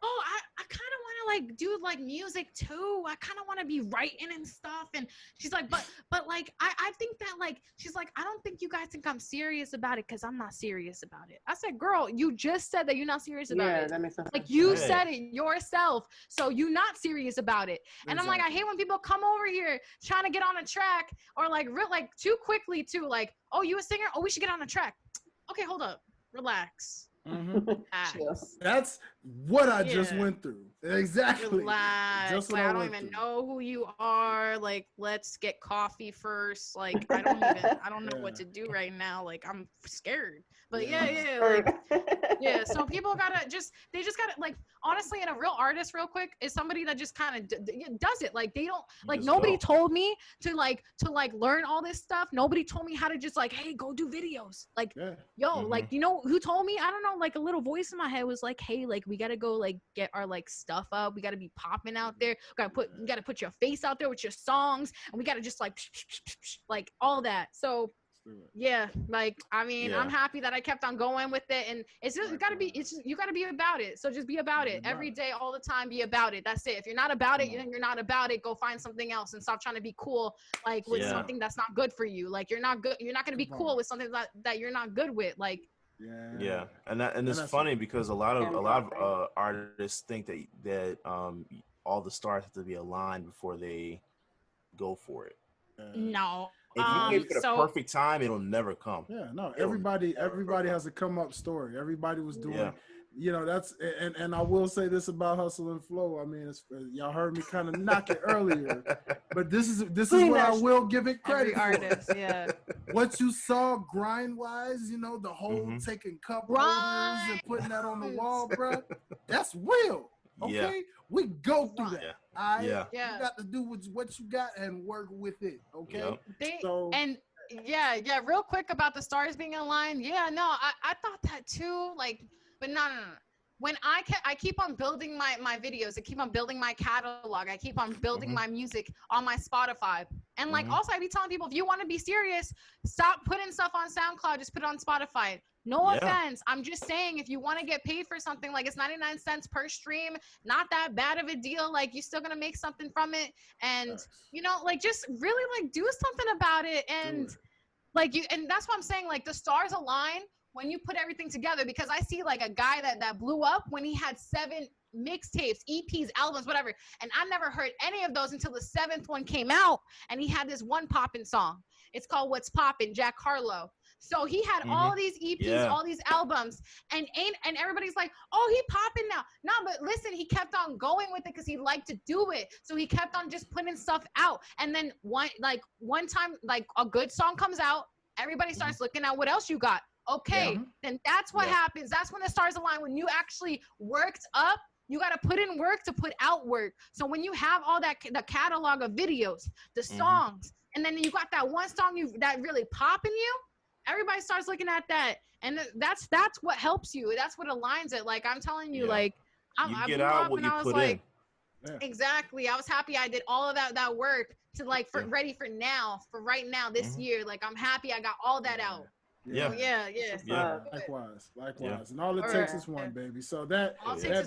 oh, I kind of want to like do like music too. I kind of want to be writing and stuff. And she's like, but like, I think that like, she's like, I don't think you guys think I'm serious about it because I'm not serious about it. I said, girl, you just said that you're not serious about it. That makes sense. Like you said it yourself. So you're not serious about it. And I'm like, I hate when people come over here trying to get on a track or like too quickly too. Like, oh, you a singer? Oh, we should get on a track. Okay, hold up. Relax. Mm-hmm. That's what I just went through. Exactly. Just like, I don't even know who you are. Like, let's get coffee first. Like, I don't know what to do right now. Like, I'm scared. But so people they just gotta like, honestly, and a real artist real quick is somebody that just kind of does it. Like, they don't, like, nobody told me to learn all this stuff. Nobody told me how to just like, hey, go do videos. Like, like, you know who told me? I don't know, like a little voice in my head was like, hey, like, we gotta go like get our like stuff up. We gotta be popping out there. We gotta put your face out there with your songs, and we gotta just like all that. So like, I mean, I'm happy that I kept on going with it, and it's just you gotta be about it. So just be about it every day, all the time. Be about it. That's it. If you're not about it, then you're not about it. Go find something else and stop trying to be cool like with something that's not good for you. Like, you're not good. You're not gonna be cool with something that you're not good with. Like, and it's funny because a lot of artists think that all the stars have to be aligned before they go for it. No. If you wait for the perfect time, it'll never come. Yeah, no. Everybody has a come up story. Everybody was doing, you know. That's and I will say this about Hustle and Flow. I mean, y'all heard me kind of knock it earlier, but this is what I will give it credit for. Artist, What you saw grind wise, you know, the whole taking cup holders and putting that on the wall, bro. That's real. Okay, we go through that. You got to do what you got and work with it. Okay. Real quick about the stars being aligned. I thought that too. Like, but no. When I keep on building my videos, I keep on building my catalog, I keep on building my music on my Spotify. And like, also I be telling people, if you want to be serious, stop putting stuff on SoundCloud, just put it on Spotify. No offense. I'm just saying, if you want to get paid for something, like, it's 99 cents per stream, not that bad of a deal. Like, you're still going to make something from it. And, you know, like, just really like do something about it. And like and that's what I'm saying. Like, the stars align when you put everything together, because I see like a guy that blew up when he had 7 mixtapes, EPs, albums, whatever. And I never heard any of those until the 7th one came out. And he had this one poppin' song. It's called What's Poppin', Jack Harlow. So he had all these EPs, all these albums, and everybody's like, oh, he popping now. No, but listen, he kept on going with it because he liked to do it. So he kept on just putting stuff out. And then one time, like, a good song comes out, everybody starts looking at what else you got. Okay, then that's what happens. That's when the stars align. When you actually worked up, you got to put in work to put out work. So when you have all that, the catalog of videos, the songs, and then you got that one song that really popping you, everybody starts looking at that, and that's what helps you. That's what aligns it. Like, I'm telling you, like, I get out what you put in. Exactly. I was happy I did all of that work to like ready for right now this year. Like, I'm happy I got all that out. Likewise. And all it takes is one, baby. So that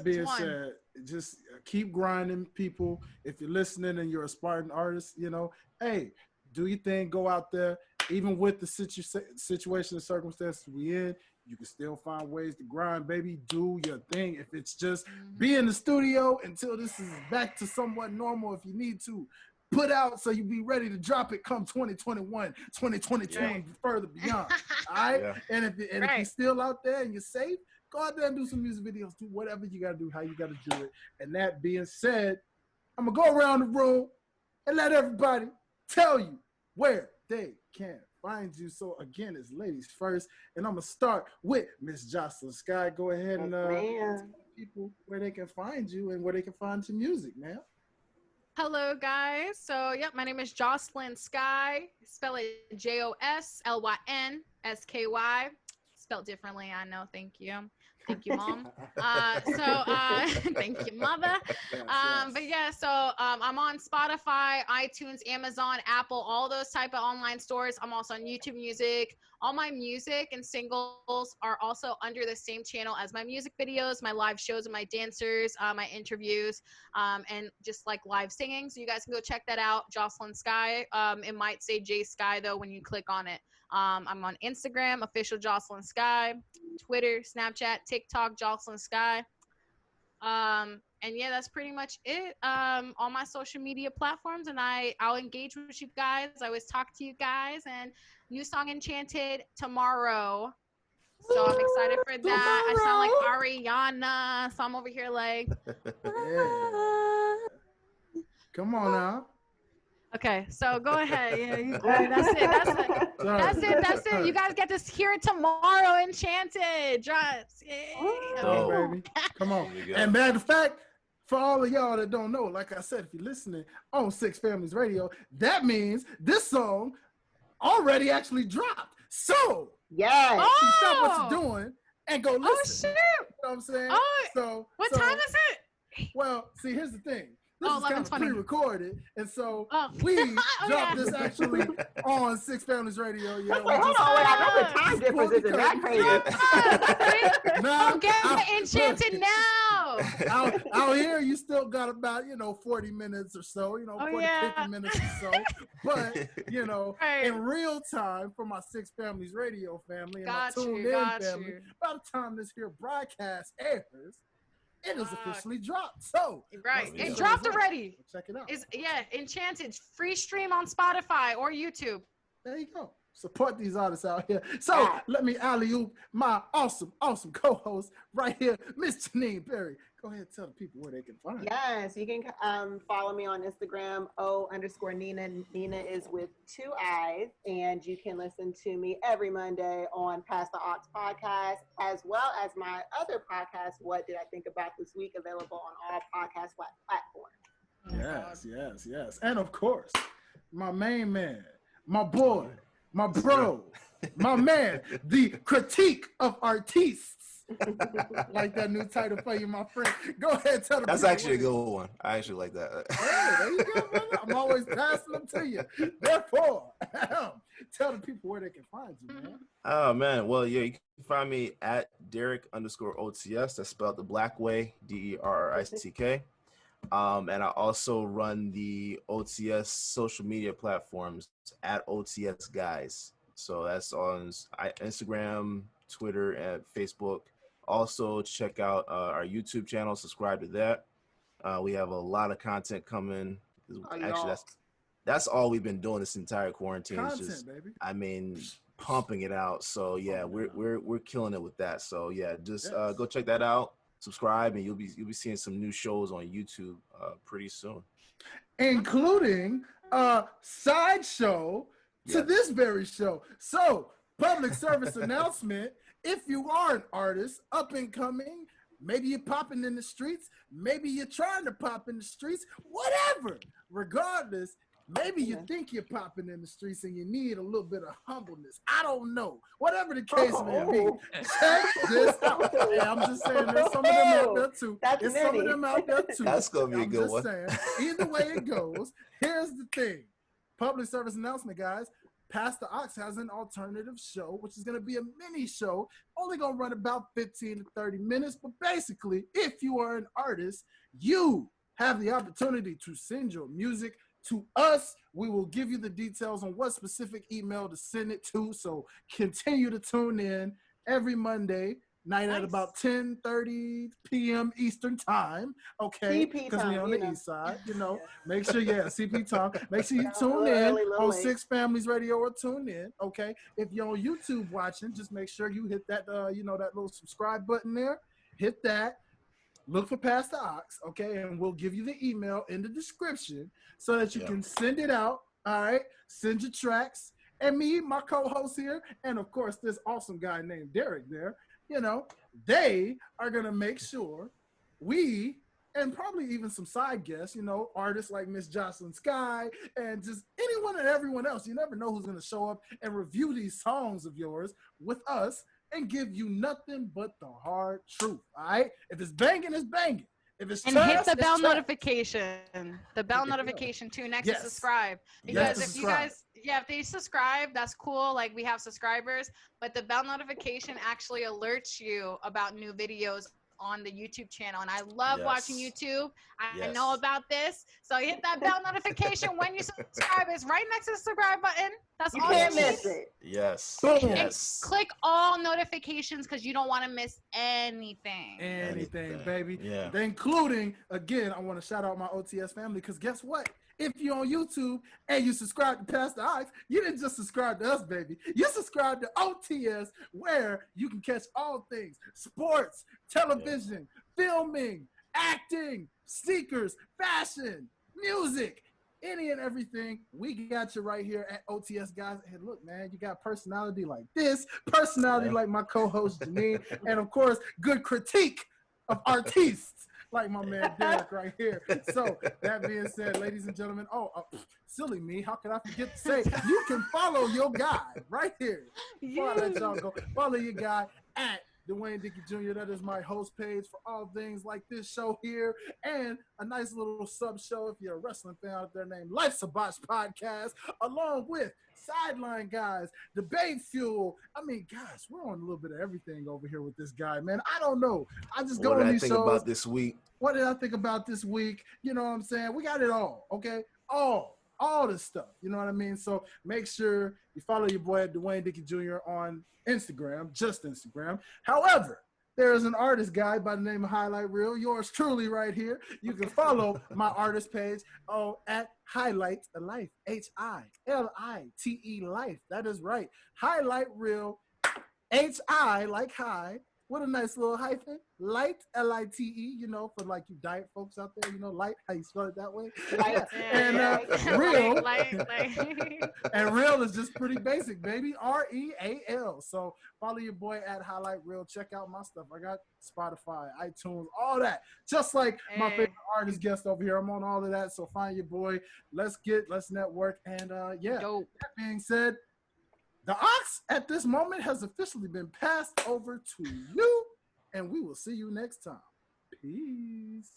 being said, just keep grinding, people. If you're listening and you're a aspiring artist, you know, hey, do your thing, go out there. Even with the situation and circumstances we in, you can still find ways to grind, baby. Do your thing. If it's just be in the studio until this is back to somewhat normal, if you need to, put out so you be ready to drop it come 2021, 2022, and further beyond. All right? Yeah. And if you're still out there and you're safe, go out there and do some music videos. Do whatever you got to do, how you got to do it. And that being said, I'm going to go around the room and let everybody tell you where they can find you. So again, it's ladies first. And I'm going to start with Miss Joslyn Sky. Go ahead and tell people where they can find you and where they can find your music, man. Hello, guys. So, my name is Joslyn Sky. Spell it JoslynSky. Spelled differently, I know. Thank you. Thank you, Mom. Thank you, Mother. But yeah, so I'm on Spotify, iTunes, Amazon, Apple, all those type of online stores. I'm also on YouTube Music. All my music and singles are also under the same channel as my music videos, my live shows with my dancers, my interviews, and just like live singing. So you guys can go check that out, Jocelyn Skye. It might say J Sky though when you click on it. I'm on Instagram, official Jocelyn Skye, Twitter, Snapchat, TikTok, Jocelyn Skye. And yeah, that's pretty much it. All my social media platforms, and I'll engage with you guys. I always talk to you guys. And new song Enchanted tomorrow. So I'm excited for that. I sound like Ariana, so I'm over here like. Yeah. Come on now. Okay, so go ahead. Yeah, that's it. You guys get to hear it tomorrow. Enchanted drops. Oh, baby. Come on. And matter of fact, for all of y'all that don't know, like I said, if you're listening on Six Families Radio, that means this song already actually dropped. So, stop what you're doing and go listen. Oh, shoot. You know what I'm saying? Oh, what time is it? Well, see, here's the thing. This is kind of pre-recorded, and so we dropped this actually on Six Families Radio. Hold on, I know the time difference isn't that crazy. Get Enchanted now. Out here, you still got about 40 minutes or so, 50 minutes or so. But in real time for my Six Families Radio family and my tuned in family, by the time this here broadcast airs, it is officially dropped. So it dropped already. Check it out. Enchanted free stream on Spotify or YouTube. There you go. Support these artists out here. So let me alley-oop my awesome co-host right here, Miss Janine Berry. Go ahead and tell the people where they can find you. Yes, you can follow me on Instagram, O_Nina. Nina is with 2 I's. And you can listen to me every Monday on Pass the Aux podcast, as well as my other podcast, What Did I Think About This Week, available on all podcast platforms. Yes. And of course, my main man, my boy, my bro, my man, the critique of artists. Like that new title for you, my friend. Go ahead and tell them. That's actually a good one. I actually like that. Hey, there you go, brother. I'm always passing them to you. Therefore, tell the people where they can find you, man. Oh, man. Well, yeah, you can find me at Derek_OTS. That's spelled the Black Way, DERRICK. And I also run the OTS social media platforms at OTS Guys. So that's on Instagram, Twitter, and Facebook. Also, check out our YouTube channel. Subscribe to that. We have a lot of content coming. Actually, that's all we've been doing this entire quarantine. Content, baby. I mean, pumping it out. So yeah, we're killing it with that. So yeah, just go check that out. Subscribe, and you'll be seeing some new shows on YouTube pretty soon, including a side show to this very show. So, public service announcement. If you are an artist, up and coming, maybe you're popping in the streets, maybe you're trying to pop in the streets, whatever. Regardless, maybe you think you're popping in the streets and you need a little bit of humbleness. I don't know. Whatever the case may be, check this out. Yeah, I'm just saying there's some of them out there too. There's some of them out there too. That's going to be a good one. Saying, either way it goes, here's the thing. Public service announcement, guys. Pass the Aux has an alternative show, which is going to be a mini show, only going to run about 15 to 30 minutes. But basically, if you are an artist, you have the opportunity to send your music to us. We will give you the details on what specific email to send it to. So continue to tune in every Monday night at about 10:30 p.m. Eastern time. Okay, because we're on the east side. Make sure, CP time. Make sure you tune in on Six Families Radio or tune in. Okay, if you're on YouTube watching, just make sure you hit that that little subscribe button there. Hit that. Look for Pastor Ox, okay, and we'll give you the email in the description so that you can send it out. All right, send your tracks. And me, my co-host here, and of course this awesome guy named Derek there, they are going to make sure we, and probably even some side guests, artists like Miss Joslyn Sky, and just anyone and everyone else. You never know who's going to show up and review these songs of yours with us and give you nothing but the hard truth, all right? If it's banging, it's banging. If it's and hit the bell notification. The bell notification too next to subscribe. Because if you guys, if they subscribe, that's cool. Like we have subscribers, but the bell notification actually alerts you about new videos on the YouTube channel. And I love watching YouTube. I know about this. So hit that bell notification when you subscribe. It's right next to the subscribe button. That's all you can't miss it. Yes. And click all notifications because you don't want to miss anything. Anything, baby. Yeah. Including, again, I want to shout out my OTS family because guess what? If you're on YouTube and you subscribe to Pastor Ox, you didn't just subscribe to us, baby. You subscribe to OTS, where you can catch all things: sports, television, filming, acting, sneakers, fashion, music, any and everything. We got you right here at OTS, guys. And look, man, you got personality like this, personality like my co-host Janine, and of course, good critique of artists like my man Derek right here. So that being said, ladies and gentlemen, silly me, how could I forget to say, you can follow your guy right here. Before I let y'all go, follow your guy at Dwayne Dickey Jr. That is my host page for all things like this show here, and a nice little sub show if you're a wrestling fan out there named Life's a Botch Podcast, along with Sideline Guys, Debate Fuel. I mean, gosh, we're on a little bit of everything over here with this guy, man. I don't know. I just go on these shows. What did I think about this week? What did I think about this week? You know what I'm saying? We got it all, okay? All this stuff. You know what I mean? So make sure you follow your boy at Dwayne Dickey Jr. on Instagram, just Instagram. However, there is an artist guy by the name of Highlight Reel, yours truly right here. You can follow my artist page at Highlight Life, Hilite Life. That is right. Highlight Reel, HI like high. What a nice little hyphen. Light, L-I-T-E, for like you diet folks out there, light, how you spell it that way. Light. And real. And real is just pretty basic, baby. R-E-A-L. So follow your boy at Highlight Reel. Check out my stuff. I got Spotify, iTunes, all that. Just like my favorite artist guest over here. I'm on all of that. So find your boy. Let's network. And Dope. That being said, the Ox at this moment has officially been passed over to you, and we will see you next time. Peace.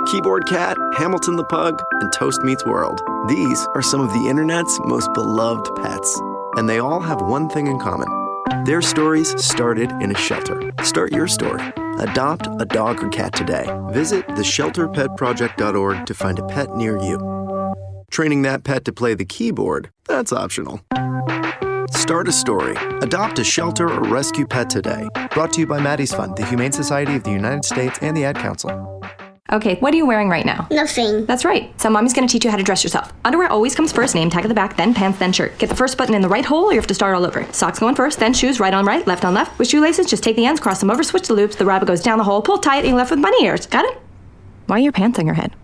Keyboard Cat, Hamilton the Pug, and Toast Meets World. These are some of the internet's most beloved pets, and they all have one thing in common. Their stories started in a shelter. Start your story. Adopt a dog or cat today. Visit theshelterpetproject.org to find a pet near you. Training that pet to play the keyboard, that's optional. Start a story. Adopt a shelter or rescue pet today. Brought to you by Maddie's Fund, the Humane Society of the United States, and the Ad Council. Okay, what are you wearing right now? Nothing. That's right. So mommy's gonna teach you how to dress yourself. Underwear always comes first, name tag at the back, then pants, then shirt. Get the first button in the right hole or you have to start all over. Socks going first, then shoes, right on right, left on left. With shoelaces, just take the ends, cross them over, switch the loops, the rabbit goes down the hole, pull tight, and you're left with bunny ears. Got it? Why are your pants on your head?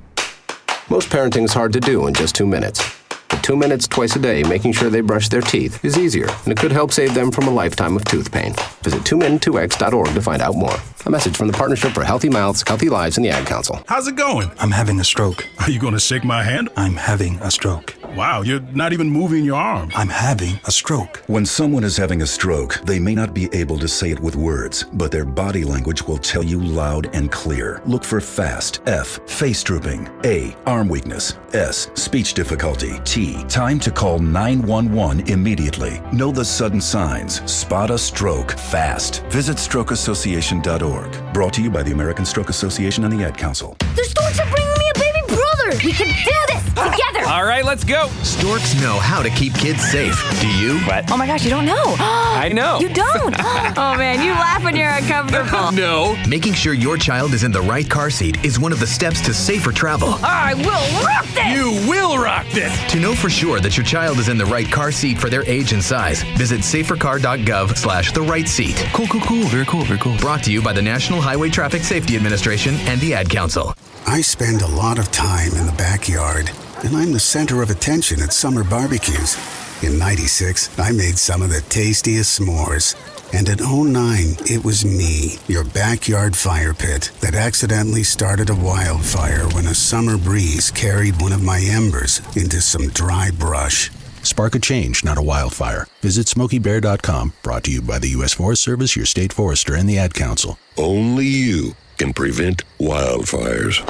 Most parenting is hard to do in just 2 minutes. But 2 minutes twice a day making sure they brush their teeth is easier, and it could help save them from a lifetime of tooth pain. Visit 2min2x.org to find out more. A message from the Partnership for Healthy Mouths, Healthy Lives, and the Ad Council. How's it going? I'm having a stroke. Are you going to shake my hand? I'm having a stroke. Wow, you're not even moving your arm. I'm having a stroke. When someone is having a stroke, they may not be able to say it with words, but their body language will tell you loud and clear. Look for FAST. F, face drooping. A, arm weakness. S, speech difficulty. T, time to call 911 immediately. Know the sudden signs. Spot a stroke fast. Visit strokeassociation.org. Brought to you by the American Stroke Association and the Ad Council. The storks are bringing me a baby brother! together. We can do this together. All right, let's go. Storks know how to keep kids safe. Do you? What? Oh my gosh, you don't know. I know. You don't. Oh man, you laugh when you're uncomfortable. No. Making sure your child is in the right car seat is one of the steps to safer travel. I will rock this. You will rock this. To know for sure that your child is in the right car seat for their age and size, visit safercar.gov/the-right-seat. Cool. Very cool. Brought to you by the National Highway Traffic Safety Administration and the Ad Council. I spend a lot of time in the backyard, and I'm the center of attention at summer barbecues. In '96, I made some of the tastiest s'mores. And in '09, it was me, your backyard fire pit, that accidentally started a wildfire when a summer breeze carried one of my embers into some dry brush. Spark a change, not a wildfire. Visit SmokeyBear.com, brought to you by the U.S. Forest Service, your state forester, and the Ad Council. Only you can prevent wildfires.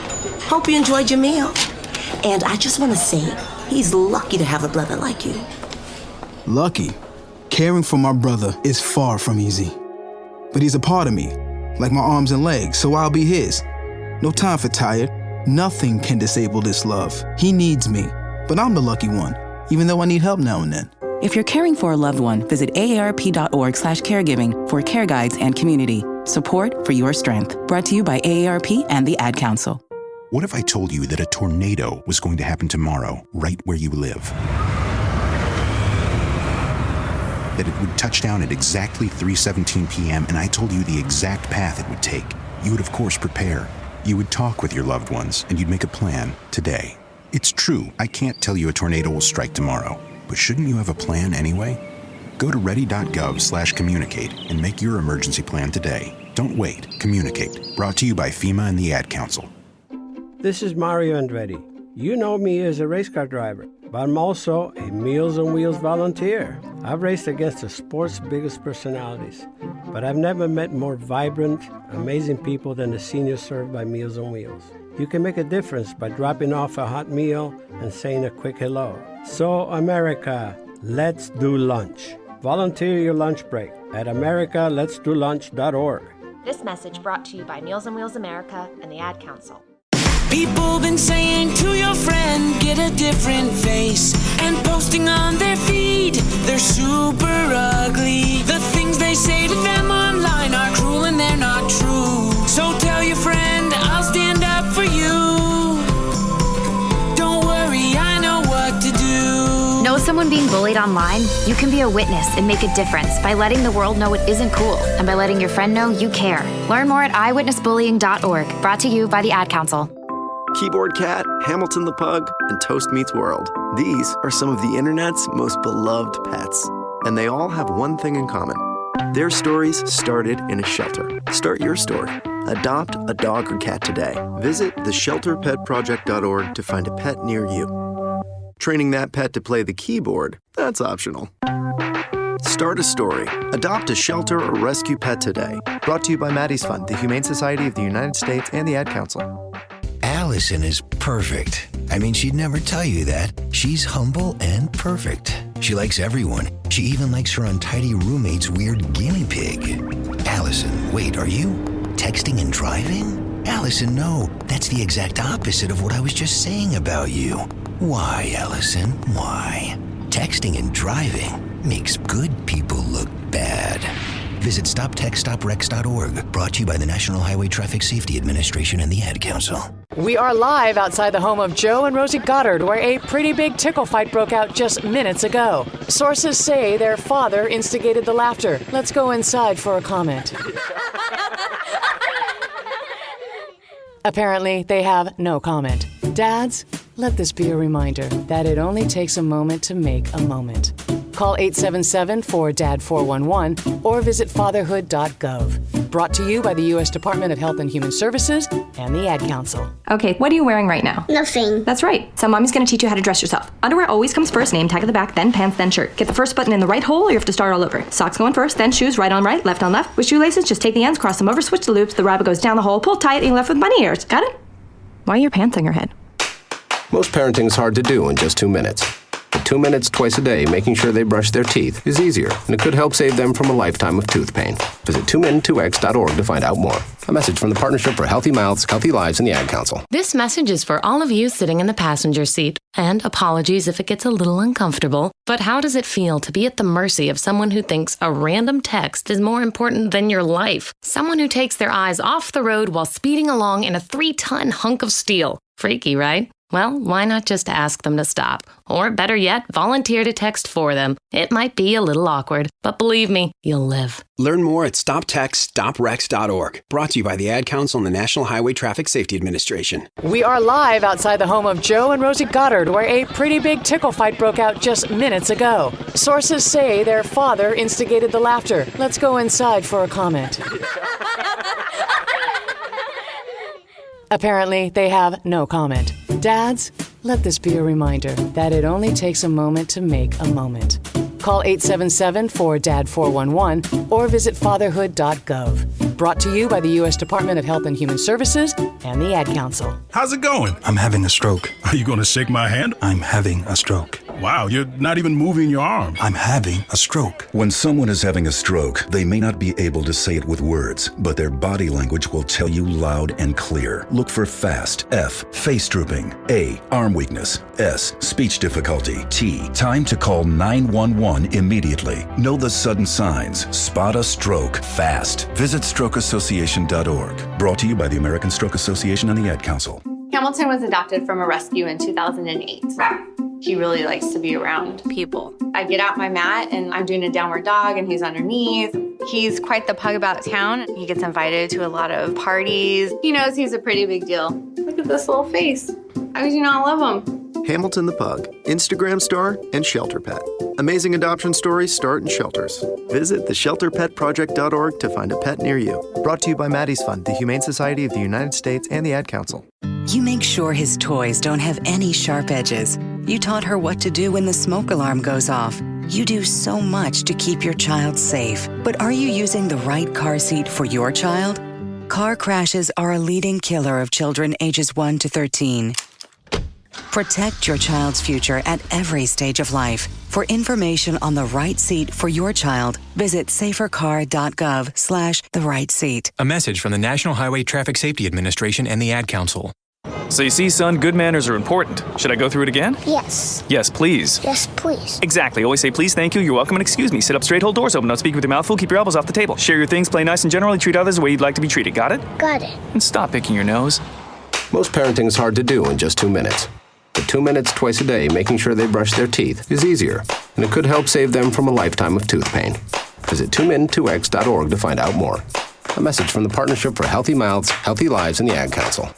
Hope you enjoyed your meal. And I just want to say, he's lucky to have a brother like you. Lucky? Caring for my brother is far from easy. But he's a part of me, like my arms and legs, so I'll be his. No time for tired. Nothing can disable this love. He needs me, but I'm the lucky one, even though I need help now and then. If you're caring for a loved one, visit aarp.org/caregiving for care guides and community. Support for your strength. Brought to you by AARP and the Ad Council. What if I told you that a tornado was going to happen tomorrow, right where you live? That it would touch down at exactly 3:17 p.m. and I told you the exact path it would take. You would, of course, prepare. You would talk with your loved ones, and you'd make a plan today. It's true, I can't tell you a tornado will strike tomorrow, but shouldn't you have a plan anyway? Go to ready.gov/communicate and make your emergency plan today. Don't wait. Communicate. Brought to you by FEMA and the Ad Council. This is Mario Andretti. You know me as a race car driver, but I'm also a Meals on Wheels volunteer. I've raced against the sport's biggest personalities, but I've never met more vibrant, amazing people than the seniors served by Meals on Wheels. You can make a difference by dropping off a hot meal and saying a quick hello. So, America, let's do lunch. Volunteer your lunch break at americaletsdolunch.org. This message brought to you by Meals on Wheels America and the Ad Council. People been saying to your friend, get a different face, and posting on their feed, they're super ugly. The things they say to them online are cruel and they're not true. So tell your friend, I'll stand up for you. Don't worry, I know what to do. Know someone being bullied online? You can be a witness and make a difference by letting the world know it isn't cool and by letting your friend know you care. Learn more at eyewitnessbullying.org. Brought to you by the Ad Council. Keyboard Cat, Hamilton the Pug, and Toast Meets World. These are some of the internet's most beloved pets. And they all have one thing in common. Their stories started in a shelter. Start your story. Adopt a dog or cat today. Visit theshelterpetproject.org to find a pet near you. Training that pet to play the keyboard, that's optional. Start a story. Adopt a shelter or rescue pet today. Brought to you by Maddie's Fund, the Humane Society of the United States, and the Ad Council. Allison is perfect. I mean, she'd never tell you that. She's humble and perfect. She likes everyone. She even likes her untidy roommate's weird guinea pig. Allison, wait, are you texting and driving? Allison, no. That's the exact opposite of what I was just saying about you. Why, Allison? Why? Texting and driving makes good people look bad. Visit StopTextStopWrecks.org. Brought to you by the National Highway Traffic Safety Administration and the Ad Council. We are live outside the home of Joe and Rosie Goddard, where a pretty big tickle fight broke out just minutes ago. Sources say their father instigated the laughter. Let's go inside for a comment. Apparently, they have no comment. Dads, let this be a reminder that it only takes a moment to make a moment. Call 877-4DAD-411 or visit fatherhood.gov. Brought to you by the U.S. Department of Health and Human Services and the Ad Council. Okay, what are you wearing right now? Nothing. That's right. So mommy's gonna teach you how to dress yourself. Underwear always comes first, name tag at the back, then pants, then shirt. Get the first button in the right hole or you have to start all over. Socks going first, then shoes, right on right, left on left. With shoelaces, just take the ends, cross them over, switch the loops, the rabbit goes down the hole, pull tight, and you're left with bunny ears. Got it? Why are your pants on your head? Most parenting's hard to do in just 2 minutes. Visit 2 minutes twice a day making sure they brush their teeth is easier, and it could help save them from a lifetime of tooth pain. Visit 2min2x.org to find out more. A message from the Partnership for Healthy Mouths, Healthy Lives, and the Ad Council. This message is for all of you sitting in the passenger seat. And apologies if it gets a little uncomfortable. But how does it feel to be at the mercy of someone who thinks a random text is more important than your life? Someone who takes their eyes off the road while speeding along in a 3-ton hunk of steel. Freaky, right? Well, why not just ask them to stop? Or better yet, volunteer to text for them. It might be a little awkward, but believe me, you'll live. Learn more at stoptextstoprex.org. Brought to you by the Ad Council and the National Highway Traffic Safety Administration. We are live outside the home of Joe and Rosie Goddard, where a pretty big tickle fight broke out just minutes ago. Sources say their father instigated the laughter. Let's go inside for a comment. Apparently, they have no comment. Dads, let this be a reminder that it only takes a moment to make a moment. Call 877-4DAD-411 or visit fatherhood.gov. Brought to you by the U.S. Department of Health and Human Services and the Ad Council. How's it going? I'm having a stroke. Are you going to shake my hand? I'm having a stroke. Wow, you're not even moving your arm. I'm having a stroke. When someone is having a stroke, they may not be able to say it with words, but their body language will tell you loud and clear. Look for FAST, F, face drooping, A, arm weakness, S, speech difficulty, T, time to call 911 immediately. Know the sudden signs. Spot a stroke fast. Visit strokeassociation.org. Brought to you by the American Stroke Association and the Ad Council. Hamilton was adopted from a rescue in 2008. He really likes to be around people. I get out my mat and I'm doing a downward dog and he's underneath. He's quite the pug about town. He gets invited to a lot of parties. He knows he's a pretty big deal. Look at this little face. How could you not love him? Hamilton the Pug, Instagram star and shelter pet. Amazing adoption stories start in shelters. Visit theshelterpetproject.org to find a pet near you. Brought to you by Maddie's Fund, the Humane Society of the United States, and the Ad Council. You make sure his toys don't have any sharp edges. You taught her what to do when the smoke alarm goes off. You do so much to keep your child safe. But are you using the right car seat for your child? Car crashes are a leading killer of children ages 1 to 13. Protect your child's future at every stage of life. For information on the right seat for your child, visit safercar.gov/the right seat. A message from the National Highway Traffic Safety Administration and the Ad Council. So you see, son, good manners are important. Should I go through it again? Yes. Yes, please. Yes, please. Exactly. Always say please, thank you, you're welcome, and excuse me. Sit up straight, hold doors open, don't speak with your mouth full, keep your elbows off the table. Share your things, play nice, and generally treat others the way you'd like to be treated. Got it? Got it. And stop picking your nose. Most parenting is hard to do in just 2 minutes. But 2 minutes twice a day making sure they brush their teeth is easier, and it could help save them from a lifetime of tooth pain. Visit 2min2x.org to find out more. A message from the Partnership for Healthy Mouths, Healthy Lives, and the Ad Council.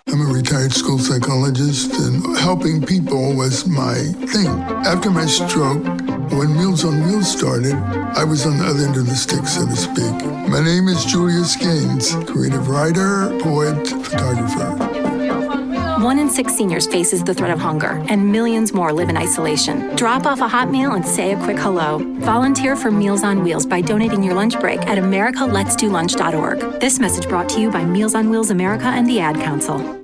I'm a retired school psychologist, and helping people was my thing. After my stroke, when Meals on Wheels started, I was on the other end of the stick, so to speak. My name is Julius Gaines, creative writer, poet, photographer. 1 in 6 seniors faces the threat of hunger, and millions more live in isolation. Drop off a hot meal and say a quick hello. Volunteer for Meals on Wheels by donating your lunch break at americaletsdolunch.org. This message brought to you by Meals on Wheels America and the Ad Council.